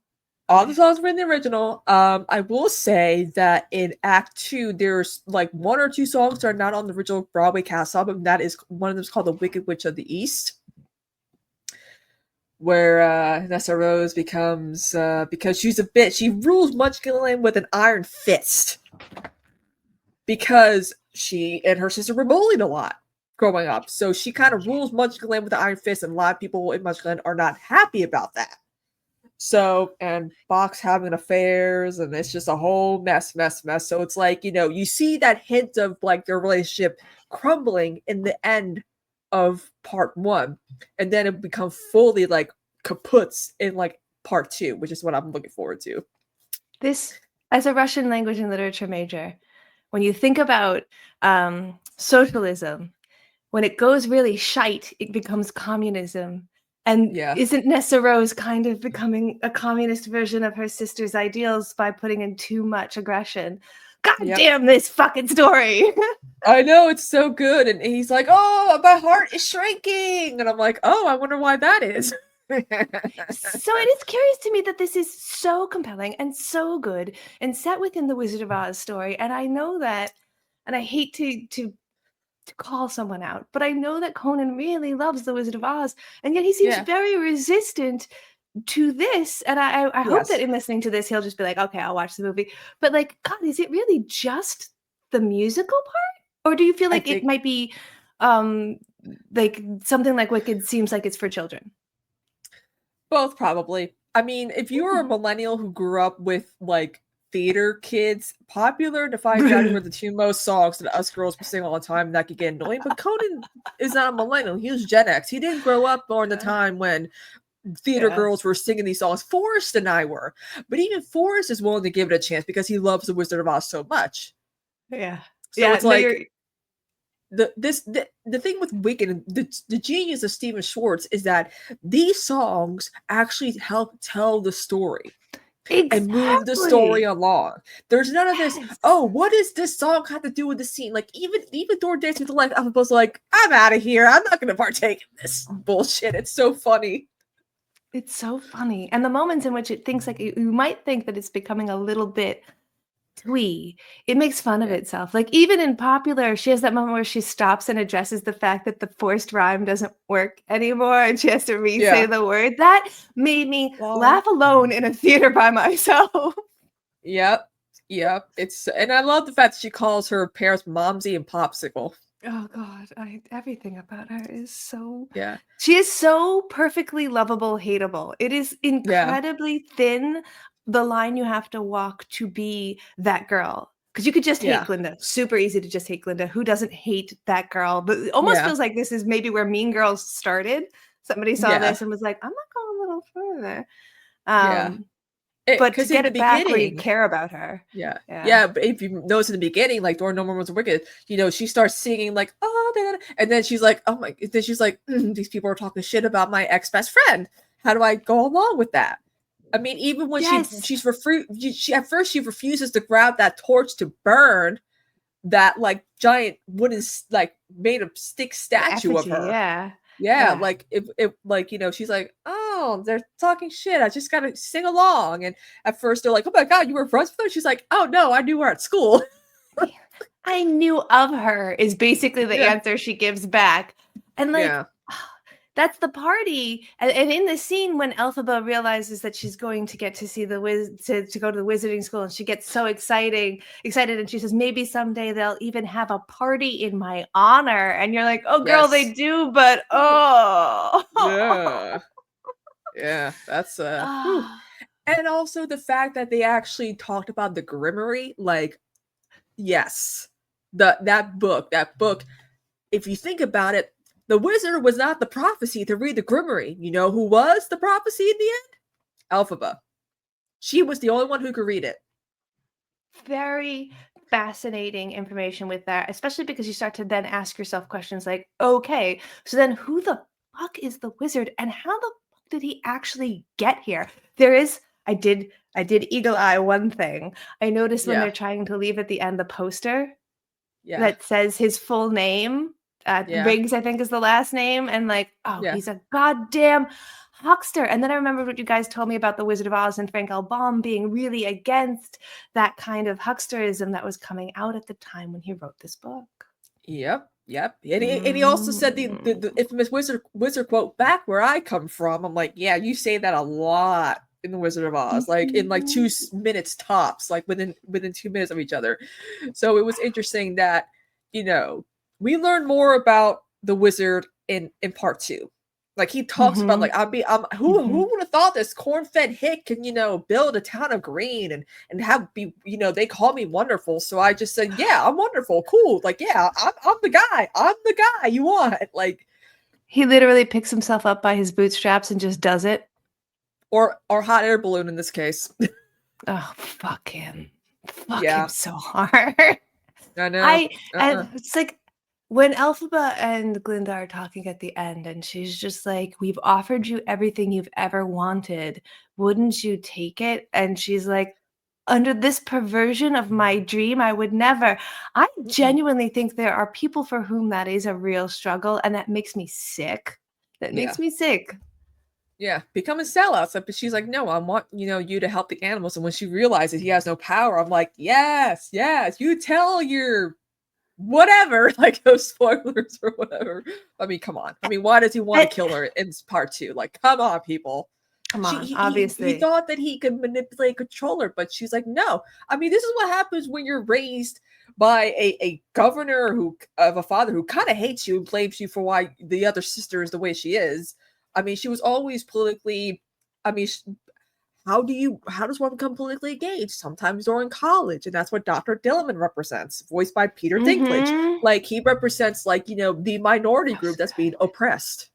[SPEAKER 2] All the
[SPEAKER 1] Okay.
[SPEAKER 2] songs were in the original. I will say that in Act Two, there's like one or two songs that are not on the original Broadway cast album. That is, one of them is called "The Wicked Witch of the East," where Nessa Rose becomes because she's a bitch. She rules Munchkinland with an iron fist because she and her sister were bullied a lot growing up. So she kind of rules Munchkinland with an iron fist, and a lot of people in Munchkinland are not happy about that. So, and Box having affairs, and it's just a whole mess. So it's like, you see that hint of like their relationship crumbling in the end of part 1, and then it becomes fully like kaputs in like part 2, which is what I'm looking forward to.
[SPEAKER 1] This, as a Russian language and literature major, when you think about socialism, when it goes really shite, it becomes communism. And isn't Nessa Rose kind of becoming a communist version of her sister's ideals by putting in too much aggression? God damn this fucking story.
[SPEAKER 2] I know, it's so good. And he's like, oh, my heart is shrinking. And I'm like, oh, I wonder why that is.
[SPEAKER 1] So it is curious to me that this is so compelling and so good and set within the Wizard of Oz story. And I know that, and I hate to call someone out, but I know that Conan really loves the Wizard of Oz, and yet he seems very resistant to this. And I hope that in listening to this, he'll just be like, okay, I'll watch the movie. But like, God, is it really just the musical part? Or do you feel like it might be like something like Wicked seems like it's for children?
[SPEAKER 2] Both, probably. I mean, if you were a millennial who grew up with like theater kids, Popular and Defying Gravity were the two most songs that us girls would sing all the time, and that could get annoying. But Conan is not a millennial. He was Gen X. He didn't grow up during the time when theater girls were singing these songs. Forrest and I were. But even Forrest is willing to give it a chance because he loves the Wizard of Oz so much.
[SPEAKER 1] Yeah.
[SPEAKER 2] So it's like the thing with Wicked, the genius of Stephen Schwartz is that these songs actually help tell the story. And move the story along. There's none of this, oh, what does this song have to do with the scene? Like, even Door Dance with the Life, I'm supposed to like, I'm out of here. I'm not going to partake in this bullshit. It's so funny.
[SPEAKER 1] It's so funny. And the moments in which it thinks like, you might think that it's becoming a little bit twee, it makes fun of itself. Like, even in Popular, she has that moment where she stops and addresses the fact that the forced rhyme doesn't work anymore and she has to re-say the word. That made me laugh alone in a theater by myself.
[SPEAKER 2] Yep. And I love the fact that she calls her parents Momsy and Popsicle.
[SPEAKER 1] Oh God, everything about her is so she is so perfectly lovable, hateable. It is incredibly thin, the line you have to walk to be that girl. Because you could just hate Glinda. Super easy to just hate Glinda. Who doesn't hate that girl? But it almost feels like this is maybe where Mean Girls started. Somebody saw this and was like, I'm not going a little further. But to get it back where you care about her.
[SPEAKER 2] But if you notice in the beginning, like during No More Was Wicked, she starts singing like, oh, and then she's like, oh my, then she's like, these people are talking shit about my ex-best friend. How do I go along with that? I mean, even when she at first she refuses to grab that torch to burn that like giant wooden like made of stick statue of her. Like if like she's like, oh, they're talking shit, I just gotta sing along. And at first they're like, oh my God, you were friends with her? She's like, oh no, I knew her at school.
[SPEAKER 1] I knew of her is basically the answer she gives back. And like that's the party. And in the scene when Elphaba realizes that she's going to get to see to go to the wizarding school, and she gets so excited, and she says, maybe someday they'll even have a party in my honor. And you're like, oh girl, they do, but
[SPEAKER 2] that's and also the fact that they actually talked about the Grimoire, like, that book, if you think about it, the wizard was not the prophecy to read the Grimoire. You know who was the prophecy in the end? Elphaba. She was the only one who could read it.
[SPEAKER 1] Very fascinating information with that, especially because you start to then ask yourself questions like, okay, so then who the fuck is the wizard, and how the fuck did he actually get here? I did eagle eye one thing. I noticed when they're trying to leave at the end, the poster that says his full name. Riggs, I think, is the last name, and like, he's a goddamn huckster. And then I remember what you guys told me about the Wizard of Oz and Frank L. Baum being really against that kind of hucksterism that was coming out at the time when he wrote this book.
[SPEAKER 2] Yep. Yep. And he also said the infamous wizard quote, "Back where I come from." I'm like, yeah, you say that a lot in the Wizard of Oz, like in like 2 minutes tops, like within 2 minutes of each other. So it was interesting that, you know, we learned more about the wizard in part two. Like he talks about like
[SPEAKER 1] Mhm.
[SPEAKER 2] who
[SPEAKER 1] Mhm.
[SPEAKER 2] would have thought this corn-fed hick can, build a town of green and have be, they call me wonderful. So I just said, yeah, I'm wonderful, cool. Like, yeah, I'm the guy. I'm the guy you want. Like,
[SPEAKER 1] He literally picks himself up by his bootstraps and just does it.
[SPEAKER 2] or hot air balloon in this case.
[SPEAKER 1] Oh, fuck him. Fuck him
[SPEAKER 2] Yeah,
[SPEAKER 1] so hard.
[SPEAKER 2] I know.
[SPEAKER 1] I and it's like when Elphaba and Glinda are talking at the end, and she's just like, "We've offered you everything you've ever wanted. Wouldn't you take it?" And she's like, "Under this perversion of my dream, I would never." I
[SPEAKER 2] Mm-mm.
[SPEAKER 1] genuinely think there are people for whom that is a real struggle, and that makes me sick. That
[SPEAKER 2] Yeah.
[SPEAKER 1] makes me sick.
[SPEAKER 2] Yeah, become a sellout. So, but she's like, no, I want you to help the animals. And when she realizes he has no power, I'm like, yes, yes, you tell your whatever, like those spoilers or whatever. I mean, come on. I mean, why does he want to
[SPEAKER 1] And
[SPEAKER 2] kill her in part two? Like, come on, people.
[SPEAKER 1] come
[SPEAKER 2] She
[SPEAKER 1] on,
[SPEAKER 2] he
[SPEAKER 1] obviously.
[SPEAKER 2] thought that he could manipulate, control her, but she's like, no. I mean, this is what happens when you're raised by a governor who of a father who kind of hates you and blames you for why the other sister is the way she is. I mean, she was always politically. I mean, how does one become politically engaged? Sometimes during college, and that's what Dr. Dilliman represents, voiced by Peter Dinklage.
[SPEAKER 1] Mhm.
[SPEAKER 2] Like he represents like the minority group that's being oppressed.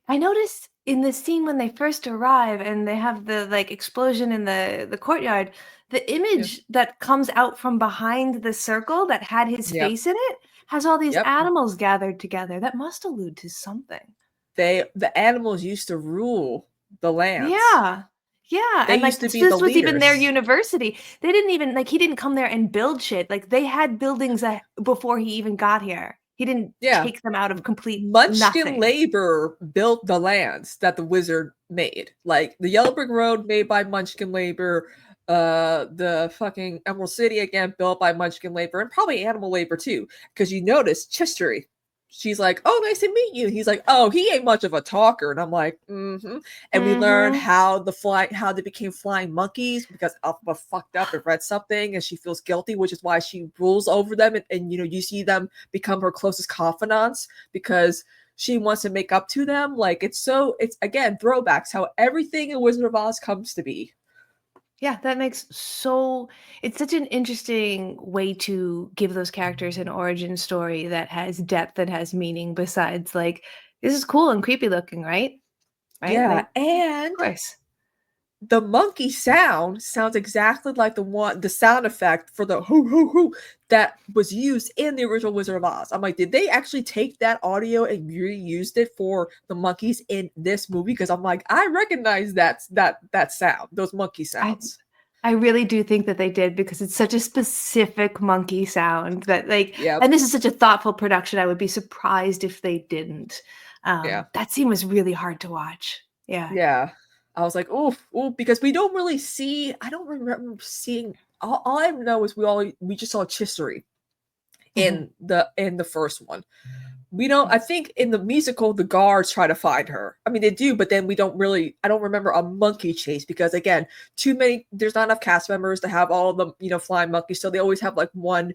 [SPEAKER 1] I noticed in the scene when they first arrive and they have the like explosion in the courtyard, the
[SPEAKER 2] Yeah.
[SPEAKER 1] image that comes out from behind the circle that had his
[SPEAKER 2] Yep.
[SPEAKER 1] face in it has all these
[SPEAKER 2] Yep.
[SPEAKER 1] animals gathered together. That must allude to something.
[SPEAKER 2] The animals used to rule the lands.
[SPEAKER 1] Yeah. Yeah,
[SPEAKER 2] They
[SPEAKER 1] and
[SPEAKER 2] used
[SPEAKER 1] like
[SPEAKER 2] to be the
[SPEAKER 1] this was even their
[SPEAKER 2] leaders.
[SPEAKER 1] university. They didn't even like he didn't come there and build shit. Like they had buildings before he even got here. He didn't
[SPEAKER 2] Yeah.
[SPEAKER 1] take them out of complete
[SPEAKER 2] Munchkin
[SPEAKER 1] nothing.
[SPEAKER 2] labor built the lands that the wizard made. Like the Yellow Brick Road made by Munchkin labor, the fucking Emerald City again built by Munchkin labor, and probably animal labor too. Because you notice Chistery. She's like, "Oh, nice to meet you." He's like, "Oh, he ain't much of a talker," and I'm like, "Mm-hmm." And we learn
[SPEAKER 1] Mhm.
[SPEAKER 2] how they became flying monkeys because Alpha fucked up and read something, and she feels guilty, which is why she rules over them, and you see them become her closest confidants because she wants to make up to them. Like it's again throwbacks how everything in Wizard of Oz comes to be.
[SPEAKER 1] Yeah, that makes it's such an interesting way to give those characters an origin story that has depth and has meaning besides like, "This is cool and creepy looking, right?" Right?
[SPEAKER 2] Yeah,
[SPEAKER 1] Like, of
[SPEAKER 2] and
[SPEAKER 1] course.
[SPEAKER 2] the monkey sounds exactly like the sound effect for the hoo hoo hoo that was used in the original Wizard of Oz. I'm like, did they actually take that audio and reused it for the monkeys in this movie? Because I'm like, I recognize that sound, those monkey
[SPEAKER 1] I
[SPEAKER 2] sounds.
[SPEAKER 1] I really do think that they did because it's such a specific monkey sound that like
[SPEAKER 2] Yep.
[SPEAKER 1] and this is such a thoughtful production, I would be surprised if they didn't.
[SPEAKER 2] Yeah.
[SPEAKER 1] That scene was really hard to watch. Yeah.
[SPEAKER 2] Yeah. I was like, ooh, ooh, because we don't really see. I don't remember seeing. All I know is we just saw Chistery
[SPEAKER 1] Mhm.
[SPEAKER 2] in the first one. We don't. I think in the musical, the guards try to find her. I mean, they do, but then we don't really. I don't remember a monkey chase because again, too many. There's not enough cast members to have all of them, flying monkeys. So they always have like one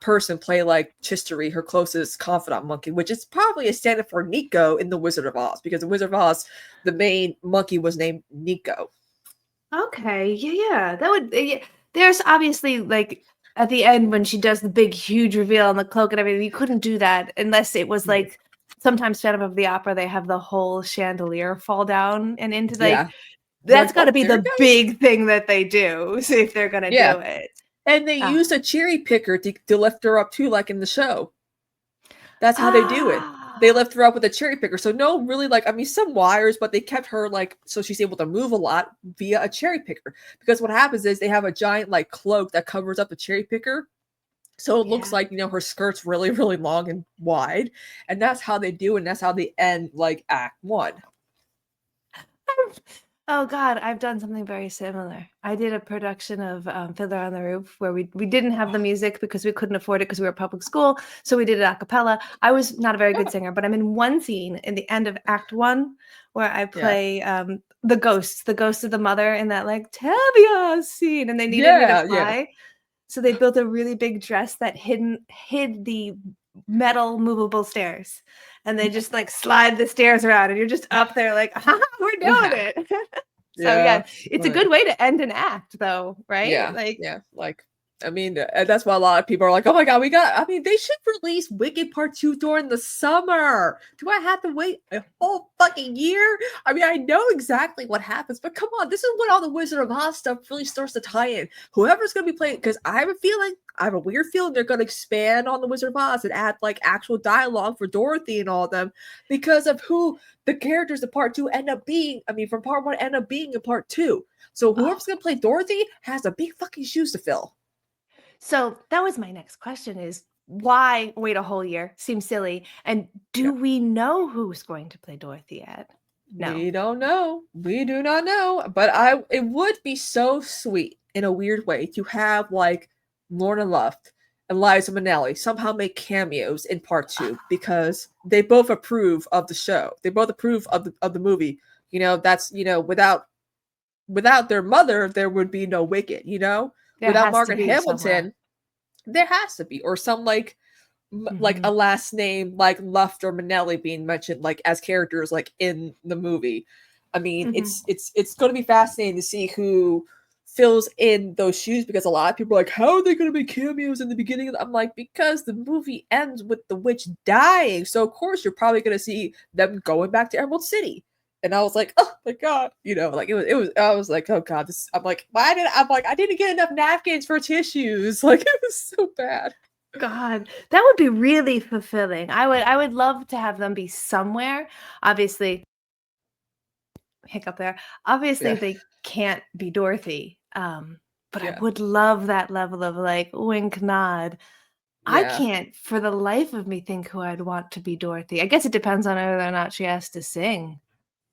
[SPEAKER 2] person play like Chistery, her closest confidant monkey, which is probably a stand-in for Nico in The Wizard of Oz, because in Wizard of Oz, the main monkey was named Nico.
[SPEAKER 1] Okay, yeah, yeah, that would yeah, there's obviously, like, at the end when she does the big, huge reveal on the cloak and everything, you couldn't do that unless it was,
[SPEAKER 2] Mhm.
[SPEAKER 1] like sometimes Phantom of the Opera, they have the whole chandelier fall down and into, like
[SPEAKER 2] Yeah. You're
[SPEAKER 1] that's
[SPEAKER 2] like, oh,
[SPEAKER 1] gotta be
[SPEAKER 2] there
[SPEAKER 1] the
[SPEAKER 2] it goes.
[SPEAKER 1] big thing that they do, so if they're gonna
[SPEAKER 2] Yeah.
[SPEAKER 1] do it.
[SPEAKER 2] And they
[SPEAKER 1] Ah.
[SPEAKER 2] used a cherry picker to lift her up too, like in the show. That's how they do it. They
[SPEAKER 1] Ah!
[SPEAKER 2] lift her up with a cherry picker. So no, really, like I mean, some wires, but they kept her like so she's able to move a lot via a cherry picker. Because what happens is they have a giant like cloak that covers up the cherry picker. So it looks
[SPEAKER 1] Yeah.
[SPEAKER 2] like her skirt's really, really long and wide. And that's how they do it, and that's how they end like act one.
[SPEAKER 1] Oh God, I've done something very similar. I did a production of Fiddler on the Roof where we didn't have the music because we couldn't afford it because we were public school, so we did it a cappella. I was not a very good
[SPEAKER 2] Yeah.
[SPEAKER 1] singer, but I'm in one scene in the end of Act One where I
[SPEAKER 2] Yeah.
[SPEAKER 1] play the ghost of the mother in that like Tabia scene, and they needed me to
[SPEAKER 2] Yeah. Yeah.
[SPEAKER 1] fly, so they built a really big dress that hid the metal movable stairs, and they just like slide the stairs around, and you're just up there like, we're doing it. So
[SPEAKER 2] Yeah.
[SPEAKER 1] yeah, it's a
[SPEAKER 2] Right.
[SPEAKER 1] good way to end an act, though, right?
[SPEAKER 2] Yeah,
[SPEAKER 1] Like,
[SPEAKER 2] yeah. Like, I mean, that's why a lot of people are like, "Oh my god, we got." I mean, they should release Wicked Part 2 during the summer. Do I have to wait a whole fucking year? I mean, I know exactly what happens, but come on, this is when all the Wizard of Oz stuff really starts to tie in. Whoever's going to be playing, because I have a weird feeling they're going to expand on the Wizard of Oz and add like actual dialogue for Dorothy and all of them because of who the characters in Part 2 end up being. I mean, from Part 1 end up being in Part 2. So
[SPEAKER 1] oh.
[SPEAKER 2] whoever's gonna play Dorothy has a big fucking shoes to fill.
[SPEAKER 1] So that was my next question: is why wait a whole year? Seems silly. And
[SPEAKER 2] Yeah.
[SPEAKER 1] do we know who's going to play Dorothy yet? No.
[SPEAKER 2] We don't know. We do not know. But it would be so sweet in a weird way to have like Lorna Luft and Liza Minnelli somehow make cameos in part 2 because they both approve of the show. They both approve of the movie. You know, that's without their mother, there would be no Wicked, you know?
[SPEAKER 1] There
[SPEAKER 2] Without
[SPEAKER 1] has to
[SPEAKER 2] Margaret
[SPEAKER 1] be somewhere.
[SPEAKER 2] Hamilton, there has to be, or some like like
[SPEAKER 1] Mhm.
[SPEAKER 2] a last name like Luft or Minnelli being mentioned like as characters like in the movie. I mean,
[SPEAKER 1] Mhm.
[SPEAKER 2] it's going to be fascinating to see who fills in those shoes because a lot of people are like, how are they going to be cameos in the beginning? I'm like, because the movie ends with the witch dying, so of course you're probably going to see them going back to Emerald City. And I was like, oh my god, you know, like it was. I was like, oh god, this. I'm like, I didn't get enough napkins for tissues. Like it was so bad.
[SPEAKER 1] God, that would be really fulfilling. I would love to have them be somewhere. Obviously, hiccup there. Obviously,
[SPEAKER 2] Yeah,
[SPEAKER 1] they can't be Dorothy. But I
[SPEAKER 2] yeah,
[SPEAKER 1] would love that level of like wink nod. I
[SPEAKER 2] yeah.
[SPEAKER 1] can't for the life of me think who I'd want to be Dorothy. I guess it depends on whether or not she has to sing.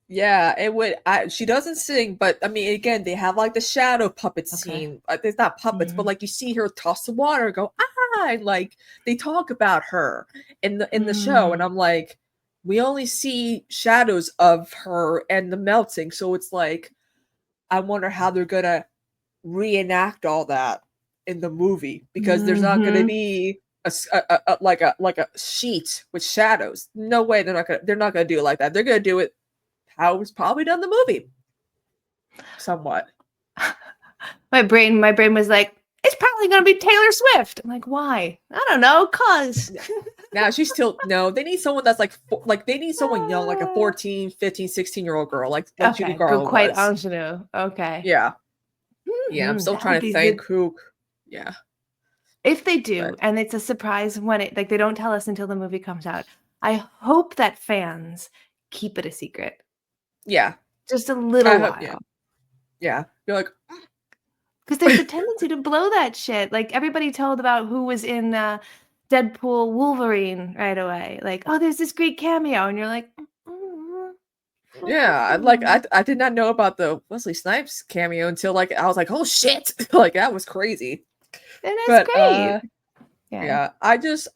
[SPEAKER 2] Yeah, it would. She doesn't sing, but I mean, again, they have like the shadow puppet
[SPEAKER 1] Okay.
[SPEAKER 2] scene. There's not puppets, but
[SPEAKER 1] Mhm.
[SPEAKER 2] like you see her toss the water, and go and like they talk about her in the show, and
[SPEAKER 1] Mm.
[SPEAKER 2] I'm like, we only see shadows of her and the melting, so it's like, I wonder how they're gonna reenact all that in the movie because there's not gonna
[SPEAKER 1] Mhm.
[SPEAKER 2] be like a sheet with shadows. No way they're not gonna do it like that. They're gonna do it how it was probably done in the movie. Somewhat.
[SPEAKER 1] My brain was like, "It's probably gonna be Taylor Swift." I'm like, "Why?" "I don't know, 'cause."
[SPEAKER 2] Yeah. Now she's still no, they need someone that's like they need someone young, like a 14, 15, 16-year-old girl, like Judy
[SPEAKER 1] Okay, go
[SPEAKER 2] Garland
[SPEAKER 1] quite
[SPEAKER 2] was.
[SPEAKER 1] ingenue. Okay.
[SPEAKER 2] Yeah. Yeah, I'm
[SPEAKER 1] Mhm,
[SPEAKER 2] still
[SPEAKER 1] that would
[SPEAKER 2] trying to
[SPEAKER 1] be
[SPEAKER 2] think
[SPEAKER 1] the
[SPEAKER 2] who. Yeah,
[SPEAKER 1] if they do,
[SPEAKER 2] but
[SPEAKER 1] and it's a surprise when it like, they don't tell us until the movie comes out, I hope that fans keep it a secret.
[SPEAKER 2] yeah.
[SPEAKER 1] Just a
[SPEAKER 2] I
[SPEAKER 1] little
[SPEAKER 2] hope, yeah.
[SPEAKER 1] while.
[SPEAKER 2] Yeah. You're like,
[SPEAKER 1] 'Cause there's a tendency to blow that shit. Like, everybody told about who was in, Deadpool Wolverine right away. Like, "Oh, there's this great cameo," and you're like,
[SPEAKER 2] yeah, I did not know about the Wesley Snipes cameo until like I was like, oh shit. Like that was crazy.
[SPEAKER 1] And that's
[SPEAKER 2] But
[SPEAKER 1] great. Yeah.
[SPEAKER 2] yeah, I just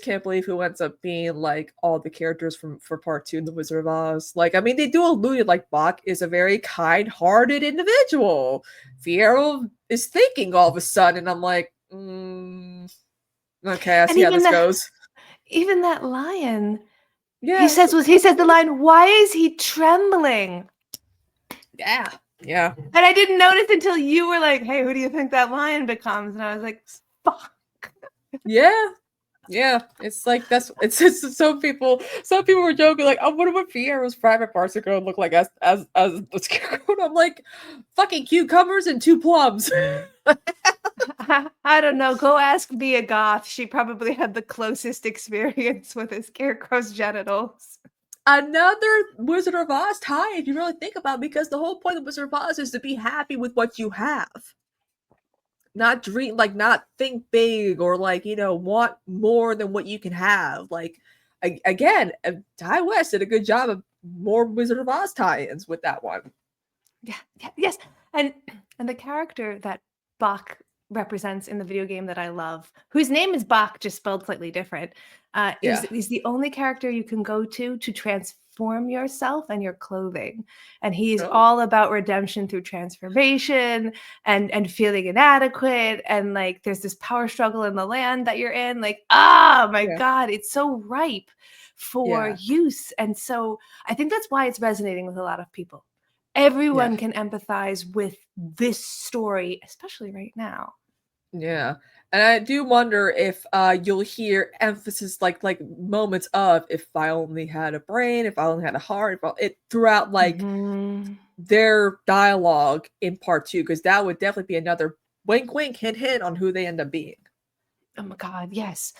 [SPEAKER 2] can't believe who ends up being like all the characters from for part 2 in The Wizard of Oz. Like, I mean, they do allude like Bach is a very kind-hearted individual. Fiyero is thinking all of a sudden, and I'm like, okay, I
[SPEAKER 1] And
[SPEAKER 2] see how this goes.
[SPEAKER 1] even that lion,
[SPEAKER 2] Yeah, it's
[SPEAKER 1] he
[SPEAKER 2] so
[SPEAKER 1] says the
[SPEAKER 2] cute.
[SPEAKER 1] line, "Why is he trembling?"
[SPEAKER 2] Yeah, yeah.
[SPEAKER 1] And I didn't notice until you were like, "Hey, who do you think that lion becomes?" And I was like, "Fuck."
[SPEAKER 2] Yeah, yeah, it's like it's just some people were joking like, I wonder what Fiero's private parts are gonna look like as the scarecrow. And I'm like, fucking cucumbers and 2 plums.
[SPEAKER 1] I don't know. Go ask Mia Goth. She probably had the closest experience with a scarecrow's genitals.
[SPEAKER 2] Another Wizard of Oz tie, if you really think about it, because the whole point of Wizard of Oz is to be happy with what you have. Not dream, like not think big or like, want more than what you can have. Like again, Ty West did a good job of more Wizard of Oz tie-ins with that one.
[SPEAKER 1] Yes. And the character that Bach represents in the video game that I love, whose name is Bach, just spelled slightly different,
[SPEAKER 2] Yeah.
[SPEAKER 1] is the only character you can go to transform yourself and your clothing. And he's
[SPEAKER 2] Oh.
[SPEAKER 1] all about redemption through transformation and feeling inadequate. And like there's this power struggle in the land that you're in. Like, oh my
[SPEAKER 2] Yeah.
[SPEAKER 1] God, it's so ripe for
[SPEAKER 2] Yeah.
[SPEAKER 1] use. And so I think that's why it's resonating with a lot of people.
[SPEAKER 2] Yeah.
[SPEAKER 1] Everyone can empathize with this story, especially right now.
[SPEAKER 2] Yeah. And I do wonder if you'll hear emphasis like moments of if I only had a brain, if I only had a heart, it throughout like
[SPEAKER 1] Mhm.
[SPEAKER 2] their dialogue in part 2, because that would definitely be another wink wink hint hint on who they end up being.
[SPEAKER 1] Oh my God, yes.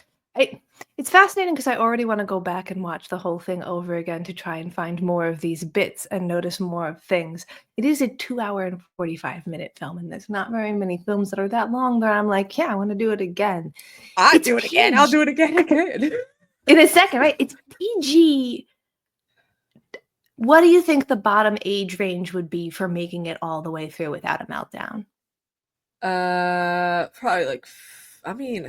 [SPEAKER 1] It's fascinating because I already want to go back and watch the whole thing over again to try and find more of these bits and notice more of things. It is a 2 hour and 45-minute film, and there's not very many films that are that long that I'm like, yeah, I want to do it again.
[SPEAKER 2] I
[SPEAKER 1] It's
[SPEAKER 2] do it again. I'll do it again.
[SPEAKER 1] in a second, right? It's PG. What do you think the bottom age range would be for making it all the way through without a meltdown?
[SPEAKER 2] Probably like, I mean,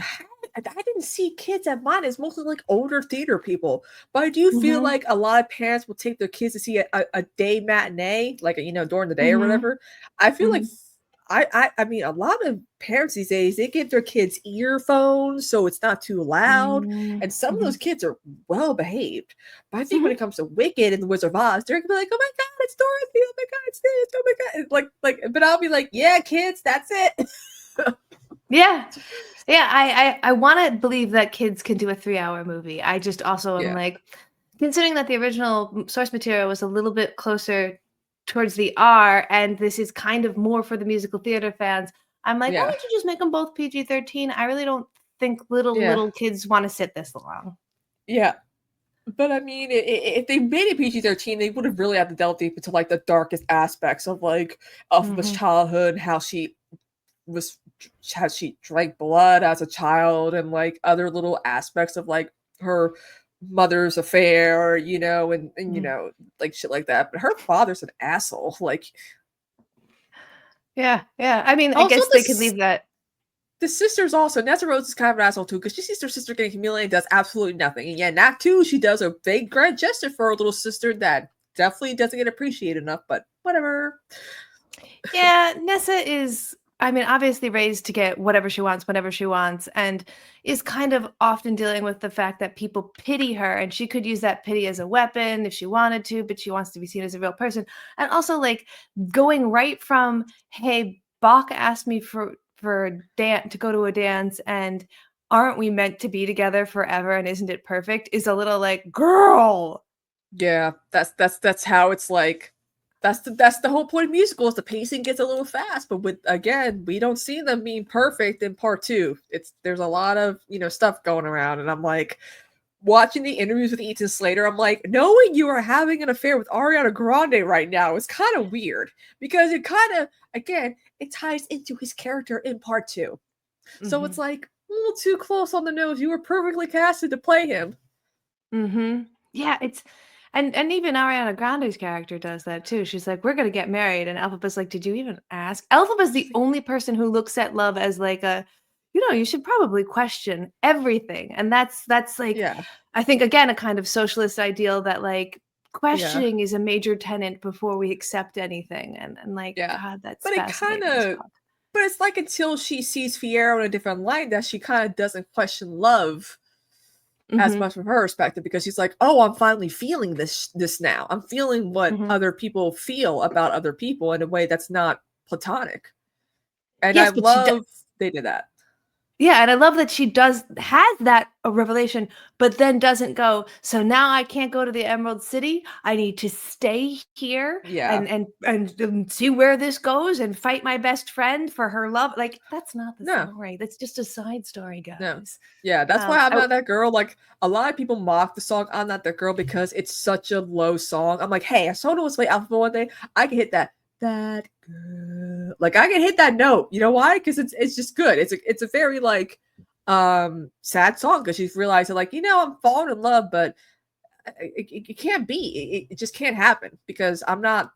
[SPEAKER 2] I didn't see kids at mine. It's mostly like older theater people. But I do feel
[SPEAKER 1] Mhm.
[SPEAKER 2] like a lot of parents will take their kids to see a day matinee, like during the day or
[SPEAKER 1] Mhm.
[SPEAKER 2] whatever. I feel like
[SPEAKER 1] Mhm.
[SPEAKER 2] I mean, a lot of parents these days, they give their kids earphones so it's not too loud.
[SPEAKER 1] Mm,
[SPEAKER 2] And some of those
[SPEAKER 1] mhm.
[SPEAKER 2] kids are well behaved. But I think when
[SPEAKER 1] Mhm.
[SPEAKER 2] it comes to Wicked and the Wizard of Oz, they're gonna be like, "Oh my God, it's Dorothy! Oh my God, it's this! Oh my God!" But I'll be like, "Yeah, kids, that's it."
[SPEAKER 1] Yeah. Yeah, I wanna believe that kids can do a 3-hour movie. I just also am
[SPEAKER 2] Yeah,
[SPEAKER 1] like, considering that the original source material was a little bit closer towards the R, and this is kind of more for the musical theater fans, I'm like, "Why
[SPEAKER 2] yeah,
[SPEAKER 1] don't you just make them both PG-13?" I really don't think
[SPEAKER 2] yeah,
[SPEAKER 1] little kids wanna sit this long.
[SPEAKER 2] yeah. But I mean, if they made it PG-13, they would have really had to delve deep into like the darkest aspects of like Elphaba's
[SPEAKER 1] Mhm.
[SPEAKER 2] childhood, was how she drank blood as a child, and like other little aspects of like her mother's affair, and
[SPEAKER 1] Mm.
[SPEAKER 2] like shit like that. But her father's an asshole. Like,
[SPEAKER 1] Yeah, yeah. I mean, I
[SPEAKER 2] also
[SPEAKER 1] guess they could leave that.
[SPEAKER 2] the sister's also Nessa Rose is kind of an asshole too, because she sees her sister getting humiliated, does absolutely nothing. And yeah, Nat too, she does a big grand gesture for her little sister that definitely doesn't get appreciated enough, but whatever.
[SPEAKER 1] Yeah, Nessa is, I mean, obviously raised to get whatever she wants whenever she wants, and is kind of often dealing with the fact that people pity her, and she could use that pity as a weapon if she wanted to, but she wants to be seen as a real person. And also like going right from, hey, Bach asked me for a dance to go to a dance, and aren't we meant to be together forever, and isn't it perfect, is a little like, girl.
[SPEAKER 2] Yeah, that's how it's like. That's the whole point of musicals. The pacing gets a little fast, but with again, we don't see them being perfect in part 2. There's a lot of stuff going around, and I'm like watching the interviews with Ethan Slater. I'm like, knowing you are having an affair with Ariana Grande right now is kind of weird because it kind of again it ties into his character in part 2. So it's
[SPEAKER 1] Mhm.
[SPEAKER 2] like a little too close on the nose. You were perfectly casted to play him.
[SPEAKER 1] Mhm. Yeah, it's and even Ariana Grande's character does that too. She's like, "We're gonna get married," and Elphaba's like, "Did you even ask?" Elphaba's the only person who looks at love as like a, you should probably question everything, and that's like,
[SPEAKER 2] Yeah,
[SPEAKER 1] I think again a kind of socialist ideal that like
[SPEAKER 2] yeah.
[SPEAKER 1] questioning is a major tenet before we accept anything, and like
[SPEAKER 2] Yeah.
[SPEAKER 1] God, that's
[SPEAKER 2] But it
[SPEAKER 1] fascinating as
[SPEAKER 2] kinda
[SPEAKER 1] fuck.
[SPEAKER 2] but it's like until she sees Fiyero in a different light that she kinda doesn't question love as
[SPEAKER 1] Mhm.
[SPEAKER 2] much from her perspective because she's like, "Oh, I'm finally feeling this now. I'm feeling what
[SPEAKER 1] Mhm.
[SPEAKER 2] other people feel about other people in a way that's not platonic." And I
[SPEAKER 1] Yes, but she
[SPEAKER 2] love they did that.
[SPEAKER 1] Yeah, and I love that she has that revelation, but then doesn't go, "So now I can't go to the Emerald City. I need to stay here
[SPEAKER 2] Yeah.
[SPEAKER 1] and see where this goes and fight my best friend for her love." Like, that's not the
[SPEAKER 2] No.
[SPEAKER 1] story. That's just a side story,
[SPEAKER 2] No.
[SPEAKER 1] guys.
[SPEAKER 2] Yeah, that's why I'm
[SPEAKER 1] I
[SPEAKER 2] not that girl. Like a lot of people mock the song "I'm Not That Girl" because it's such a low song. I'm like, hey, I saw it was play Alpha one day. I can hit that girl. Like I can hit that note. You know why? Because it's just good. It's a very like sad song because she's realizing like I'm falling in love, but it can't be. It just can't happen because I'm not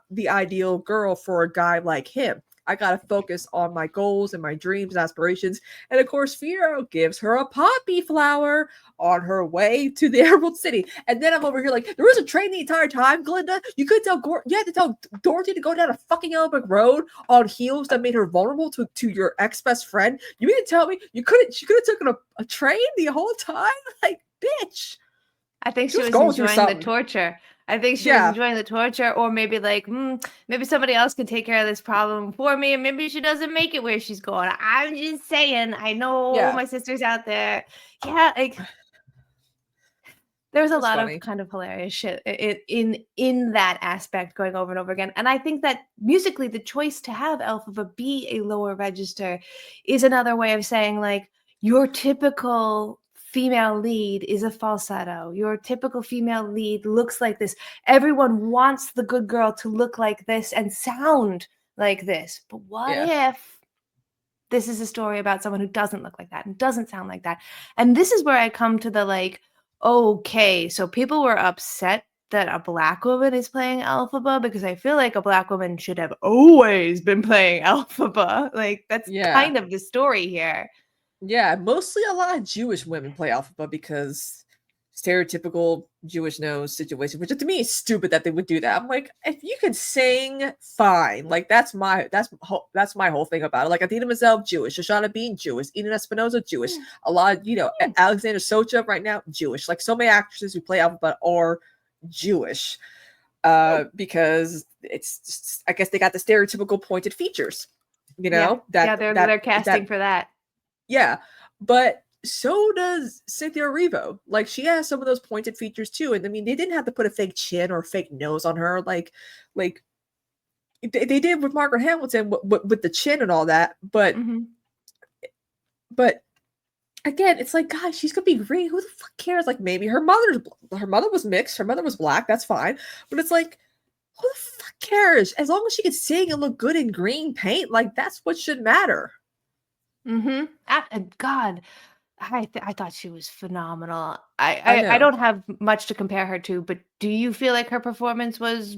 [SPEAKER 2] the ideal girl for a guy like him. I gotta focus on my goals and my dreams and aspirations. And of course, Firo gives her a poppy flower on her way to the Emerald City. And then I'm over here like, there was a train the entire time, Glinda. You could tell you had to tell Dorothy to go down a fucking yellow brick road on heels that made her vulnerable to your ex-best friend. You mean to tell me she could have taken a train the whole time? Like, bitch.
[SPEAKER 1] I think
[SPEAKER 2] She
[SPEAKER 1] she
[SPEAKER 2] was
[SPEAKER 1] was
[SPEAKER 2] going through
[SPEAKER 1] enjoying the
[SPEAKER 2] something.
[SPEAKER 1] torture. I think she was
[SPEAKER 2] Yeah.
[SPEAKER 1] enjoying the torture, or maybe like, maybe somebody else can take care of this problem for me, and maybe she doesn't make it where she's going. I'm just saying. I know
[SPEAKER 2] Yeah.
[SPEAKER 1] my sister's out there. Yeah, like there's
[SPEAKER 2] It
[SPEAKER 1] a
[SPEAKER 2] was
[SPEAKER 1] lot of
[SPEAKER 2] funny.
[SPEAKER 1] kind of hilarious shit in that aspect going over and over again. And I think that musically, the choice to have Elphaba be a lower register is another way of saying like your typical female lead is a falsetto. Your typical female lead looks like this. Everyone wants the good girl to look like this and sound like this. But what
[SPEAKER 2] Yeah.
[SPEAKER 1] if this is a story about someone who doesn't look like that and doesn't sound like that? And this is where I come to the like, okay, so people were upset that a black woman is playing Elphaba because I feel like a black woman should have always been playing Elphaba. Like that's
[SPEAKER 2] Yeah.
[SPEAKER 1] kind of the story here.
[SPEAKER 2] Yeah. Mostly a lot of Jewish women play Alphaba because stereotypical Jewish nose situation, which to me is stupid that they would do that. I'm like, if you can sing, fine. Like that's my whole thing about it. Like Adina Menzel, Jewish, Shoshana Bean, Jewish, Eden Espinosa, Jewish.
[SPEAKER 1] Yeah.
[SPEAKER 2] A lot of,
[SPEAKER 1] Yeah.
[SPEAKER 2] Alexander Socha right now, Jewish. Like so many actresses who play Alphabet are Jewish. Because it's just, I guess they got the stereotypical pointed features.
[SPEAKER 1] Yeah, yeah, they're casting
[SPEAKER 2] that
[SPEAKER 1] for that.
[SPEAKER 2] yeah, but so does Cynthia Erivo. Like she has some of those pointed features too. And I mean, they didn't have to put a fake chin or a fake nose on her, like they did with Margaret Hamilton with the chin and all that.
[SPEAKER 1] Hmm.
[SPEAKER 2] But again, it's like, guys, she's gonna be green. Who the fuck cares? Like maybe her mother was mixed, her mother was black. That's fine. But it's like, who the fuck cares? As long as she can sing and look good in green paint, like that's what should matter.
[SPEAKER 1] Hmm. And God, I thought she was phenomenal.
[SPEAKER 2] I
[SPEAKER 1] I
[SPEAKER 2] know.
[SPEAKER 1] don't have much to compare her to, but do you feel like her performance was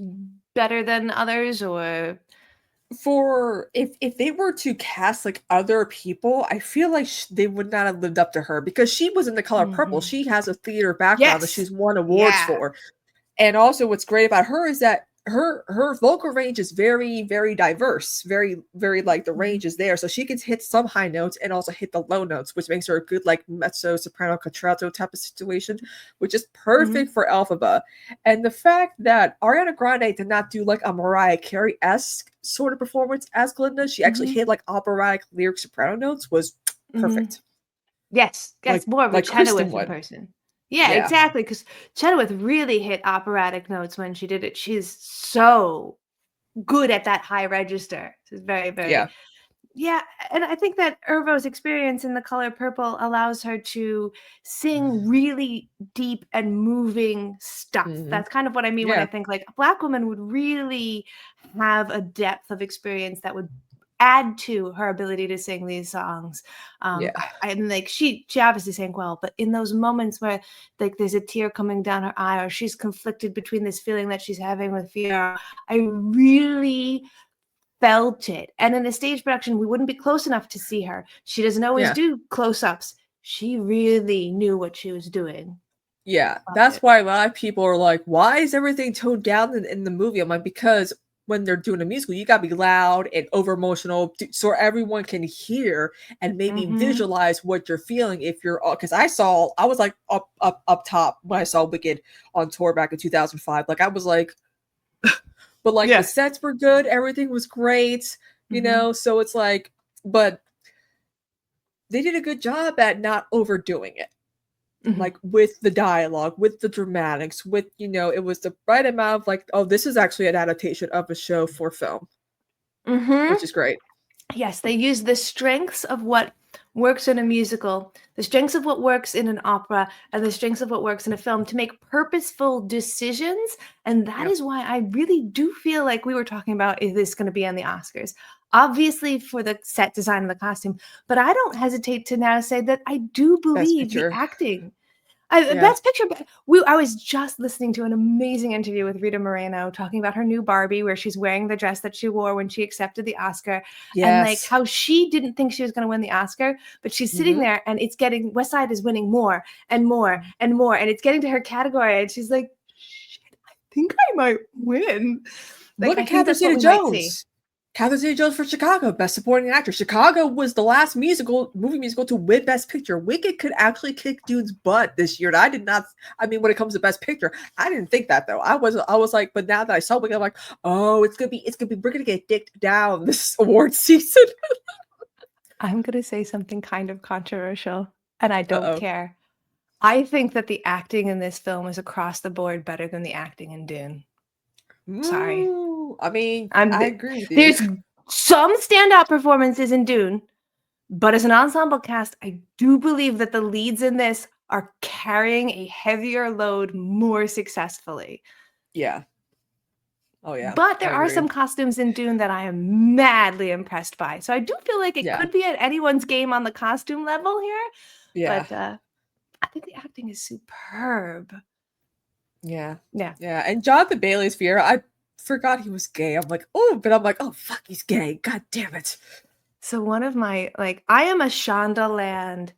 [SPEAKER 1] better than others, or?
[SPEAKER 2] For if they were to cast like other people, I feel like they would not have lived up to her because she was in The Color Purple.
[SPEAKER 1] Mhm.
[SPEAKER 2] She has a theater background that
[SPEAKER 1] Yes.
[SPEAKER 2] she's won awards
[SPEAKER 1] Yeah.
[SPEAKER 2] for. And also what's great about her is that her vocal range is very, very diverse, very, very like the
[SPEAKER 1] Mhm.
[SPEAKER 2] range is there. So she can hit some high notes and also hit the low notes, which makes her a good like mezzo, soprano, contralto type of situation, which is
[SPEAKER 1] Mhm.
[SPEAKER 2] perfect for Elphaba. And the fact that Ariana Grande did not do like a Mariah Carey-esque sort of performance as Glinda, she actually
[SPEAKER 1] Mhm.
[SPEAKER 2] hit like operatic lyric soprano notes was
[SPEAKER 1] Mhm.
[SPEAKER 2] perfect.
[SPEAKER 1] Yes,
[SPEAKER 2] Like
[SPEAKER 1] yes, more of a
[SPEAKER 2] Kristen
[SPEAKER 1] Chenoweth in
[SPEAKER 2] would.
[SPEAKER 1] person. Yeah,
[SPEAKER 2] Yeah.
[SPEAKER 1] exactly. Because Chenoweth really hit operatic notes when she did it. She's so good at that high register. She's very,
[SPEAKER 2] Yeah.
[SPEAKER 1] very. Yeah, and I think that Ervo's experience in The Color Purple allows her to sing really deep and moving stuff.
[SPEAKER 2] Hmm.
[SPEAKER 1] That's kind of what I mean when I
[SPEAKER 2] Yeah.
[SPEAKER 1] think like a black woman would really have a depth of experience that would add to her ability to sing these songs.
[SPEAKER 2] Yeah.
[SPEAKER 1] And like she obviously sang well, but in those moments where like there's a tear coming down her eye or she's conflicted between this feeling that she's having with fear, I really felt it. And in a stage production, we wouldn't be close enough to see her. She doesn't always
[SPEAKER 2] Yeah.
[SPEAKER 1] do close-ups. She really knew what she was doing.
[SPEAKER 2] Yeah,
[SPEAKER 1] Loved
[SPEAKER 2] that's
[SPEAKER 1] it.
[SPEAKER 2] why a lot of people are like, "Why is everything toned down in the movie?" I'm like, because when they're doing a musical, you gotta be loud and over emotional so everyone can hear and maybe
[SPEAKER 1] Mhm.
[SPEAKER 2] visualize what you're feeling. If you're, because I was like up top when I saw Wicked on tour back in 2005. Like I was like, but like the
[SPEAKER 1] Yeah.
[SPEAKER 2] sets were good, everything was great,
[SPEAKER 1] Mhm.
[SPEAKER 2] So it's like, but they did a good job at not overdoing it
[SPEAKER 1] Mhm.
[SPEAKER 2] like with the dialogue, with the dramatics, with it was the right amount of like, oh, this is actually an adaptation of a show for film, which
[SPEAKER 1] Mhm.
[SPEAKER 2] is great.
[SPEAKER 1] Yes, they use the strengths of what works in a musical, the strengths of what works in an opera, and the strengths of what works in a film to make purposeful decisions. And that
[SPEAKER 2] Yep,
[SPEAKER 1] is why I really do feel like we were talking about is this going to be on the Oscars? Obviously, for the set design and the costume, but I don't hesitate to now say that I do
[SPEAKER 2] best
[SPEAKER 1] believe the
[SPEAKER 2] picture.
[SPEAKER 1] acting.
[SPEAKER 2] Yeah.
[SPEAKER 1] Best Picture. I was just listening to an amazing interview with Rita Moreno talking about her new Barbie, where she's wearing the dress that she wore when she accepted the Oscar, and like
[SPEAKER 2] Yes.
[SPEAKER 1] how she didn't think she was going to win the Oscar, but she's sitting
[SPEAKER 2] Hmm.
[SPEAKER 1] there and it's getting West Side is winning more and more and more, and it's getting to her category, and she's like, "Shit, I think I might win." Like
[SPEAKER 2] Look
[SPEAKER 1] I
[SPEAKER 2] at
[SPEAKER 1] think
[SPEAKER 2] Catherine
[SPEAKER 1] that's what we might see.
[SPEAKER 2] Zeta-Jones. Catherine Zeta-Jones for Chicago, Best Supporting Actor. Chicago was the last movie musical to win Best Picture. Wicked could actually kick Dune's butt this year. And I did not. I mean, when it comes to Best Picture, I didn't think that though. I was like, but now that I saw Wicked, I'm like, oh, it's gonna be. We're gonna get dicked down this award season.
[SPEAKER 1] I'm going to say something kind of controversial, and I don't
[SPEAKER 2] Uh
[SPEAKER 1] care. I think that the acting in this film is across the board better than the acting in Dune. Sorry.
[SPEAKER 2] oh. I mean,
[SPEAKER 1] I'm
[SPEAKER 2] I
[SPEAKER 1] th
[SPEAKER 2] agree with you.
[SPEAKER 1] There's some standout performances in Dune, but as an ensemble cast, I do believe that the leads in this are carrying a heavier load more successfully.
[SPEAKER 2] Yeah. Oh yeah,
[SPEAKER 1] But
[SPEAKER 2] I
[SPEAKER 1] there are
[SPEAKER 2] agree.
[SPEAKER 1] some costumes in Dune that I am madly impressed by. So I do feel like it
[SPEAKER 2] Yeah.
[SPEAKER 1] could be at anyone's game on the costume level here,
[SPEAKER 2] Yeah.
[SPEAKER 1] but I think the acting is superb.
[SPEAKER 2] Yeah.
[SPEAKER 1] Yeah.
[SPEAKER 2] Yeah. And Jonathan Bailey's fear, I forgot he was gay. I'm like, oh, but I'm like, oh fuck, he's gay. God damn it.
[SPEAKER 1] So one of my I am a Shondaland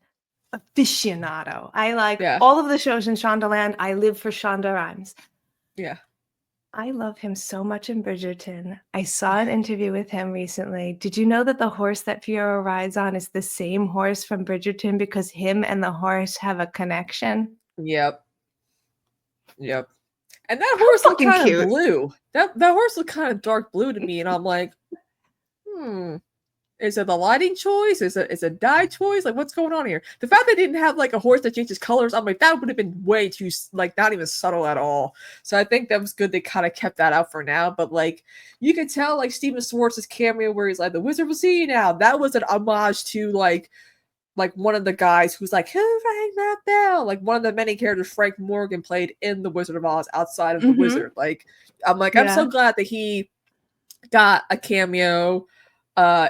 [SPEAKER 1] aficionado. I like
[SPEAKER 2] Yeah.
[SPEAKER 1] all of the shows in Shondaland. I live for Shonda Rhimes.
[SPEAKER 2] Yeah.
[SPEAKER 1] I love him so much in Bridgerton. I saw an interview with him recently. Did you know that the horse that Fiora rides on is the same horse from Bridgerton because him and the horse have a connection?
[SPEAKER 2] Yep. Yep. And that
[SPEAKER 1] How
[SPEAKER 2] horse looked
[SPEAKER 1] fucking
[SPEAKER 2] kind of
[SPEAKER 1] cute.
[SPEAKER 2] blue. That horse looked kind of dark blue to me, and I'm like, hmm. Is it the lighting choice? Is it dye choice? Like, what's going on here? The fact they didn't have like a horse that changes colors, I'm like, that would have been way too like not even subtle at all. So I think that was good. They kind of kept that out for now. But like, you could tell like Steven Schwartz's cameo where he's like, "The wizard will see you now." That was an homage to like one of the guys who's like, "Who rang that bell?" Like one of the many characters Frank Morgan played in The Wizard of Oz outside of the
[SPEAKER 1] Mhm.
[SPEAKER 2] Wizard. Like, I'm
[SPEAKER 1] Yeah.
[SPEAKER 2] so glad that he got a cameo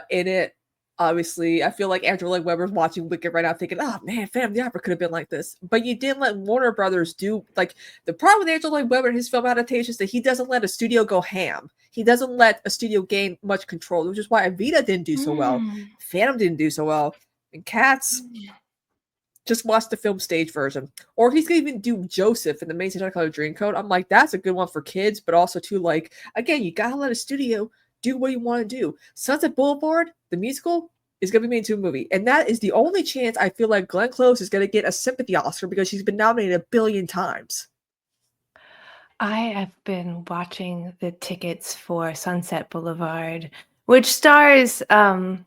[SPEAKER 2] in it. Obviously, I feel like Andrew Lloyd Webber's watching Wicked right now thinking, oh man, Phantom of the Opera could have been like this. But you didn't let Warner Brothers do like the problem with Andrew Lloyd Webber and his film adaptations that he doesn't let a studio go ham. He doesn't let a studio gain much control, which is why Evita didn't do so well.
[SPEAKER 1] Mm.
[SPEAKER 2] Phantom didn't do so well. And Cats, just watch the film stage version. Or he's gonna even do Joseph in the Amazing Technicolor Dreamcoat. I'm like, that's a good one for kids, but also too like, again, you gotta let a studio do what you want to do. Sunset Boulevard, the musical, is gonna be made into a movie. And that is the only chance I feel like Glenn Close is gonna get a sympathy Oscar because she's been nominated a billion times.
[SPEAKER 1] I have been watching the tickets for Sunset Boulevard, which stars oh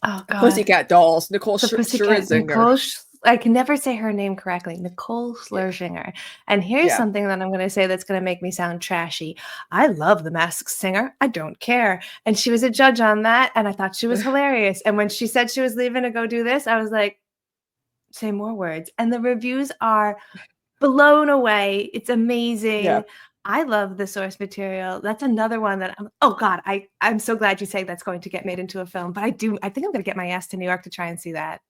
[SPEAKER 1] god,
[SPEAKER 2] Pussycat Dolls, Nicole
[SPEAKER 1] the pussycat
[SPEAKER 2] Scherzinger.
[SPEAKER 1] Nicole I can never say her name correctly, Nicole
[SPEAKER 2] Yeah.
[SPEAKER 1] Scherzinger, and here's
[SPEAKER 2] Yeah.
[SPEAKER 1] something that I'm gonna say that's gonna make me sound trashy. I love The Masked Singer, I don't care, and she was a judge on that, and I thought she was hilarious, and when she said she was leaving to go do this, I was like, "Say more words," and the reviews are blown away, it's
[SPEAKER 2] Yeah.
[SPEAKER 1] amazing. I love the source material. That's another one that oh god, I'm so glad you say that's going to get made into a film, but I think I'm gonna get my ass to New York to try and see that.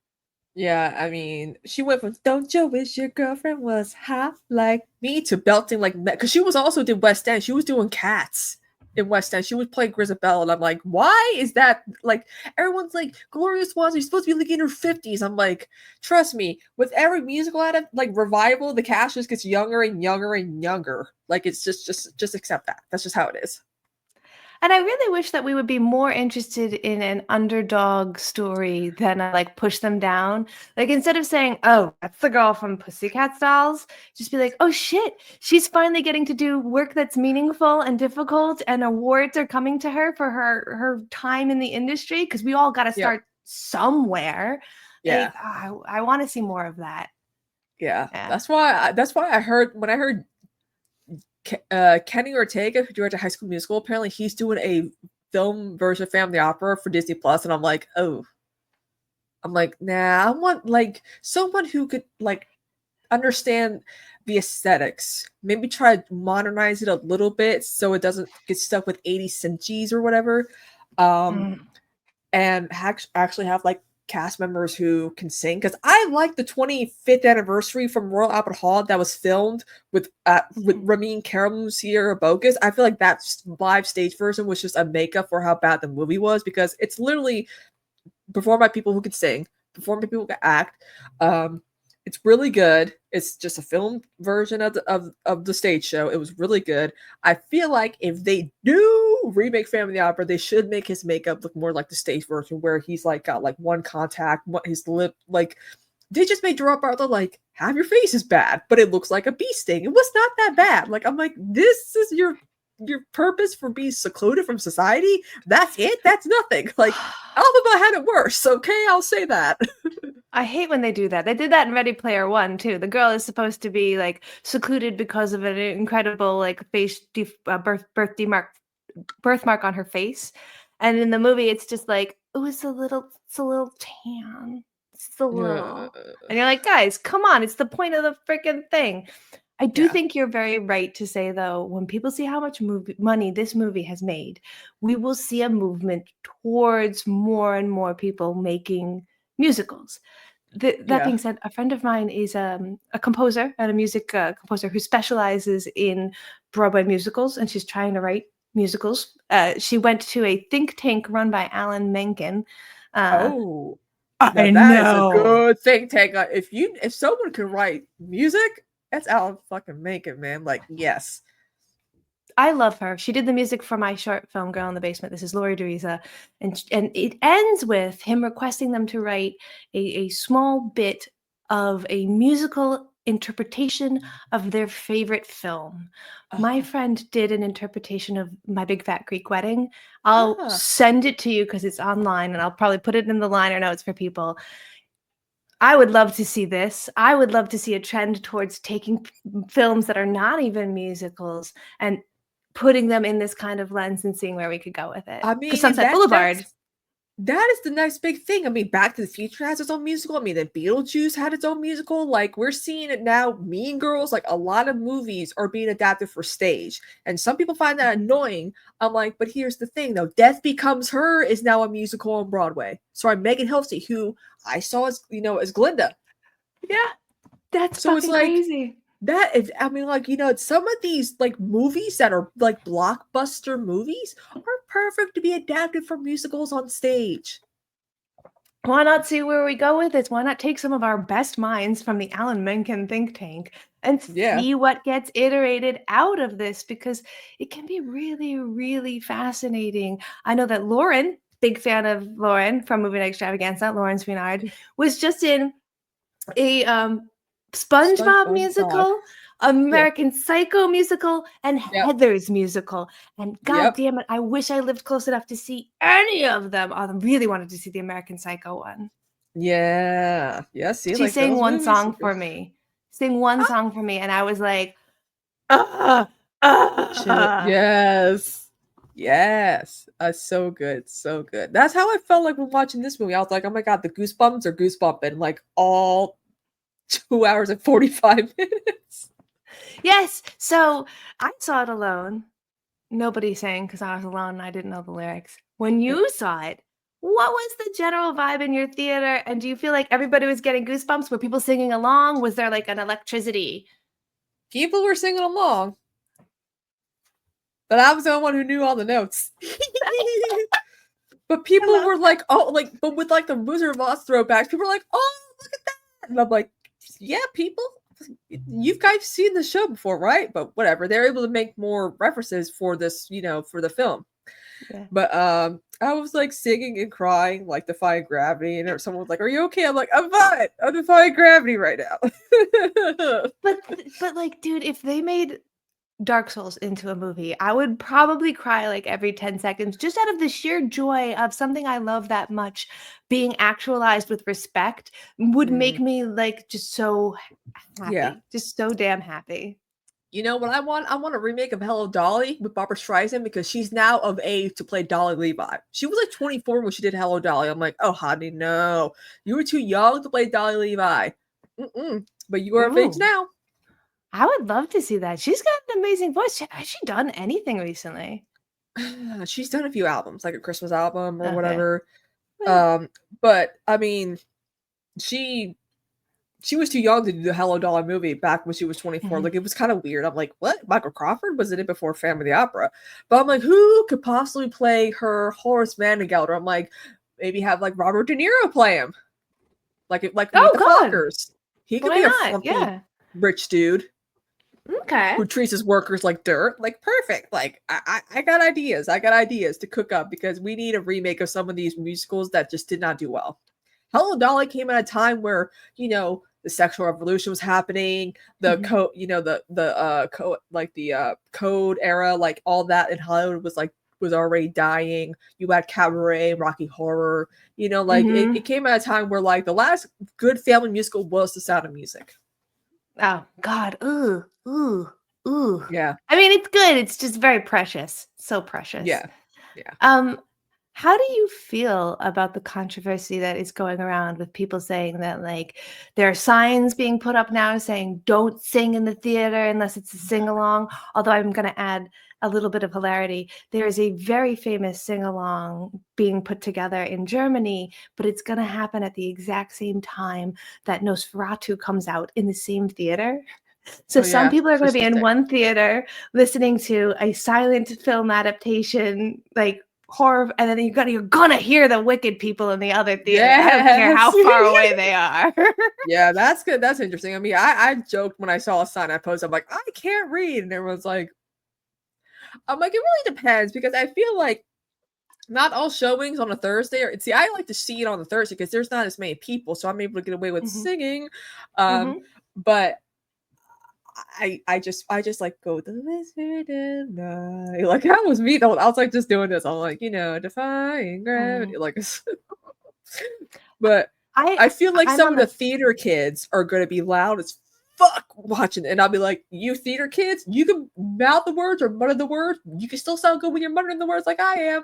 [SPEAKER 2] Yeah, I mean, she went from "Don't you wish your girlfriend was hot like me" to belting like because she was also did West End. She was doing Cats in West End. She was playing Grisabella, and I'm like, why is that? Like, everyone's like, Gloria Swanson, you're supposed to be like in her 50s. I'm like, trust me, with every musical like revival, the cast just gets younger and younger and younger. Like, it's just accept that. That's just how it is.
[SPEAKER 1] And I really wish that we would be more interested in an underdog story than, like, push them down. Like, instead of saying, "Oh, that's the girl from Pussycat Dolls," just be like, "Oh, shit, she's finally getting to do work that's meaningful and difficult, and awards are coming to her for her time in the industry." Because we all gotta
[SPEAKER 2] Yep.
[SPEAKER 1] start somewhere.
[SPEAKER 2] Yeah.
[SPEAKER 1] I wanna see more of that.
[SPEAKER 2] Yeah.
[SPEAKER 1] Yeah.
[SPEAKER 2] That's why I heard when I heard Kenny Ortega, who directed High School Musical, apparently he's doing a film version of Family Opera for Disney Plus, and I'm like, oh, I'm like, nah, I want like someone who could like understand the aesthetics. Maybe try to modernize it a little bit so it doesn't get stuck with 80 centuries or whatever. Um,
[SPEAKER 1] Mm.
[SPEAKER 2] and actually have like cast members who can sing, because I like the 25th anniversary from Royal Albert Hall that was filmed with Ramin Karim's Sierra Bogus. I feel like that live stage version was just a makeup for how bad the movie was, because it's literally performed by people who can sing, performed by people who can act. It's really good. It's just a film version of the stage show. It was really good. I feel like if they do remake Phantom of the Opera, they should make his makeup look more like the stage version, where he's like got like one contact, his lip, like they just made Gerard Butler like have your face is bad, but it looks like a bee sting. It was not that bad. Like I'm like, this is your purpose for being secluded from society? That's it? That's nothing. Like Alabama had it worse. Okay, I'll say that.
[SPEAKER 1] I hate when they do that. They did that in Ready Player One too. The girl is supposed to be like secluded because of an incredible like birthmark on her face, and in the movie it's just like, oh, it's a little tan, it's a little, and you're like, guys, come on, it's the point of the freaking thing. I do think you're very right to say, though, when people see how much money this movie has made, we will see a movement towards more and more people making musicals. That being said, a friend of mine is a composer and a music composer who specializes in Broadway musicals, and she's trying to write musicals. She went to a think tank run by Alan Menken.
[SPEAKER 2] I
[SPEAKER 1] know.
[SPEAKER 2] That is a good think tank. If someone can write music, that's Alan fucking Menken, man. Like, yes.
[SPEAKER 1] I love her. She did the music for my short film, Girl in the Basement. This is Lori Deriza. And it ends with him requesting them to write a small bit of a musical interpretation of their favorite film. My friend did an interpretation of My Big Fat Greek Wedding. I'll send it to you because it's online, and I'll probably put it in the liner notes for people. I would love to see this. I would love to see a trend towards taking films that are not even musicals and putting them in this kind of lens and seeing where we could go with it.
[SPEAKER 2] I mean,
[SPEAKER 1] because Sunset Boulevard.
[SPEAKER 2] That is the next big thing. I mean, Back to the Future has its own musical. I mean, the Beetlejuice had its own musical. Like, we're seeing it now. Mean Girls, like, a lot of movies are being adapted for stage. And some people find that annoying. I'm like, but here's the thing, though. Death Becomes Her is now a musical on Broadway. Sorry, Megan Hilty, who I saw as, as Glinda.
[SPEAKER 1] Yeah, that's so fucking crazy.
[SPEAKER 2] That is, I mean, like, some of these, like, movies that are, like, blockbuster movies are perfect to be adapted for musicals on stage.
[SPEAKER 1] Why not see where we go with this? Why not take some of our best minds from the Alan Menken think tank and see what gets iterated out of this? Because it can be really, really fascinating. I know that Lauren, big fan of Lauren from Movie Night Extravaganza, Lauren Swinard, was just in a SpongeBob musical, American Psycho musical, and Heathers musical. And god damn it, I wish I lived close enough to see any of them. I really wanted to see the American Psycho one.
[SPEAKER 2] Yeah. See,
[SPEAKER 1] she sang one song for me. Song for me, and I was like,
[SPEAKER 2] yes. So good. So good. That's how I felt like when watching this movie. I was like, oh my god, the goosebumps are goosebumping like all 2 hours and 45 minutes.
[SPEAKER 1] Yes. So I saw it alone. Nobody sang because I was alone and I didn't know the lyrics. When you saw it, what was the general vibe in your theater? And do you feel like everybody was getting goosebumps? Were people singing along? Was there like an electricity?
[SPEAKER 2] People were singing along. But I was the only one who knew all the notes. But people were like, but with like the Wizard of Oz throwbacks, people were like, oh, look at that. And I'm like, yeah, people, you guys seen the show before, right? But whatever, they're able to make more references for this, for the film. Yeah. But I was like singing and crying, like defying gravity, and someone was like, "Are you okay?" I'm like, "I'm fine. I'm defying gravity right now."
[SPEAKER 1] but like, dude, if they made Dark Souls into a movie, I would probably cry like every 10 seconds just out of the sheer joy of something I love that much being actualized with respect would make me like just so happy. Just so damn happy.
[SPEAKER 2] You know what I want? I want a remake of Hello Dolly with Barbara Streisand because she's now of age to play Dolly Levi. She was like 24 when she did Hello Dolly. I'm like, oh, honey, no. You were too young to play Dolly Levi. But you are of age now.
[SPEAKER 1] I would love to see that. She's got an amazing voice. Has she done anything recently?
[SPEAKER 2] She's done a few albums, like a Christmas album or whatever. But I mean, she was too young to do the Hello Dollar movie back when she was 24.
[SPEAKER 1] Mhm.
[SPEAKER 2] Like, it was kind of weird. I'm like, what? Michael Crawford was in it before Phantom of the Opera. But I'm like, who could possibly play her Horace Manigault? I'm like, maybe have like Robert De Niro play him, like Meet
[SPEAKER 1] Oh
[SPEAKER 2] the
[SPEAKER 1] God,
[SPEAKER 2] Fockers. He could
[SPEAKER 1] why
[SPEAKER 2] be a
[SPEAKER 1] not?
[SPEAKER 2] frumpy
[SPEAKER 1] Yeah.
[SPEAKER 2] rich dude
[SPEAKER 1] Okay.
[SPEAKER 2] who treats his workers like dirt. Like, perfect. Like, I got ideas. I got ideas to cook up because we need a remake of some of these musicals that just did not do well. Hello Dolly came at a time where, the sexual revolution was happening, the
[SPEAKER 1] Mhm.
[SPEAKER 2] code, the code era, like all that in Hollywood was already dying. You had cabaret, Rocky Horror, like it
[SPEAKER 1] Mhm.
[SPEAKER 2] came at a time where like the last good family musical was The Sound of Music.
[SPEAKER 1] Oh God. Ooh. Ooh. Ooh.
[SPEAKER 2] Yeah.
[SPEAKER 1] I mean, it's good. It's just very precious. So precious.
[SPEAKER 2] Yeah. Yeah.
[SPEAKER 1] Um, how do you feel about the controversy that is going around with people saying that, like, there are signs being put up now saying don't sing in the theater unless it's a sing along? Although I'm going to add a little bit of hilarity. There is a very famous sing along being put together in Germany, but it's going to happen at the exact same time that Nosferatu comes out in the same theater. So
[SPEAKER 2] Oh
[SPEAKER 1] some
[SPEAKER 2] yeah.
[SPEAKER 1] people are going to be
[SPEAKER 2] Christmas
[SPEAKER 1] in
[SPEAKER 2] Day.
[SPEAKER 1] one theater listening to a silent film adaptation, like horror, and then you're gonna hear the wicked people in the other theater. I don't care how
[SPEAKER 2] Yes.
[SPEAKER 1] far away they are.
[SPEAKER 2] Yeah, that's good. That's interesting. I mean, I joked when I saw a sign I posted, I'm like, I can't read. And everyone's like, I'm like, it really depends because I feel like not all showings on a Thursday are see, I like to see it on the Thursday because there's not as many people, so I'm able to get away with
[SPEAKER 1] Mhm,
[SPEAKER 2] singing. Um,
[SPEAKER 1] mhm.
[SPEAKER 2] but I just like go the wizard and night. Like that was me though. I was like just doing this. I'm like, defying
[SPEAKER 1] Mm.
[SPEAKER 2] gravity. Like but
[SPEAKER 1] I
[SPEAKER 2] I feel like
[SPEAKER 1] I'm
[SPEAKER 2] some
[SPEAKER 1] on
[SPEAKER 2] of the
[SPEAKER 1] the
[SPEAKER 2] theater kids are gonna be loud as fuck watching it. And I'll be like, you theater kids, you can mouth the words or mutter the words. You can still sound good when you're muttering the words like I am.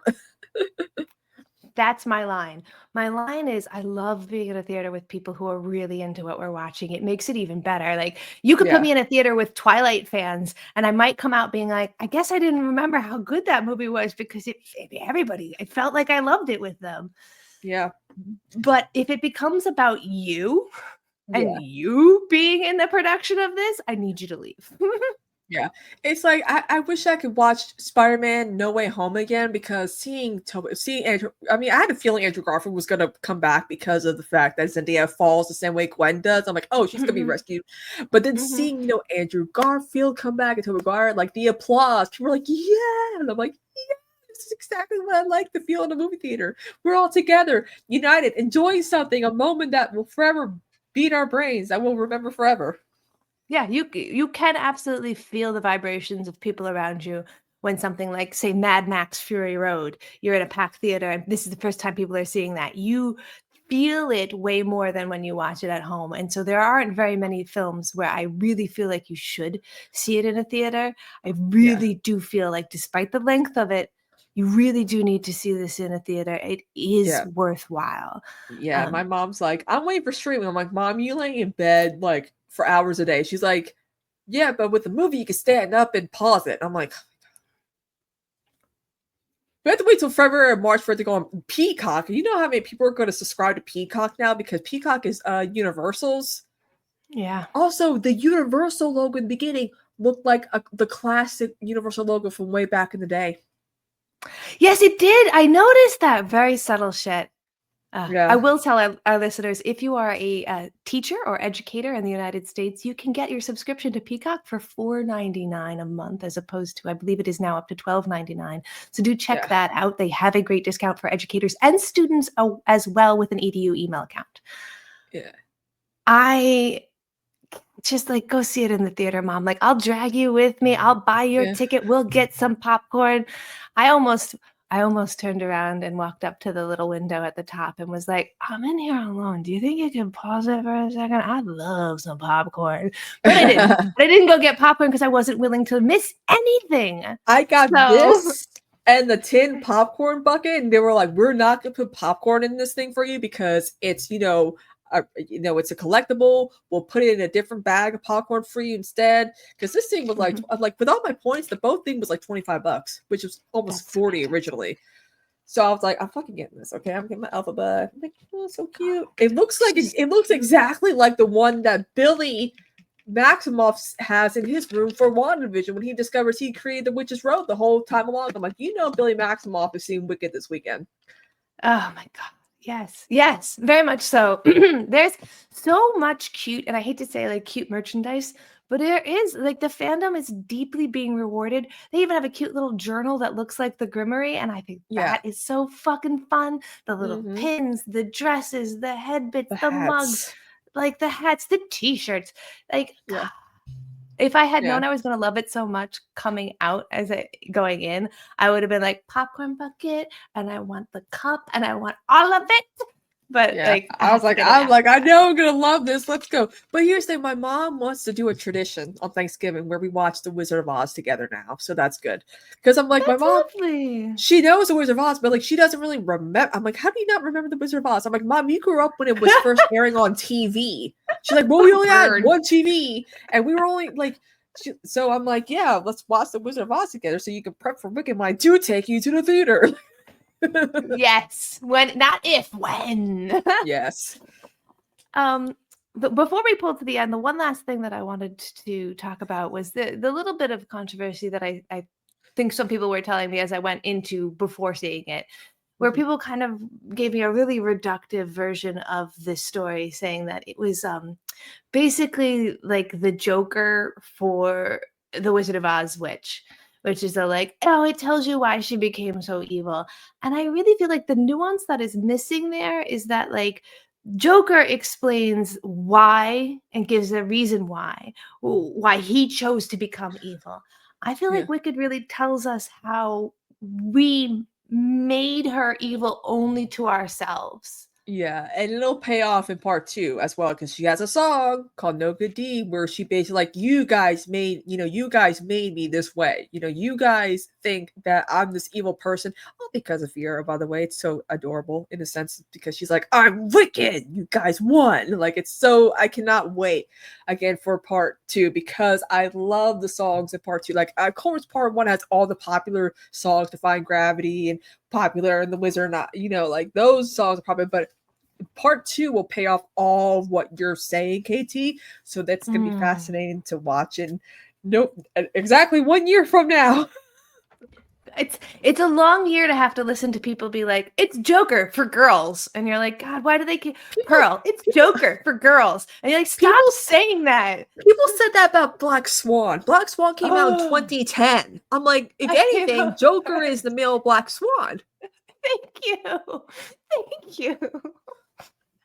[SPEAKER 1] That's my line. My line is I love being in a theater with people who are really into what we're watching. It makes it even better. Like you could put
[SPEAKER 2] Yeah.
[SPEAKER 1] me in a theater with Twilight fans and I might come out being like, I guess I didn't remember how good that movie was because it felt like I loved it with them.
[SPEAKER 2] Yeah.
[SPEAKER 1] But if it becomes about you and
[SPEAKER 2] Yeah.
[SPEAKER 1] you being in the production of this, I need you to leave.
[SPEAKER 2] Yeah. It's like I wish I could watch Spider-Man No Way Home again because seeing Andrew I mean, I had a feeling Andrew Garfield was gonna come back because of the fact that Zendaya falls the same way Gwen does. I'm like, oh, she's gonna be
[SPEAKER 1] Mhm,
[SPEAKER 2] rescued. But then
[SPEAKER 1] mhm.
[SPEAKER 2] seeing, Andrew Garfield come back and Tobey Maguire, like the applause, people were like, yeah. And I'm like, yeah, this is exactly what I like to feel in a movie theater. We're all together, united, enjoying something, a moment that will forever be in our brains, that we'll remember forever.
[SPEAKER 1] Yeah, you can absolutely feel the vibrations of people around you when something like, say, Mad Max Fury Road, you're in a packed theater and this is the first time people are seeing that. You feel it way more than when you watch it at home. And so there aren't very many films where I really feel like you should see it in a theater. I
[SPEAKER 2] Yeah.
[SPEAKER 1] really do feel like despite the length of it, you really do need to see this in a theater. It is
[SPEAKER 2] Yeah.
[SPEAKER 1] worthwhile.
[SPEAKER 2] Yeah, my
[SPEAKER 1] Um,
[SPEAKER 2] mom's like, "I'm waiting for streaming." I'm like, "Mom, you laying in bed like for hours a day." She's like, "Yeah, but with the movie you can stand up and pause it." I'm like, "We have to wait till February or March for it to go on Peacock." You know how many people are going to subscribe to Peacock now because Peacock is Universal's.
[SPEAKER 1] yeah.
[SPEAKER 2] Also, the Universal logo in the beginning looked like the classic Universal logo from way back in the day.
[SPEAKER 1] Yes, it did. I noticed that very subtle shit. I
[SPEAKER 2] Yeah,
[SPEAKER 1] will tell our listeners if you are a teacher or educator in the United States, you can get your subscription to Peacock for $4.99 a month, as opposed to I believe it is now up to $12.99. So do check
[SPEAKER 2] yeah,
[SPEAKER 1] that out. They have a great discount for educators and students as well with an EDU email account.
[SPEAKER 2] yeah,
[SPEAKER 1] I just like go see it in the theater, mom. Like I'll drag you with me. I'll buy your
[SPEAKER 2] yeah.
[SPEAKER 1] ticket. We'll get some popcorn. I almost I almost turned around and walked up to the little window at the top and was like, I'm in here alone. Do you think you can pause it for a second? I'd love some popcorn. But I didn't. But I didn't go get popcorn because I wasn't willing to miss anything.
[SPEAKER 2] I got
[SPEAKER 1] So
[SPEAKER 2] this and the tin popcorn bucket, and they were like, "We're not gonna put popcorn in this thing for you because it's it's a collectible. We'll put it in a different bag of popcorn for you instead." Because this thing was like,
[SPEAKER 1] Mhm.
[SPEAKER 2] I'm like with all my points, the both thing was like $25, which was almost
[SPEAKER 1] That's
[SPEAKER 2] 40
[SPEAKER 1] fantastic.
[SPEAKER 2] originally. So I was like, I'm fucking getting this, okay? I'm getting my alpha bud. I'm like, oh, so cute. It looks exactly like the one that Billy Maximoff has in his room for WandaVision when he discovers he created the Witch's Road the whole time along. I'm like, Billy Maximoff is seeing Wicked this weekend.
[SPEAKER 1] Oh my God. Yes. Yes. Very much so. There's so much cute, and I hate to say like cute merchandise, but there is like the fandom is deeply being rewarded. They even have a cute little journal that looks like the Grimoire, and I think
[SPEAKER 2] Yeah.
[SPEAKER 1] that is so fucking fun. The little
[SPEAKER 2] Mhm.
[SPEAKER 1] pins, the dresses, the headbits,
[SPEAKER 2] The
[SPEAKER 1] the mugs,
[SPEAKER 2] hats.
[SPEAKER 1] like the hats, the t-shirts. Like,
[SPEAKER 2] Yeah.
[SPEAKER 1] if I had
[SPEAKER 2] Yeah.
[SPEAKER 1] known I was gonna love it so much coming out as it going in, I would have been like popcorn bucket, and I want the cup, and I want all of it. But
[SPEAKER 2] Yeah.
[SPEAKER 1] like, I
[SPEAKER 2] I was
[SPEAKER 1] have to
[SPEAKER 2] like,
[SPEAKER 1] get it now.
[SPEAKER 2] I know I'm gonna love this. Let's go. But here's the thing, my mom wants to do a tradition on Thanksgiving where we watch The Wizard of Oz together now. So that's good. Because I'm like, my
[SPEAKER 1] That's
[SPEAKER 2] mom,
[SPEAKER 1] lovely.
[SPEAKER 2] she knows The Wizard of Oz, but like she doesn't really remember. I'm like, how do you not remember The Wizard of Oz? I'm like, Mom, you grew up when it was first airing on TV. She's like, well, we only had
[SPEAKER 1] Burn.
[SPEAKER 2] one TV, and we were only like, so I'm like, yeah, let's watch The Wizard of Oz together so you can prep for Wicked when I do take you to the theater.
[SPEAKER 1] Yes. When, not if, when.
[SPEAKER 2] Yes.
[SPEAKER 1] But before we pull to the end, the one last thing that I wanted to talk about was the little bit of controversy that I think some people were telling me as I went into before seeing it, where
[SPEAKER 2] Mhm.
[SPEAKER 1] people kind of gave me a really reductive version of this story, saying that it was basically like the Joker for the Wizard of Oz witch, which is a like, oh, it tells you why she became so evil. And I really feel like the nuance that is missing there is that like Joker explains why and gives a reason why he chose to become evil. I feel
[SPEAKER 2] Yeah.
[SPEAKER 1] like Wicked really tells us how we made her evil only to ourselves.
[SPEAKER 2] Yeah, and it'll pay off in part two as well because she has a song called "No Good Deed" where she basically like, you guys made, you guys made me this way. You guys think that I'm this evil person, all because of Vera. By the way, it's so adorable in a sense because she's like, I'm wicked. You guys won. Like it's so I cannot wait again for part two because I love the songs in part two. Like, of course, part one has all the popular songs, "Defying Gravity" and "Popular" and "The Wizard," not like those songs are probably, but part two will pay off all of what you're saying, KT. So that's gonna be fascinating to watch. And nope, exactly 1 year from now.
[SPEAKER 1] It's a long year to have to listen to people be like, it's Joker for girls. And you're like, God, why do they keep Pearl? It's Joker for girls. And you're like, stop saying that.
[SPEAKER 2] People said that about Black Swan. Black Swan came out in
[SPEAKER 1] Oh,
[SPEAKER 2] 2010. I'm like, if
[SPEAKER 1] I
[SPEAKER 2] anything,
[SPEAKER 1] know.
[SPEAKER 2] Joker is the male Black Swan.
[SPEAKER 1] Thank you. Thank you.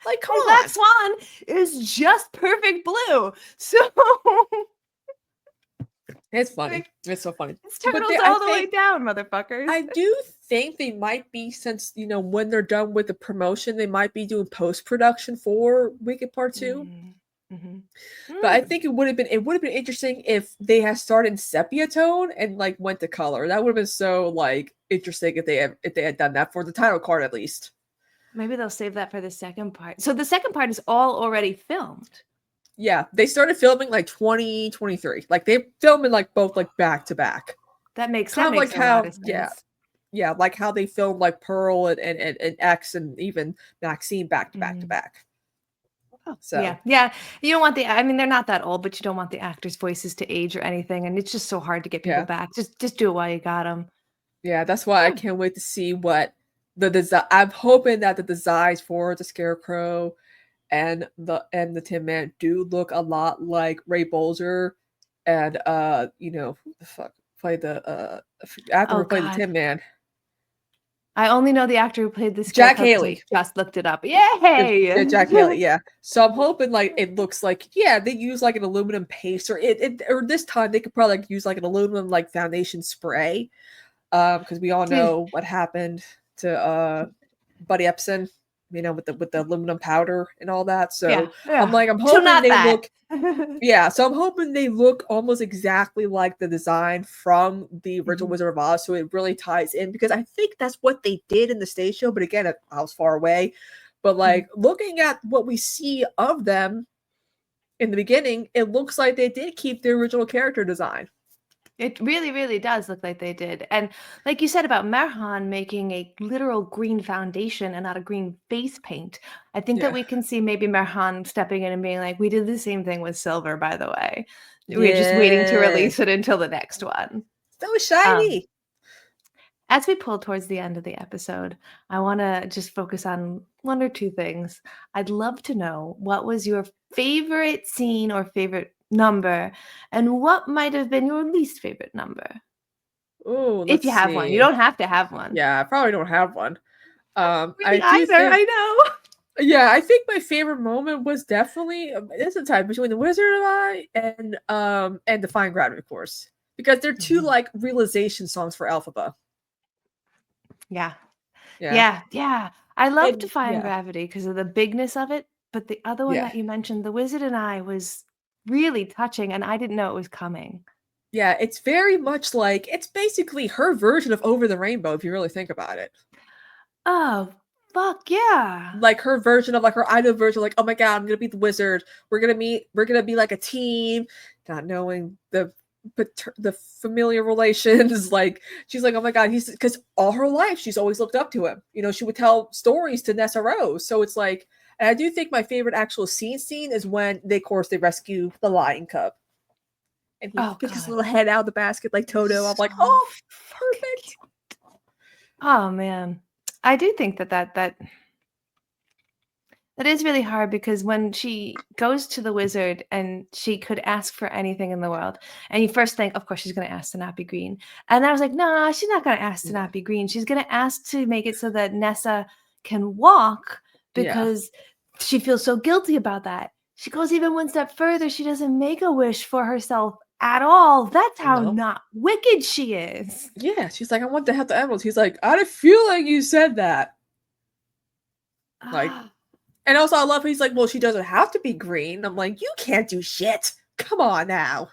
[SPEAKER 2] Like, come
[SPEAKER 1] And
[SPEAKER 2] on.
[SPEAKER 1] Black Swan is just perfect blue. So
[SPEAKER 2] It's funny.
[SPEAKER 1] like,
[SPEAKER 2] It's so funny.
[SPEAKER 1] it's
[SPEAKER 2] But
[SPEAKER 1] turtles
[SPEAKER 2] I
[SPEAKER 1] all the way
[SPEAKER 2] think
[SPEAKER 1] down, motherfuckers.
[SPEAKER 2] I do think they might be, since when they're done with the promotion, they might be doing post-production for Wicked Part 2.
[SPEAKER 1] Mm-hmm.
[SPEAKER 2] But I think it would have been interesting if they had started in sepia tone and like went to color. That would have been so like interesting if they had done that for the title card at least.
[SPEAKER 1] Maybe they'll save that for the second part. So the second part is all already filmed.
[SPEAKER 2] Yeah, they started filming like 2023. Like they filming like both like back to back.
[SPEAKER 1] That makes
[SPEAKER 2] Kind of
[SPEAKER 1] like
[SPEAKER 2] like
[SPEAKER 1] a lot
[SPEAKER 2] how
[SPEAKER 1] of sense.
[SPEAKER 2] yeah, like how they filmed like Pearl and X and even Maxine back to back to back. So
[SPEAKER 1] Yeah. You don't want I mean, they're not that old, but you don't want the actors' voices to age or anything. And it's just so hard to get people back. Just do it while you got them.
[SPEAKER 2] Yeah, that's why I can't wait to see what the design. I'm hoping that the designs for the Scarecrow and the Tin Man do look a lot like Ray Bolger and who the fuck played the actor who played the Tin Man.
[SPEAKER 1] I only know the actor who played the
[SPEAKER 2] Jack
[SPEAKER 1] Scarecrow.
[SPEAKER 2] Haley.
[SPEAKER 1] Just looked it up. Yay!
[SPEAKER 2] Yeah, Jack Haley. Yeah. So I'm hoping like it looks like they use like an aluminum paste or or this time they could probably like, use like an aluminum like foundation spray, because we all know what happened to Buddy Epson, with the aluminum powder and all that. So I'm hoping they look. Yeah, so I'm hoping they look almost exactly like the design from the original Wizard of Oz, so it really ties in because I think that's what they did in the stage show. But again, I was far away. But like looking at what we see of them in the beginning, it looks like they did keep the original character design.
[SPEAKER 1] It really, really does look like they did. And like you said about Merhan making a literal green foundation and not a green face paint, I think that
[SPEAKER 2] Yeah.
[SPEAKER 1] we can see maybe Merhan stepping in and being like, we did the same thing with Silver, by the way. We're just waiting to
[SPEAKER 2] Yeah.
[SPEAKER 1] release it until the next one.
[SPEAKER 2] So
[SPEAKER 1] Um,
[SPEAKER 2] shiny.
[SPEAKER 1] as we pull towards the end of the episode, I want to just focus on one or two things. I'd love to know what was your favorite scene or favorite number, and what might have been your least favorite number.
[SPEAKER 2] Oh,
[SPEAKER 1] If
[SPEAKER 2] let's
[SPEAKER 1] you have one. You
[SPEAKER 2] see.
[SPEAKER 1] don't have to have one.
[SPEAKER 2] Yeah, I probably don't have one. I
[SPEAKER 1] Really
[SPEAKER 2] do
[SPEAKER 1] either,
[SPEAKER 2] think,
[SPEAKER 1] I know.
[SPEAKER 2] yeah, I think my favorite moment was definitely it's a tie between the Wizard of Eye and Defying Gravity, of course, because they're two
[SPEAKER 1] Mhm.
[SPEAKER 2] like realization songs for Alphaba.
[SPEAKER 1] Yeah.
[SPEAKER 2] Yeah,
[SPEAKER 1] Yeah, yeah. I love
[SPEAKER 2] and
[SPEAKER 1] Defying
[SPEAKER 2] yeah,
[SPEAKER 1] Gravity because of the bigness of it, but the other one
[SPEAKER 2] yeah,
[SPEAKER 1] that you mentioned, The Wizard and I, was really touching, and I didn't know it was coming.
[SPEAKER 2] yeah. It's very much like it's basically her version of Over the Rainbow, if you really think about it.
[SPEAKER 1] Oh, fuck yeah.
[SPEAKER 2] Like her version of like her idol version, like, oh my god, I'm gonna be the wizard. We're gonna be like a team, not knowing the familiar relations. Like she's like, oh my god, he's because all her life she's always looked up to him. You know, she would tell stories to Nessa Rose. So it's like, and I do think my favorite actual scene is when they, of course, they rescue the lion cub. And he
[SPEAKER 1] Oh
[SPEAKER 2] picks his
[SPEAKER 1] god.
[SPEAKER 2] little head out of the basket like Toto. I'm like,
[SPEAKER 1] So
[SPEAKER 2] oh,
[SPEAKER 1] fucking
[SPEAKER 2] perfect.
[SPEAKER 1] cute. Oh man. I do think that is really hard because when she goes to the wizard and she could ask for anything in the world, and you first think, of course, she's going to ask to not be green. And I was like, nah, she's not going to ask to
[SPEAKER 2] Yeah.
[SPEAKER 1] not be green. She's going to ask to make it so that Nessa can walk
[SPEAKER 2] Yeah.
[SPEAKER 1] because she feels so guilty about that. She goes even one step further. She doesn't make a wish for herself at all. That's how
[SPEAKER 2] No.
[SPEAKER 1] not wicked she is.
[SPEAKER 2] Yeah. She's like, I want to have the emeralds. He's like, I had a feeling you said that. Like,
[SPEAKER 1] Ah.
[SPEAKER 2] and also, I love he's like, well, she doesn't have to be green. I'm like, you can't do shit. Come on now.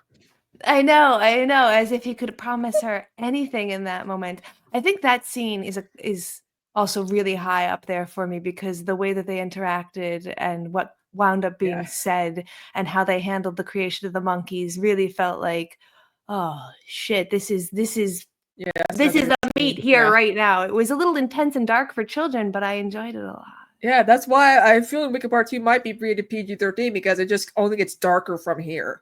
[SPEAKER 1] I know, as if he could promise her anything in that moment. I think that scene is also really high up there for me because the way that they interacted and what wound up being
[SPEAKER 2] Yeah.
[SPEAKER 1] said and how they handled the creation of the monkeys really felt like, oh shit,
[SPEAKER 2] Yeah, that's
[SPEAKER 1] this
[SPEAKER 2] another
[SPEAKER 1] is
[SPEAKER 2] good
[SPEAKER 1] the meat
[SPEAKER 2] scene.
[SPEAKER 1] here
[SPEAKER 2] Yeah.
[SPEAKER 1] right now. It was a little intense and dark for children, but I enjoyed it a lot.
[SPEAKER 2] Yeah, that's why I feel Wicked Part 2 might be rated PG-13 because it just only gets darker from here.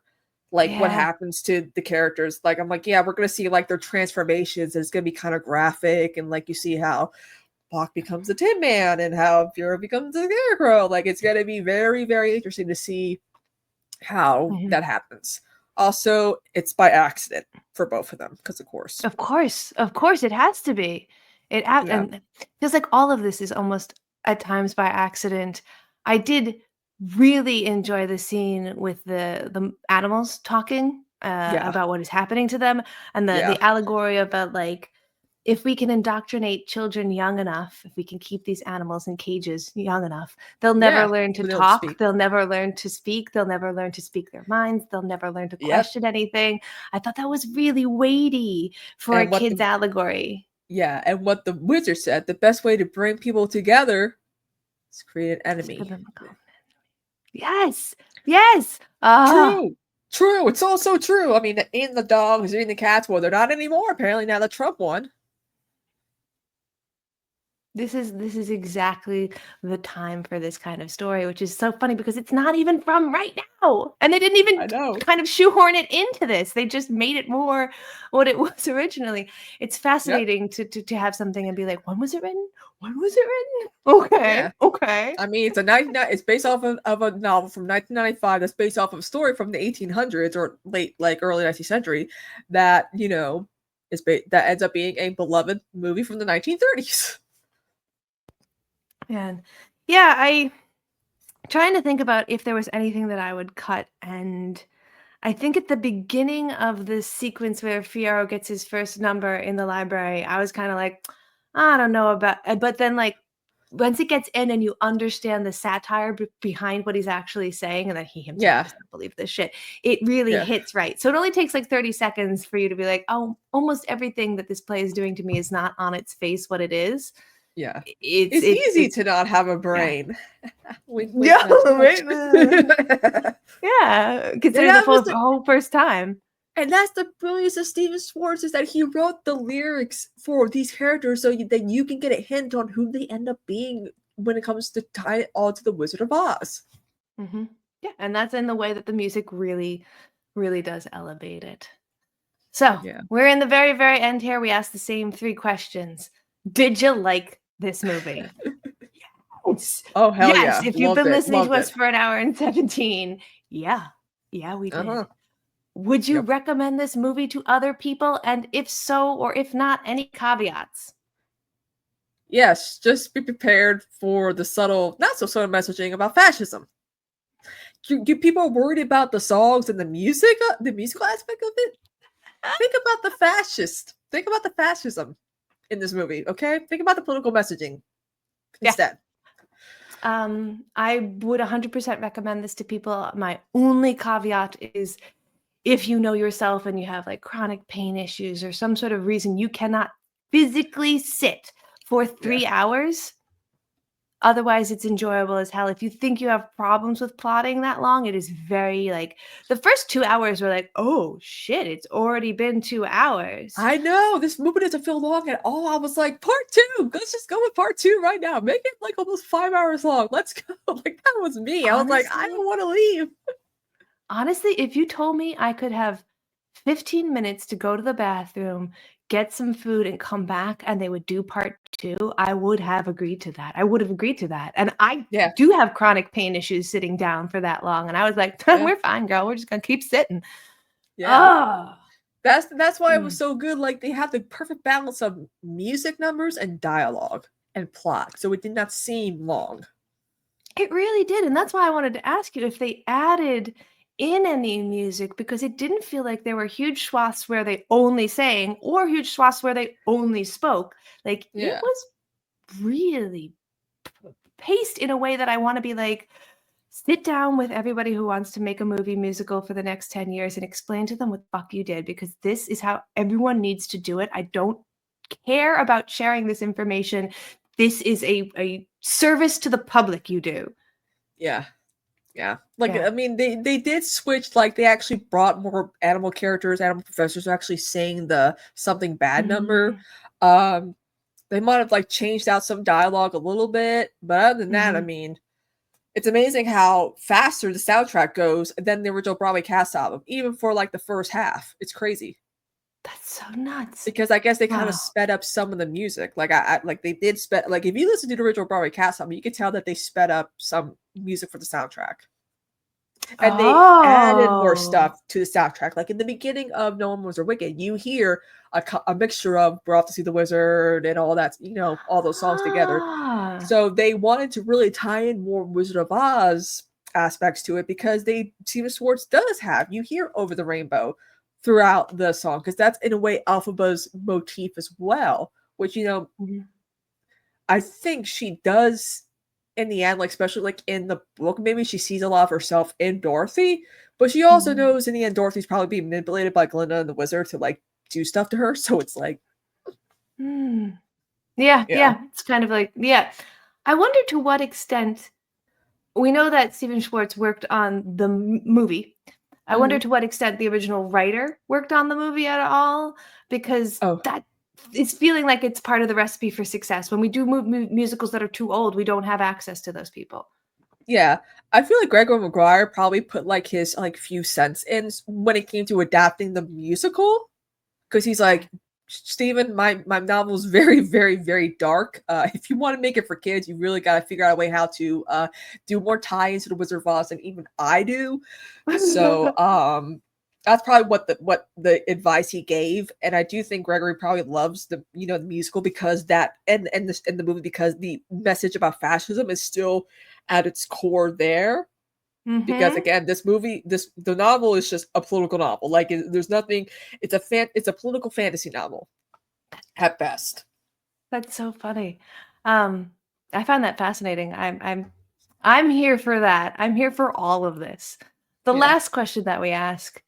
[SPEAKER 2] Like what
[SPEAKER 1] Yeah.
[SPEAKER 2] happens to the characters. Like I'm like, yeah, we're gonna see like their transformations. It's gonna be kind of graphic, and like you see how Bach becomes the Tin Man and how Fuhrer becomes the Scarecrow. Like it's gonna be very, very interesting to see how
[SPEAKER 1] Mhm.
[SPEAKER 2] that happens. Also, it's by accident for both of them, because of course.
[SPEAKER 1] Of course, it has to be.
[SPEAKER 2] Yeah.
[SPEAKER 1] And it feels like all of this is almost at times by accident. I did really enjoy the scene with the animals talking
[SPEAKER 2] Yeah.
[SPEAKER 1] about what is happening to them, and
[SPEAKER 2] Yeah.
[SPEAKER 1] the allegory about like if we can indoctrinate children young enough, if we can keep these animals in cages young enough, they'll never
[SPEAKER 2] Yeah.
[SPEAKER 1] learn to
[SPEAKER 2] So they don't
[SPEAKER 1] talk.
[SPEAKER 2] speak.
[SPEAKER 1] They'll never learn to speak. They'll never learn to speak their minds. They'll never learn to
[SPEAKER 2] Yep.
[SPEAKER 1] question anything. I thought that was really weighty for a
[SPEAKER 2] And
[SPEAKER 1] kid's allegory.
[SPEAKER 2] what the wizard said, the best way to bring people together is create an
[SPEAKER 1] It's for
[SPEAKER 2] enemy.
[SPEAKER 1] them to come. Yes. Yes. Ah.
[SPEAKER 2] True. True. It's also true. I mean, in the dogs, in the cats, well, they're not anymore. Apparently now the Trump one.
[SPEAKER 1] This is exactly the time for this kind of story, which is so funny because it's not even from right now. And they didn't even
[SPEAKER 2] I know.
[SPEAKER 1] kind of shoehorn it into this. They just made it more what it was originally. It's
[SPEAKER 2] Yep.
[SPEAKER 1] fascinating to have something and be like, when was it written? When was it written? Okay,
[SPEAKER 2] Yeah.
[SPEAKER 1] okay.
[SPEAKER 2] I mean, it's based off of a novel from 1995 that's based off of a story from the 1800s or late, like early 19th century that, that ends up being a beloved movie from the 1930s.
[SPEAKER 1] And yeah, I trying to think about if there was anything that I would cut, and I think at the beginning of the sequence where Fiyero gets his first number in the library, I was kind of like, I don't know about, but then like once it gets in and you understand the satire behind what he's actually saying and that he himself
[SPEAKER 2] Yeah.
[SPEAKER 1] does not believe this shit, it really
[SPEAKER 2] Yeah.
[SPEAKER 1] hits right. So it only takes like 30 seconds for you to be like, oh, almost everything that this play is doing to me is not on its face what it is.
[SPEAKER 2] Yeah.
[SPEAKER 1] It's
[SPEAKER 2] It's
[SPEAKER 1] it's
[SPEAKER 2] easy
[SPEAKER 1] it's
[SPEAKER 2] to not have a
[SPEAKER 1] yeah.
[SPEAKER 2] brain. Wink, wink,
[SPEAKER 1] Yeah,
[SPEAKER 2] nudge,
[SPEAKER 1] right.
[SPEAKER 2] nudge.
[SPEAKER 1] Yeah,
[SPEAKER 2] And
[SPEAKER 1] considering the
[SPEAKER 2] that was
[SPEAKER 1] whole first time.
[SPEAKER 2] And that's the brilliance of Steven Schwartz, is that he wrote the lyrics for these characters so that you can get a hint on who they end up being when it comes to tie it all to the Wizard of Oz.
[SPEAKER 1] Hmm. Yeah, and that's in the way that the music really, really does elevate it. So
[SPEAKER 2] Yeah.
[SPEAKER 1] we're in the very, very end here. We asked the same 3 questions. Did you like this movie? Yes.
[SPEAKER 2] Oh hell
[SPEAKER 1] Yes.
[SPEAKER 2] yeah.
[SPEAKER 1] If you've
[SPEAKER 2] Loved
[SPEAKER 1] been
[SPEAKER 2] it.
[SPEAKER 1] listening to
[SPEAKER 2] Loved
[SPEAKER 1] us
[SPEAKER 2] it.
[SPEAKER 1] for an hour and 17, yeah. Yeah, we did.
[SPEAKER 2] Uh-huh.
[SPEAKER 1] Would you
[SPEAKER 2] Yep.
[SPEAKER 1] recommend this movie to other people? And if so, or if not, any caveats?
[SPEAKER 2] Yes, just be prepared for the subtle, not so subtle messaging about fascism. You people are worried about the songs and the musical aspect of it. Think about the fascist. Think about the fascism in this movie, okay? Think about the political messaging
[SPEAKER 1] Yeah.
[SPEAKER 2] instead.
[SPEAKER 1] I would 100% recommend this to people. My only caveat is if you know yourself and you have like chronic pain issues or some sort of reason you cannot physically sit for 3 hours. Otherwise, it's enjoyable as hell. If you think you have problems with plotting that long, it is very like the first 2 hours were like, oh shit, it's already been 2 hours.
[SPEAKER 2] I know this movie doesn't feel long at all. I was like, part two. Let's just go with part two right now. Make it like almost 5 hours long. Let's go. Like that was me. I was like, I
[SPEAKER 1] Honestly,
[SPEAKER 2] don't want to leave.
[SPEAKER 1] honestly, if you told me I could have 15 minutes to go to the bathroom, get some food, and come back, and they would do part two, I would have agreed to that. I would have agreed to that. And I
[SPEAKER 2] Yeah,
[SPEAKER 1] do have chronic pain issues sitting down for that long. And I was like,
[SPEAKER 2] yeah,
[SPEAKER 1] we're fine, girl. We're just gonna keep sitting.
[SPEAKER 2] yeah.
[SPEAKER 1] Oh.
[SPEAKER 2] That's why it was
[SPEAKER 1] Mm.
[SPEAKER 2] so good. Like they have the perfect balance of music numbers and dialogue and plot, so it did not seem long.
[SPEAKER 1] It really did. And that's why I wanted to ask you if they added in any music because it didn't feel like there were huge swaths where they only sang or huge swaths where they only spoke. Like it
[SPEAKER 2] Yeah,
[SPEAKER 1] was really paced in a way that I want to be like, sit down with everybody who wants to make a movie musical for the next 10 years and explain to them what the fuck you did because this is how everyone needs to do it. I don't care about sharing this information. This is a service to the public you do.
[SPEAKER 2] yeah, yeah. Like
[SPEAKER 1] Yeah.
[SPEAKER 2] I mean, they did switch. Like they actually brought more animal characters, animal professors actually saying the something bad number.
[SPEAKER 1] Mhm.
[SPEAKER 2] Um, they might have like changed out some dialogue a little bit, but other than that, I
[SPEAKER 1] Mhm.
[SPEAKER 2] mean, it's amazing how faster the soundtrack goes than the original Broadway cast album, even for like the first half. It's crazy
[SPEAKER 1] That's so nuts.
[SPEAKER 2] because I guess they kind of
[SPEAKER 1] Wow.
[SPEAKER 2] sped up some of the music. Like I like they did sped like if you listen to the original Broadway cast album, you can tell that they sped up some music for the soundtrack. And they added more
[SPEAKER 1] Oh.
[SPEAKER 2] stuff to the soundtrack. Like in the beginning of No One Was a Wicked, you hear a mixture of We're Off to See the Wizard and all that, all those songs together.
[SPEAKER 1] Ah.
[SPEAKER 2] So they wanted to really tie in more Wizard of Oz aspects to it because Steven Schwartz does have you hear Over the Rainbow throughout the song because that's in a way Alphaba's motif as well, which
[SPEAKER 1] Mhm.
[SPEAKER 2] I think she does in the end, like especially like in the book, maybe she sees a lot of herself in Dorothy, but she also
[SPEAKER 1] Mhm.
[SPEAKER 2] knows in the end Dorothy's probably being manipulated by Glinda and the wizard to like do stuff to her. So it's like,
[SPEAKER 1] Mm. Yeah,
[SPEAKER 2] yeah.
[SPEAKER 1] yeah. It's kind of like, yeah. I wonder to what extent we know that Steven Schwartz worked on the movie. I wonder
[SPEAKER 2] Mhm.
[SPEAKER 1] to what extent the original writer worked on the movie at all, because
[SPEAKER 2] Oh,
[SPEAKER 1] that is feeling like it's part of the recipe for success. When we do musicals that are too old, we don't have access to those people.
[SPEAKER 2] yeah. I feel like Gregor Maguire probably put like his like few cents in when it came to adapting the musical because he's
[SPEAKER 1] Okay.
[SPEAKER 2] like, Stephen, my novel is very, very, very dark. If you want to make it for kids, you really got to figure out a way how to do more tie-ins to the Wizard of Oz than even I do. So that's probably what the advice he gave, and I do think Gregory probably loves the musical because that and the movie because the message about fascism is still at its core there because
[SPEAKER 1] Mhm.
[SPEAKER 2] again the novel is just a political novel like there's nothing it's a political fantasy novel at best.
[SPEAKER 1] That's so funny. Um, I found that fascinating. I'm here for that. I'm here for all of this. The
[SPEAKER 2] Yeah.
[SPEAKER 1] last question that we ask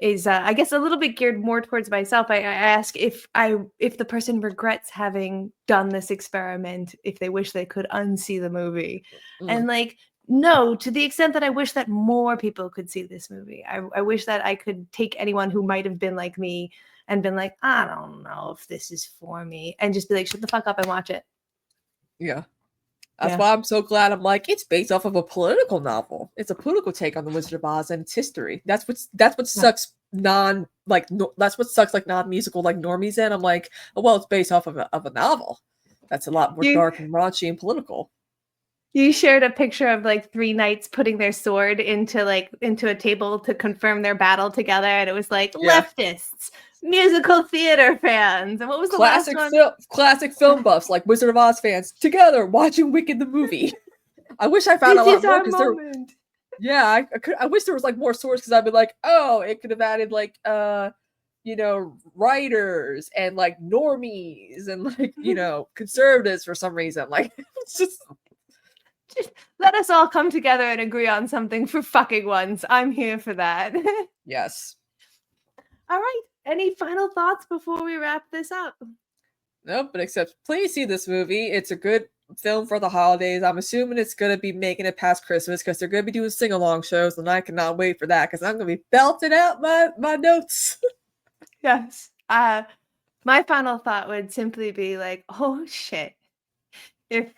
[SPEAKER 1] is, I guess, a little bit geared more towards myself. I ask if the person regrets having done this experiment, if they wish they could unsee the movie,
[SPEAKER 2] Mm.
[SPEAKER 1] and like No, to the extent that I wish that more people could see this movie. I wish that I could take anyone who might have been like me and been like, I don't know if this is for me, and just be like, shut the fuck up and watch it.
[SPEAKER 2] Yeah. That's
[SPEAKER 1] Yeah.
[SPEAKER 2] why I'm so glad. I'm like, it's based off of a political novel. It's a political take on the Wizard of Oz and its history. That's what
[SPEAKER 1] Yeah.
[SPEAKER 2] sucks that's what sucks like non-musical like normies in. I'm like, oh, well, it's based off of a novel. That's a lot more
[SPEAKER 1] You
[SPEAKER 2] dark and raunchy and political.
[SPEAKER 1] you shared a picture of like three knights putting their sword into a table to confirm their battle together, and it was like
[SPEAKER 2] Yeah.
[SPEAKER 1] leftists, musical theater fans, and what was the last one?
[SPEAKER 2] Classic film buffs like Wizard of Oz fans together watching Wicked the movie. I wish I found a
[SPEAKER 1] This
[SPEAKER 2] lot
[SPEAKER 1] is
[SPEAKER 2] more
[SPEAKER 1] our
[SPEAKER 2] because there.
[SPEAKER 1] moment.
[SPEAKER 2] Yeah, I wish there was like more source because I'd be like, oh, it could have added like writers and like normies and like conservatives for some reason. Like it's just
[SPEAKER 1] Just let us all come together and agree on something for fucking once. I'm here for that.
[SPEAKER 2] yes.
[SPEAKER 1] All right. Any final thoughts before we wrap this up?
[SPEAKER 2] Nope, but except please see this movie. It's a good film for the holidays. I'm assuming it's gonna be making it past Christmas because they're gonna be doing sing-along shows, and I cannot wait for that because I'm gonna be belting out my notes.
[SPEAKER 1] Yes. My final thought would simply be like, oh shit. If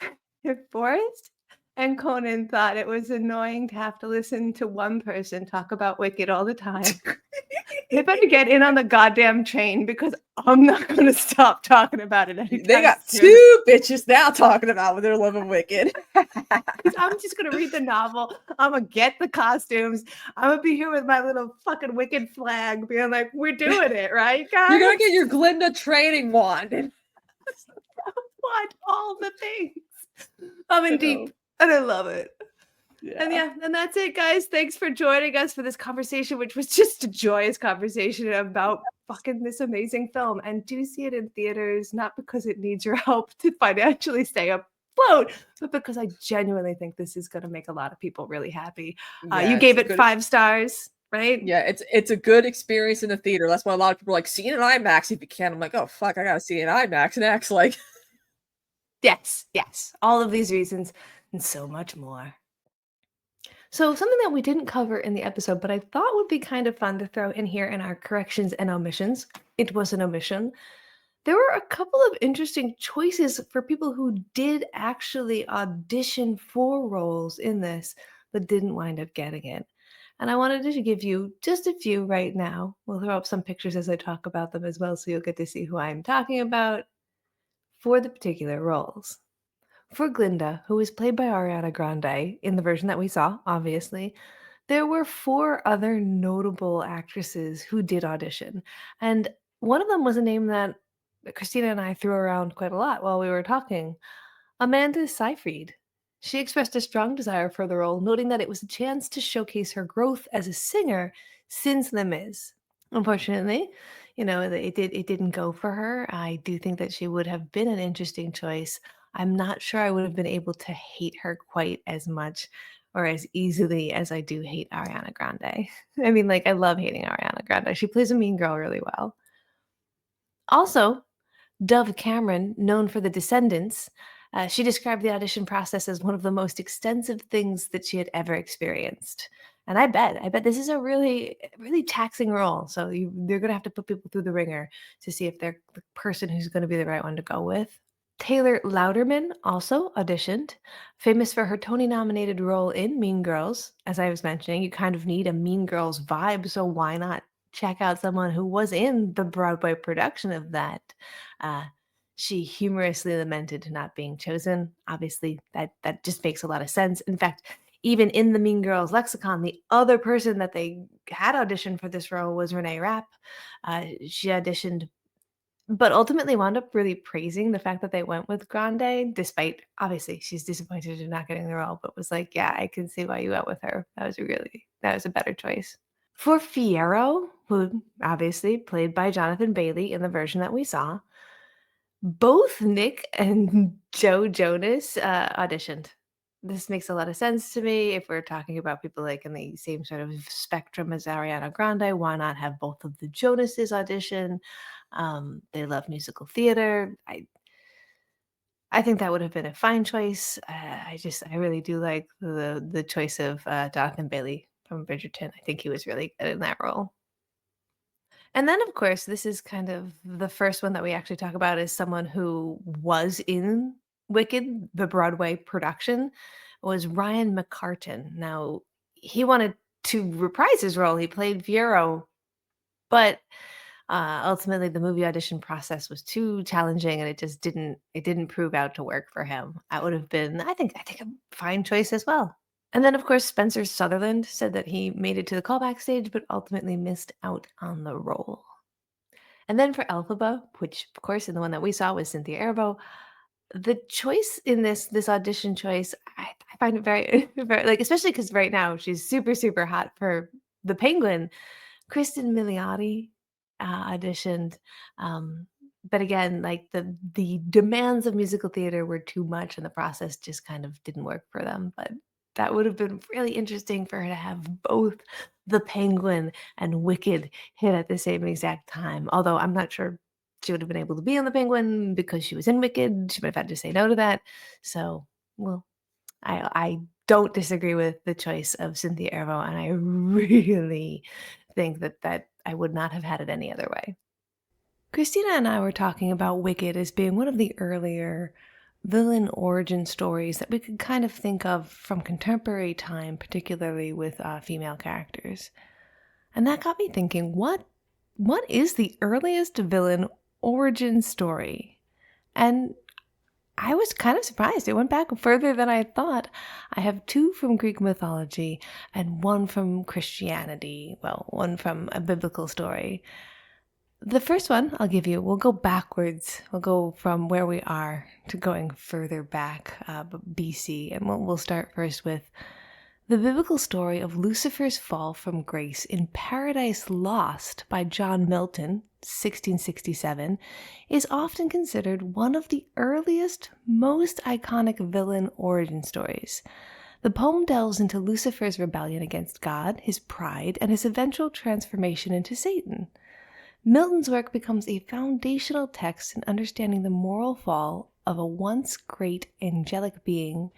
[SPEAKER 1] Boris and Conan thought it was annoying to have to listen to one person talk about Wicked all the time, they better get in on the goddamn train because I'm not going to stop talking about it
[SPEAKER 2] They
[SPEAKER 1] anytime
[SPEAKER 2] got
[SPEAKER 1] soon.
[SPEAKER 2] two bitches now talking about their love of Wicked.
[SPEAKER 1] Because I'm just going to read the novel. I'm going to get the costumes. I'm going to be here with my little fucking Wicked flag being like, we're doing it, right, guys?
[SPEAKER 2] You're gonna get your Glinda training wand.
[SPEAKER 1] Want all the things. I'm in deep and I love it.
[SPEAKER 2] Yeah.
[SPEAKER 1] And that's it, guys. Thanks for joining us for this conversation, which was just a joyous conversation about fucking this amazing film. And do see it in theaters, not because it needs your help to financially stay afloat, but because I genuinely think this is going to make a lot of people really happy. You
[SPEAKER 2] It's
[SPEAKER 1] gave
[SPEAKER 2] a
[SPEAKER 1] it
[SPEAKER 2] good
[SPEAKER 1] 5 stars, right?
[SPEAKER 2] yeah, it's a good experience in the theater. That's why a lot of people are like, see it in IMAX if you can. I'm like, oh fuck, I gotta see it in IMAX and acts like
[SPEAKER 1] Yes, yes. All of these reasons and so much more. So, something that we didn't cover in the episode, but I thought would be kind of fun to throw in here in our corrections and omissions. It was an omission. There were a couple of interesting choices for people who did actually audition for roles in this, but didn't wind up getting it. And I wanted to give you just a few right now. We'll throw up some pictures as I talk about them as well, so you'll get to see who I'm talking about for the particular roles. For Glinda, who was played by Ariana Grande in the version that we saw, obviously, there were 4 other notable actresses who did audition. And one of them was a name that Christina and I threw around quite a lot while we were talking, Amanda Seyfried. She expressed a strong desire for the role, noting that it was a chance to showcase her growth as a singer since Les Mis. Unfortunately, it didn't go for her. I do think that she would have been an interesting choice. I'm not sure I would have been able to hate her quite as much or as easily as I do hate Ariana Grande. I mean, like, I love hating Ariana Grande. She plays a mean girl really well. Also, Dove Cameron, known for The Descendants, she described the audition process as one of the most extensive things that she had ever experienced. And I bet this is a really, really taxing role. So they're going to have to put people through the ringer to see if they're the person who's going to be the right one to go with. Taylor Louderman also auditioned, famous for her Tony nominated role in Mean Girls. As I was mentioning, you kind of need a Mean Girls vibe, so why not check out someone who was in the Broadway production of that? Uh, she humorously lamented not being chosen. Obviously, that just makes a lot of sense. In fact, even in the Mean Girls lexicon, the other person that they had auditioned for this role was Renee Rapp. She auditioned, but ultimately wound up really praising the fact that they went with Grande, despite obviously she's disappointed in not getting the role, but was like, yeah, I can see why you went with her. That was a better choice. For Fiyero, who obviously played by Jonathan Bailey in the version that we saw, both Nick and Joe Jonas auditioned. This makes a lot of sense to me. If we're talking about people like in the same sort of spectrum as Ariana Grande, why not have both of the Jonases audition? They love musical theater. I think that would have been a fine choice. I really do like the choice of Jonathan Bailey from Bridgerton. I think he was really good in that role. And then, of course, this is kind of the first one that we actually talk about is someone who was in Wicked, the Broadway production, was Ryan McCartan. Now, he wanted to reprise his role. He played Fiero, but ultimately the movie audition process was too challenging and it didn't prove out to work for him. That would have been, I think a fine choice as well. And then, of course, Spencer Sutherland said that he made it to the callback stage, but ultimately missed out on the role. And then for Elphaba, which of course in the one that we saw was Cynthia Erivo, the choice in this audition choice, I find it very, very like especially because right now she's super super hot for the Penguin. Kristen Milioti auditioned, but again, like the demands of musical theater were too much, and the process just kind of didn't work for them. But that would have been really interesting for her to have both the Penguin and Wicked hit at the same exact time. Although I'm not sure she would have been able to be on the Penguin because she was in Wicked. She might have had to say no to that. So, well, I don't disagree with the choice of Cynthia Erivo, and I really think that I would not have had it any other way. Christina and I were talking about Wicked as being one of the earlier villain origin stories that we could kind of think of from contemporary time, particularly with female characters. And that got me thinking, what is the earliest villain origin story? And I was kind of surprised. It went back further than I thought. I have two from Greek mythology and one from Christianity. Well, one from a biblical story. The first one I'll give you, we'll go backwards. We'll go from where we are to going further back, BC. And we'll start first with the biblical story of Lucifer's fall from grace in Paradise Lost by John Milton, 1667, is often considered one of the earliest, most iconic villain origin stories. The poem delves into Lucifer's rebellion against God, his pride, and his eventual transformation into Satan. Milton's work becomes a foundational text in understanding the moral fall of a once great angelic being,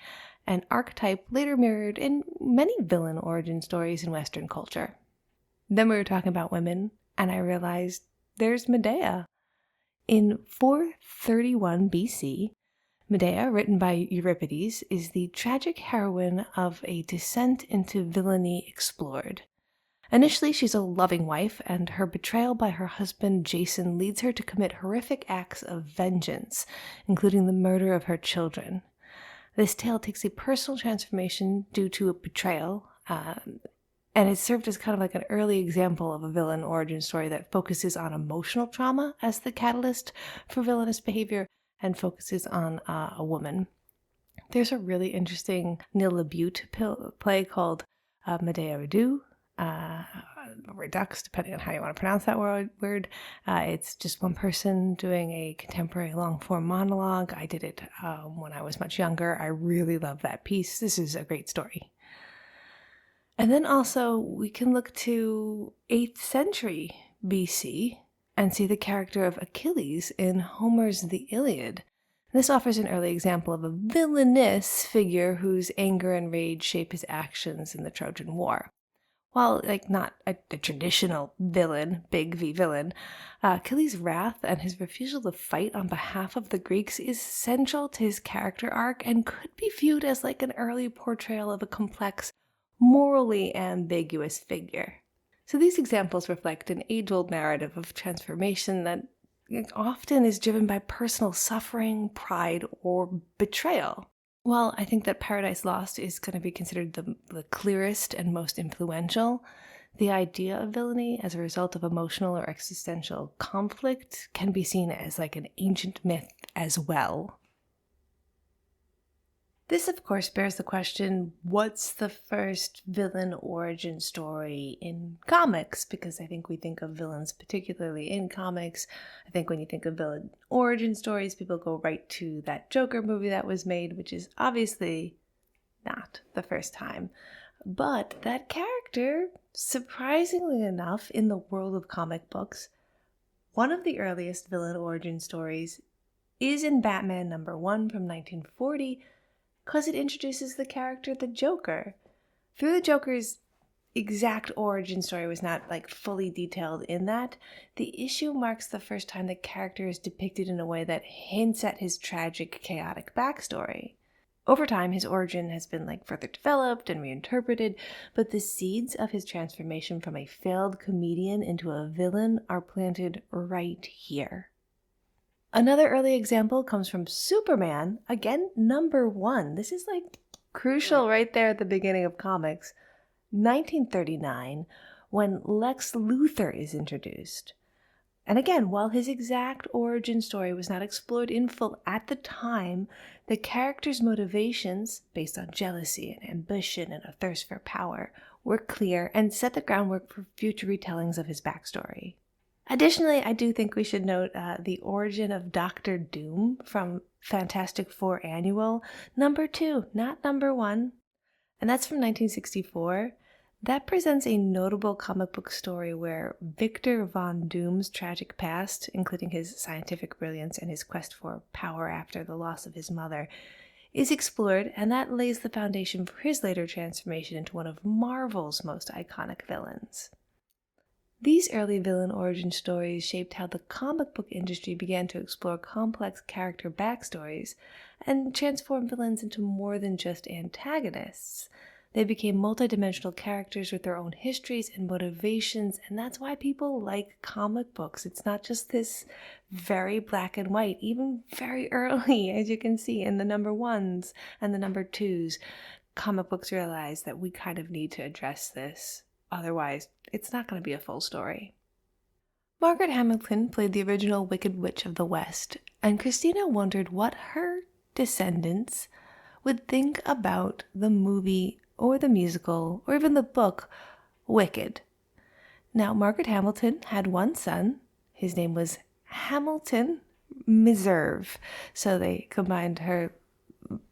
[SPEAKER 1] an archetype later mirrored in many villain origin stories in Western culture. Then we were talking about women, and I realized there's Medea. In 431 BC, Medea, written by Euripides, is the tragic heroine of a descent into villainy explored. Initially, she's a loving wife, and her betrayal by her husband Jason leads her to commit horrific acts of vengeance, including the murder of her children. This tale takes a personal transformation due to a betrayal, and it served as kind of like an early example of a villain origin story that focuses on emotional trauma as the catalyst for villainous behavior and focuses on a woman. There's a really interesting Neil LaBute play called Medea Redu, Redux, depending on how you want to pronounce that word. It's just one person doing a contemporary long-form monologue. I did it when I was much younger. I really love that piece. This is a great story. And then also we can look to 8th century BC and see the character of Achilles in Homer's The Iliad. This offers an early example of a villainous figure whose anger and rage shape his actions in the Trojan War. While not a traditional villain, big V villain, Achilles' wrath and his refusal to fight on behalf of the Greeks is central to his character arc and could be viewed as like an early portrayal of a complex, morally ambiguous figure. So these examples reflect an age-old narrative of transformation that often is driven by personal suffering, pride, or betrayal. While I think that Paradise Lost is going to be considered the clearest and most influential, the idea of villainy as a result of emotional or existential conflict can be seen as like an ancient myth as well. This, of course, bears the question, what's the first villain origin story in comics? Because I think we think of villains particularly in comics. I think when you think of villain origin stories, people go right to that Joker movie that was made, which is obviously not the first time. But that character, surprisingly enough, in the world of comic books, one of the earliest villain origin stories is in Batman #1 from 1940 because it introduces the character the Joker. Through the Joker's exact origin story was not fully detailed in that, the issue marks the first time the character is depicted in a way that hints at his tragic, chaotic backstory. Over time, his origin has been further developed and reinterpreted, but the seeds of his transformation from a failed comedian into a villain are planted right here. Another early example comes from Superman, again, #1. This is crucial right there at the beginning of comics. 1939, when Lex Luthor is introduced. And again, while his exact origin story was not explored in full at the time, the character's motivations, based on jealousy and ambition and a thirst for power, were clear and set the groundwork for future retellings of his backstory. Additionally, I do think we should note the origin of Doctor Doom from Fantastic Four Annual, #2, not #1, and that's from 1964. That presents a notable comic book story where Victor Von Doom's tragic past, including his scientific brilliance and his quest for power after the loss of his mother, is explored, and that lays the foundation for his later transformation into one of Marvel's most iconic villains. These early villain origin stories shaped how the comic book industry began to explore complex character backstories and transform villains into more than just antagonists. They became multidimensional characters with their own histories and motivations, and that's why people like comic books. It's not just this very black and white, even very early, as you can see in the #1s and the #2s. Comic books realize that we kind of need to address this. Otherwise, it's not going to be a full story. Margaret Hamilton played the original Wicked Witch of the West, and Kristina wondered what her descendants would think about the movie or the musical, or even the book, Wicked. Now, Margaret Hamilton had one son. His name was Hamilton Meserve. So they combined her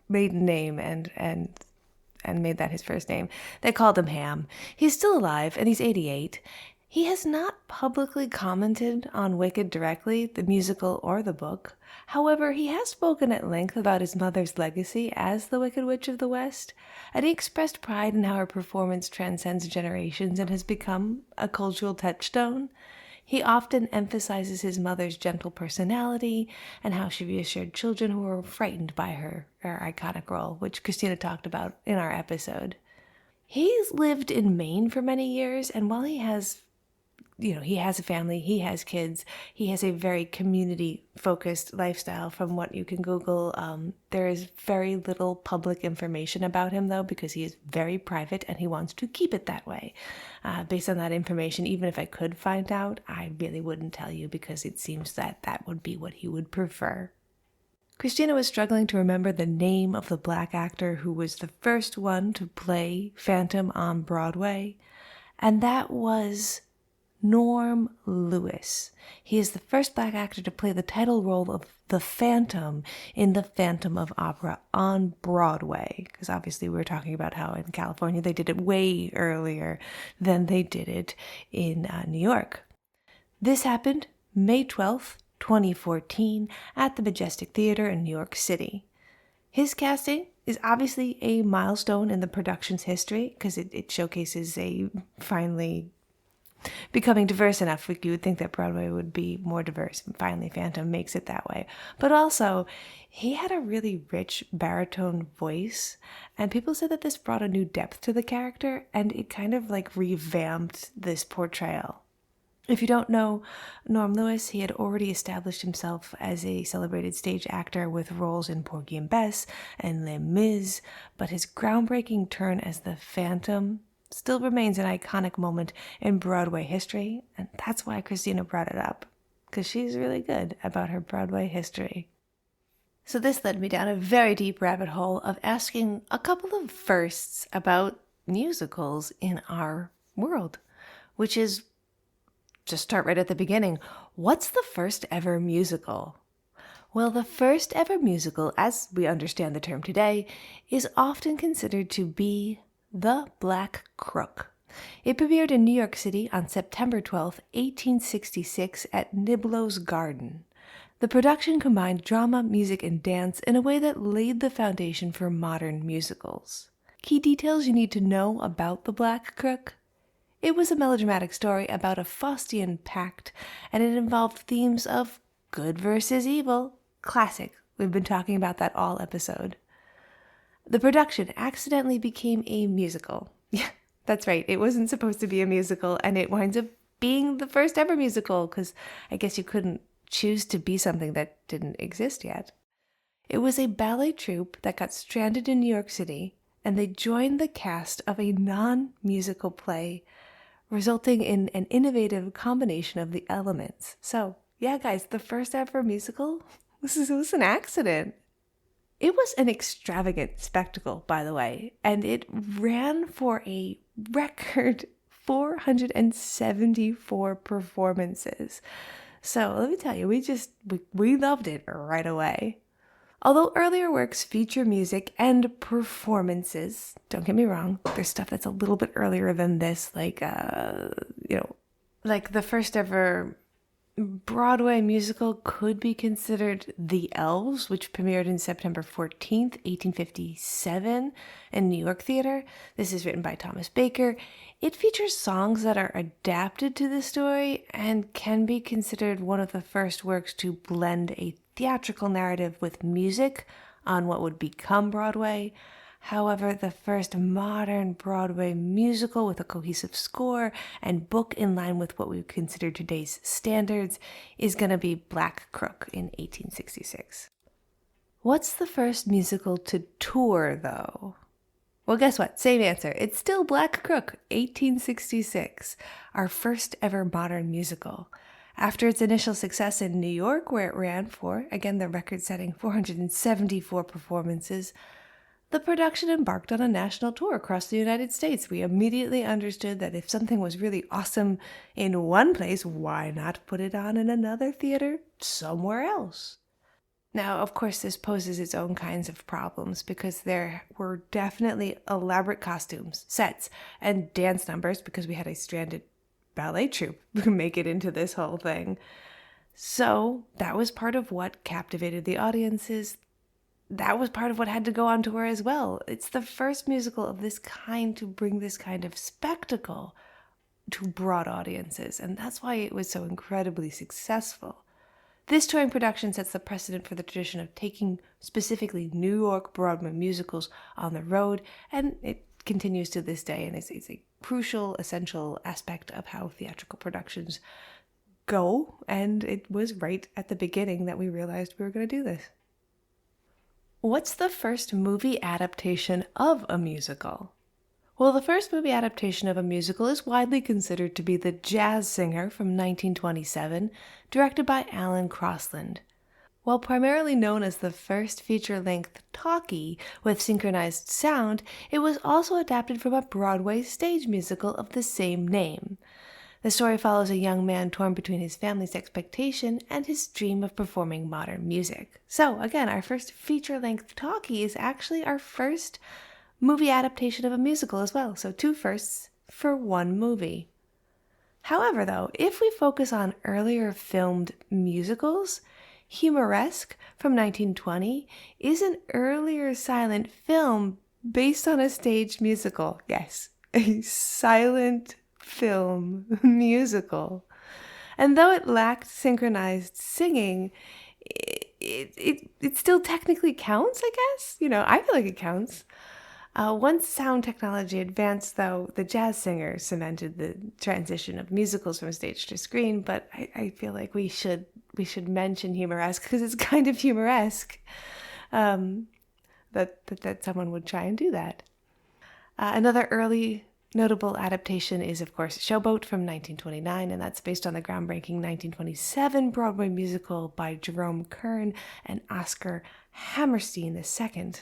[SPEAKER 1] maiden name and made that his first name. They called him Ham. He's still alive, and he's 88. He has not publicly commented on Wicked directly, the musical or the book. However, he has spoken at length about his mother's legacy as the Wicked Witch of the West, and he expressed pride in how her performance transcends generations and has become a cultural touchstone. He often emphasizes his mother's gentle personality and how she reassured children who were frightened by her iconic role, which Kristina talked about in our episode. He's lived in Maine for many years, and while he has a family, he has kids, he has a very community-focused lifestyle from what you can Google. There is very little public information about him, though, because he is very private and he wants to keep it that way. Based on that information, even if I could find out, I really wouldn't tell you because it seems that that would be what he would prefer. Kristina was struggling to remember the name of the black actor who was the first one to play Phantom on Broadway, and that was Norm Lewis. He is the first black actor to play the title role of the Phantom in The Phantom of Opera on Broadway, because obviously we were talking about how in California they did it way earlier than they did it in New York. This happened May 12th, 2014 at the Majestic Theater in New York City. His casting is obviously a milestone in the production's history because it showcases a finally becoming diverse enough. You would think that Broadway would be more diverse, and finally Phantom makes it that way. But also, he had a really rich baritone voice, and people said that this brought a new depth to the character, and it kind of revamped this portrayal. If you don't know Norm Lewis, he had already established himself as a celebrated stage actor with roles in Porgy and Bess and Les Mis, but his groundbreaking turn as the Phantom still remains an iconic moment in Broadway history, and that's why Kristina brought it up, because she's really good about her Broadway history. So this led me down a very deep rabbit hole of asking a couple of firsts about musicals in our world, which is, just start right at the beginning. What's the first ever musical? Well, the first ever musical, as we understand the term today, is often considered to be The Black Crook. It premiered in New York City on September 12, 1866 at Niblo's Garden. The production combined drama, music, and dance in a way that laid the foundation for modern musicals. Key details you need to know about The Black Crook. It was a melodramatic story about a Faustian pact, and it involved themes of good versus evil. Classic. We've been talking about that all episode. The production accidentally became a musical. Yeah, that's right. It wasn't supposed to be a musical, and it winds up being the first ever musical, because I guess you couldn't choose to be something that didn't exist yet. It was a ballet troupe that got stranded in New York City, and they joined the cast of a non-musical play, resulting in an innovative combination of the elements. So, yeah, guys, the first ever musical, this was an accident. It was an extravagant spectacle, by the way, and it ran for a record 474 performances. So let me tell you, we loved it right away. Although earlier works feature music and performances, don't get me wrong, there's stuff that's a little bit earlier than this, like the first ever Broadway musical could be considered The Elves, which premiered in September 14th, 1857 in New York Theater. This is written by Thomas Baker. It features songs that are adapted to the story and can be considered one of the first works to blend a theatrical narrative with music on what would become Broadway. However, the first modern Broadway musical with a cohesive score and book in line with what we would consider today's standards is going to be Black Crook in 1866. What's the first musical to tour, though? Well, guess what? Same answer. It's still Black Crook, 1866, our first ever modern musical. After its initial success in New York, where it ran for, again, the record-setting 474 performances, the production embarked on a national tour across the United States. We immediately understood that if something was really awesome in one place, why not put it on in another theater somewhere else? Now, of course, this poses its own kinds of problems because there were definitely elaborate costumes, sets, and dance numbers because we had a stranded ballet troupe make it into this whole thing. So that was part of what captivated the audiences. That was part of what had to go on tour as well. It's the first musical of this kind to bring this kind of spectacle to broad audiences, and that's why it was so incredibly successful. This touring production sets the precedent for the tradition of taking specifically New York Broadway musicals on the road, and it continues to this day, and it's a crucial, essential aspect of how theatrical productions go, and it was right at the beginning that we realized we were going to do this. What's the first movie adaptation of a musical? Well, the first movie adaptation of a musical is widely considered to be The Jazz Singer from 1927, directed by Alan Crosland. While primarily known as the first feature-length talkie with synchronized sound, it was also adapted from a Broadway stage musical of the same name. The story follows a young man torn between his family's expectation and his dream of performing modern music. So, again, our first feature-length talkie is actually our first movie adaptation of a musical as well. So 2 firsts for 1 movie. However, though, if we focus on earlier filmed musicals, Humoresque from 1920 is an earlier silent film based on a stage musical. Yes, a silent film musical. And though it lacked synchronized singing, it still technically counts, I guess. I feel like it counts. Once sound technology advanced, though, The Jazz Singer cemented the transition of musicals from stage to screen, but I feel like we should mention Humoresque because it's kind of humoresque that someone would try and do that. Another early notable adaptation is, of course, Showboat from 1929, and that's based on the groundbreaking 1927 Broadway musical by Jerome Kern and Oscar Hammerstein II,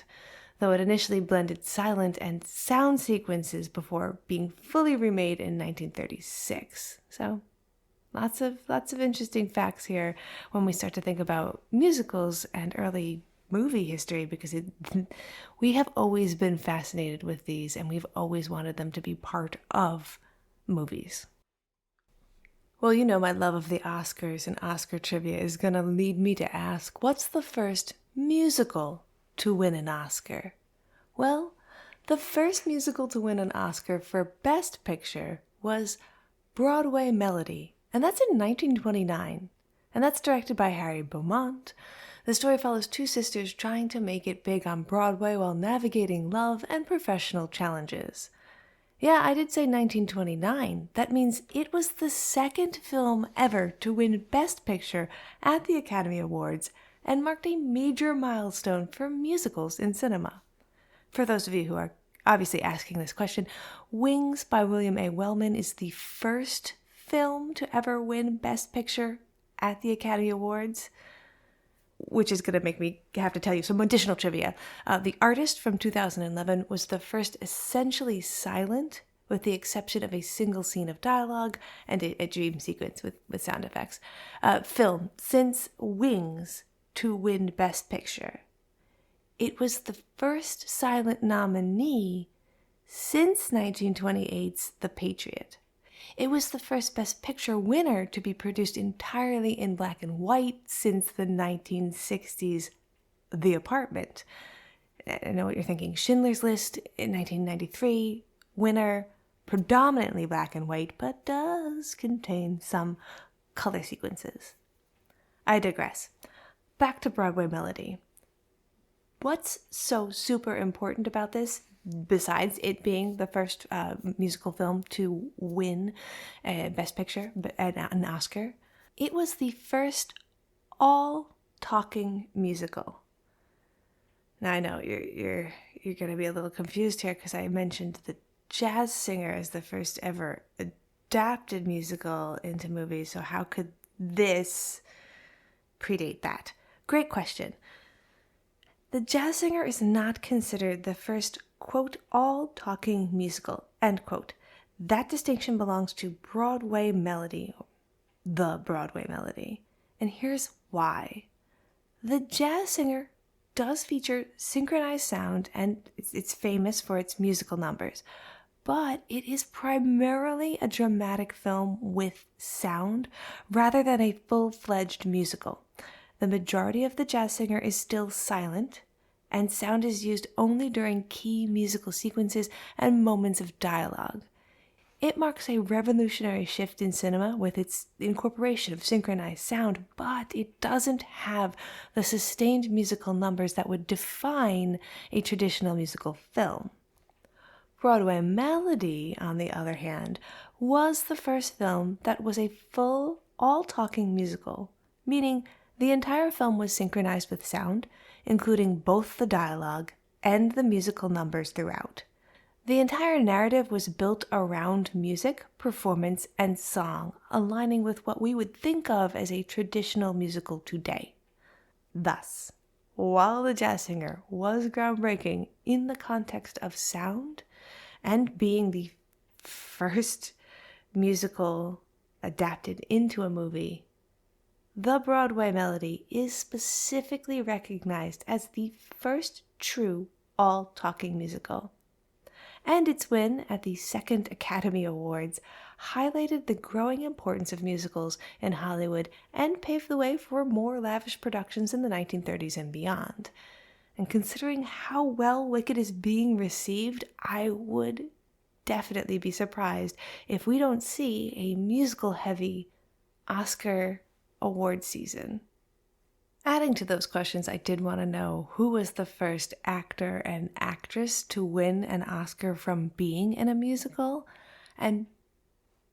[SPEAKER 1] though it initially blended silent and sound sequences before being fully remade in 1936. So lots of interesting facts here when we start to think about musicals and early movie history, because we have always been fascinated with these and we've always wanted them to be part of movies. Well, you know, my love of the Oscars and Oscar trivia is going to lead me to ask, what's the first musical to win an Oscar? Well, the first musical to win an Oscar for Best Picture was Broadway Melody, and that's in 1929. And that's directed by Harry Beaumont. The story follows two sisters trying to make it big on Broadway while navigating love and professional challenges. Yeah, I did say 1929. That means it was the second film ever to win Best Picture at the Academy Awards and marked a major milestone for musicals in cinema. For those of you who are obviously asking this question, Wings by William A. Wellman is the first film to ever win Best Picture at the Academy Awards, which is going to make me have to tell you some additional trivia. The Artist from 2011 was the first essentially silent, with the exception of a single scene of dialogue and a dream sequence with sound effects, film since Wings to win Best Picture. It was the first silent nominee since 1928's The Patriot. It was the first Best Picture winner to be produced entirely in black and white since the 1960s The Apartment. I know what you're thinking. Schindler's List in 1993, winner, predominantly black and white, but does contain some color sequences. I digress. Back to Broadway Melody. What's so super important about this, besides it being the first musical film to win Best Picture, an Oscar? It was the first all-talking musical. Now I know you're going to be a little confused here because I mentioned The Jazz Singer as the first ever adapted musical into movies. So how could this predate that? Great question. The Jazz Singer is not considered the first, quote, all-talking musical, end quote. That distinction belongs to Broadway Melody, the Broadway Melody. And here's why. The Jazz Singer does feature synchronized sound, and it's famous for its musical numbers, but it is primarily a dramatic film with sound rather than a full-fledged musical. The majority of The Jazz Singer is still silent, and sound is used only during key musical sequences and moments of dialogue. It marks a revolutionary shift in cinema with its incorporation of synchronized sound, but it doesn't have the sustained musical numbers that would define a traditional musical film. Broadway Melody, on the other hand, was the first film that was a full, all-talking musical, meaning the entire film was synchronized with sound, including both the dialogue and the musical numbers throughout. The entire narrative was built around music, performance, and song, aligning with what we would think of as a traditional musical today. Thus, while The Jazz Singer was groundbreaking in the context of sound and being the first musical adapted into a movie, the Broadway Melody is specifically recognized as the first true all-talking musical. And its win at the second Academy Awards highlighted the growing importance of musicals in Hollywood and paved the way for more lavish productions in the 1930s and beyond. And considering how well Wicked is being received, I would definitely be surprised if we don't see a musical-heavy Oscar award season. Adding to those questions, I did want to know who was the first actor and actress to win an Oscar from being in a musical, and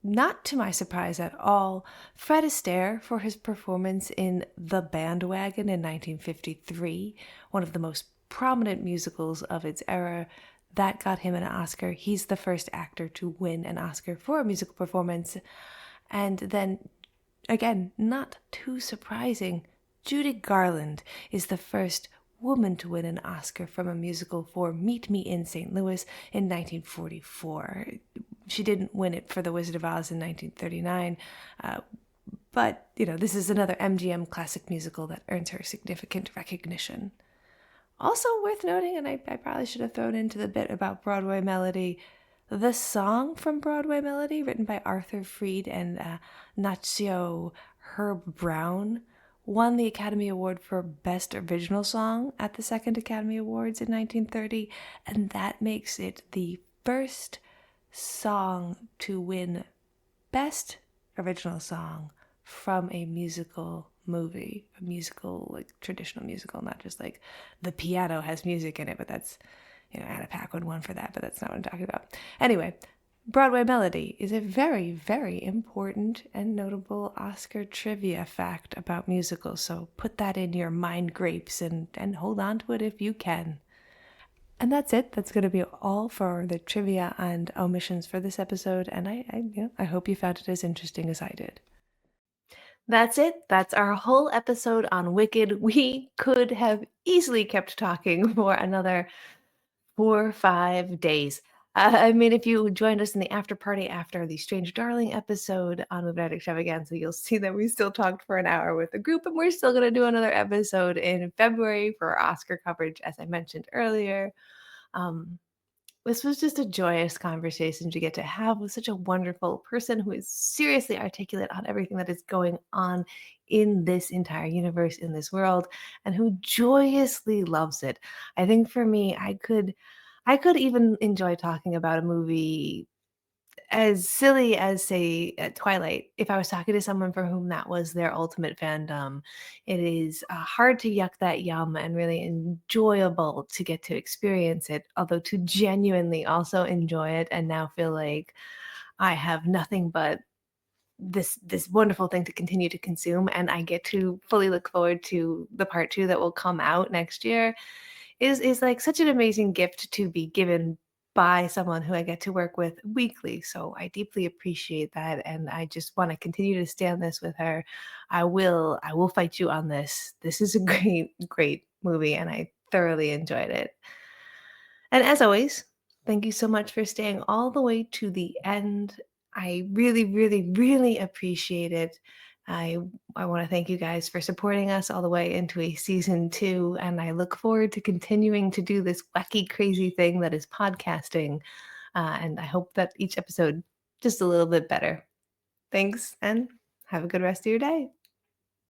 [SPEAKER 1] not to my surprise at all, Fred Astaire for his performance in The Bandwagon in 1953, one of the most prominent musicals of its era. That got him an Oscar. He's the first actor to win an Oscar for a musical performance. And then, again, not too surprising, Judy Garland is the first woman to win an Oscar from a musical for Meet Me in St. Louis in 1944. She didn't win it for The Wizard of Oz in 1939, but, this is another MGM classic musical that earns her significant recognition. Also worth noting, and I probably should have thrown into the bit about Broadway Melody, The song from Broadway Melody, written by Arthur Freed and Nacho Herb Brown, won the Academy Award for Best Original Song at the Second Academy Awards in 1930, and that makes it the first song to win Best Original Song from a musical movie, a musical, like traditional musical, not just like the piano has music in it, but that's, Anna Paquin won for that, but that's not what I'm talking about. Anyway, Broadway Melody is a very, very important and notable Oscar trivia fact about musicals, so put that in your mind grapes and hold on to it if you can. And that's it. That's going to be all for the trivia and omissions for this episode. And I hope you found it as interesting as I did. That's it. That's our whole episode on Wicked. We could have easily kept talking for another 4 or 5 days. I mean, if you joined us in the after party after the Strange Darling episode on Movie Night Extravaganza, you'll see that we still talked for an hour with the group, and we're still going to do another episode in February for our Oscar coverage, as I mentioned earlier. Um, this was just a joyous conversation to get to have with such a wonderful person who is seriously articulate on everything that is going on in this entire universe, in this world, and who joyously loves it. I think for me, I could even enjoy talking about a movie as silly as, say, Twilight, if I was talking to someone for whom that was their ultimate fandom. It is hard to yuck that yum and really enjoyable to get to experience it, although to genuinely also enjoy it and now feel like I have nothing but this wonderful thing to continue to consume, and I get to fully look forward to the part two that will come out next year is like such an amazing gift to be given by someone who I get to work with weekly. So I deeply appreciate that, and I just want to continue to stand this with her. I will fight you on this. This is a great movie, and I thoroughly enjoyed it. And as always, thank you so much for staying all the way to the end. I really, really, really appreciate it. I I want to thank you guys for supporting us all the way into a season two, and I look forward to continuing to do this wacky, crazy thing that is podcasting. And I hope that each episode just a little bit better. Thanks, and have a good rest of your day.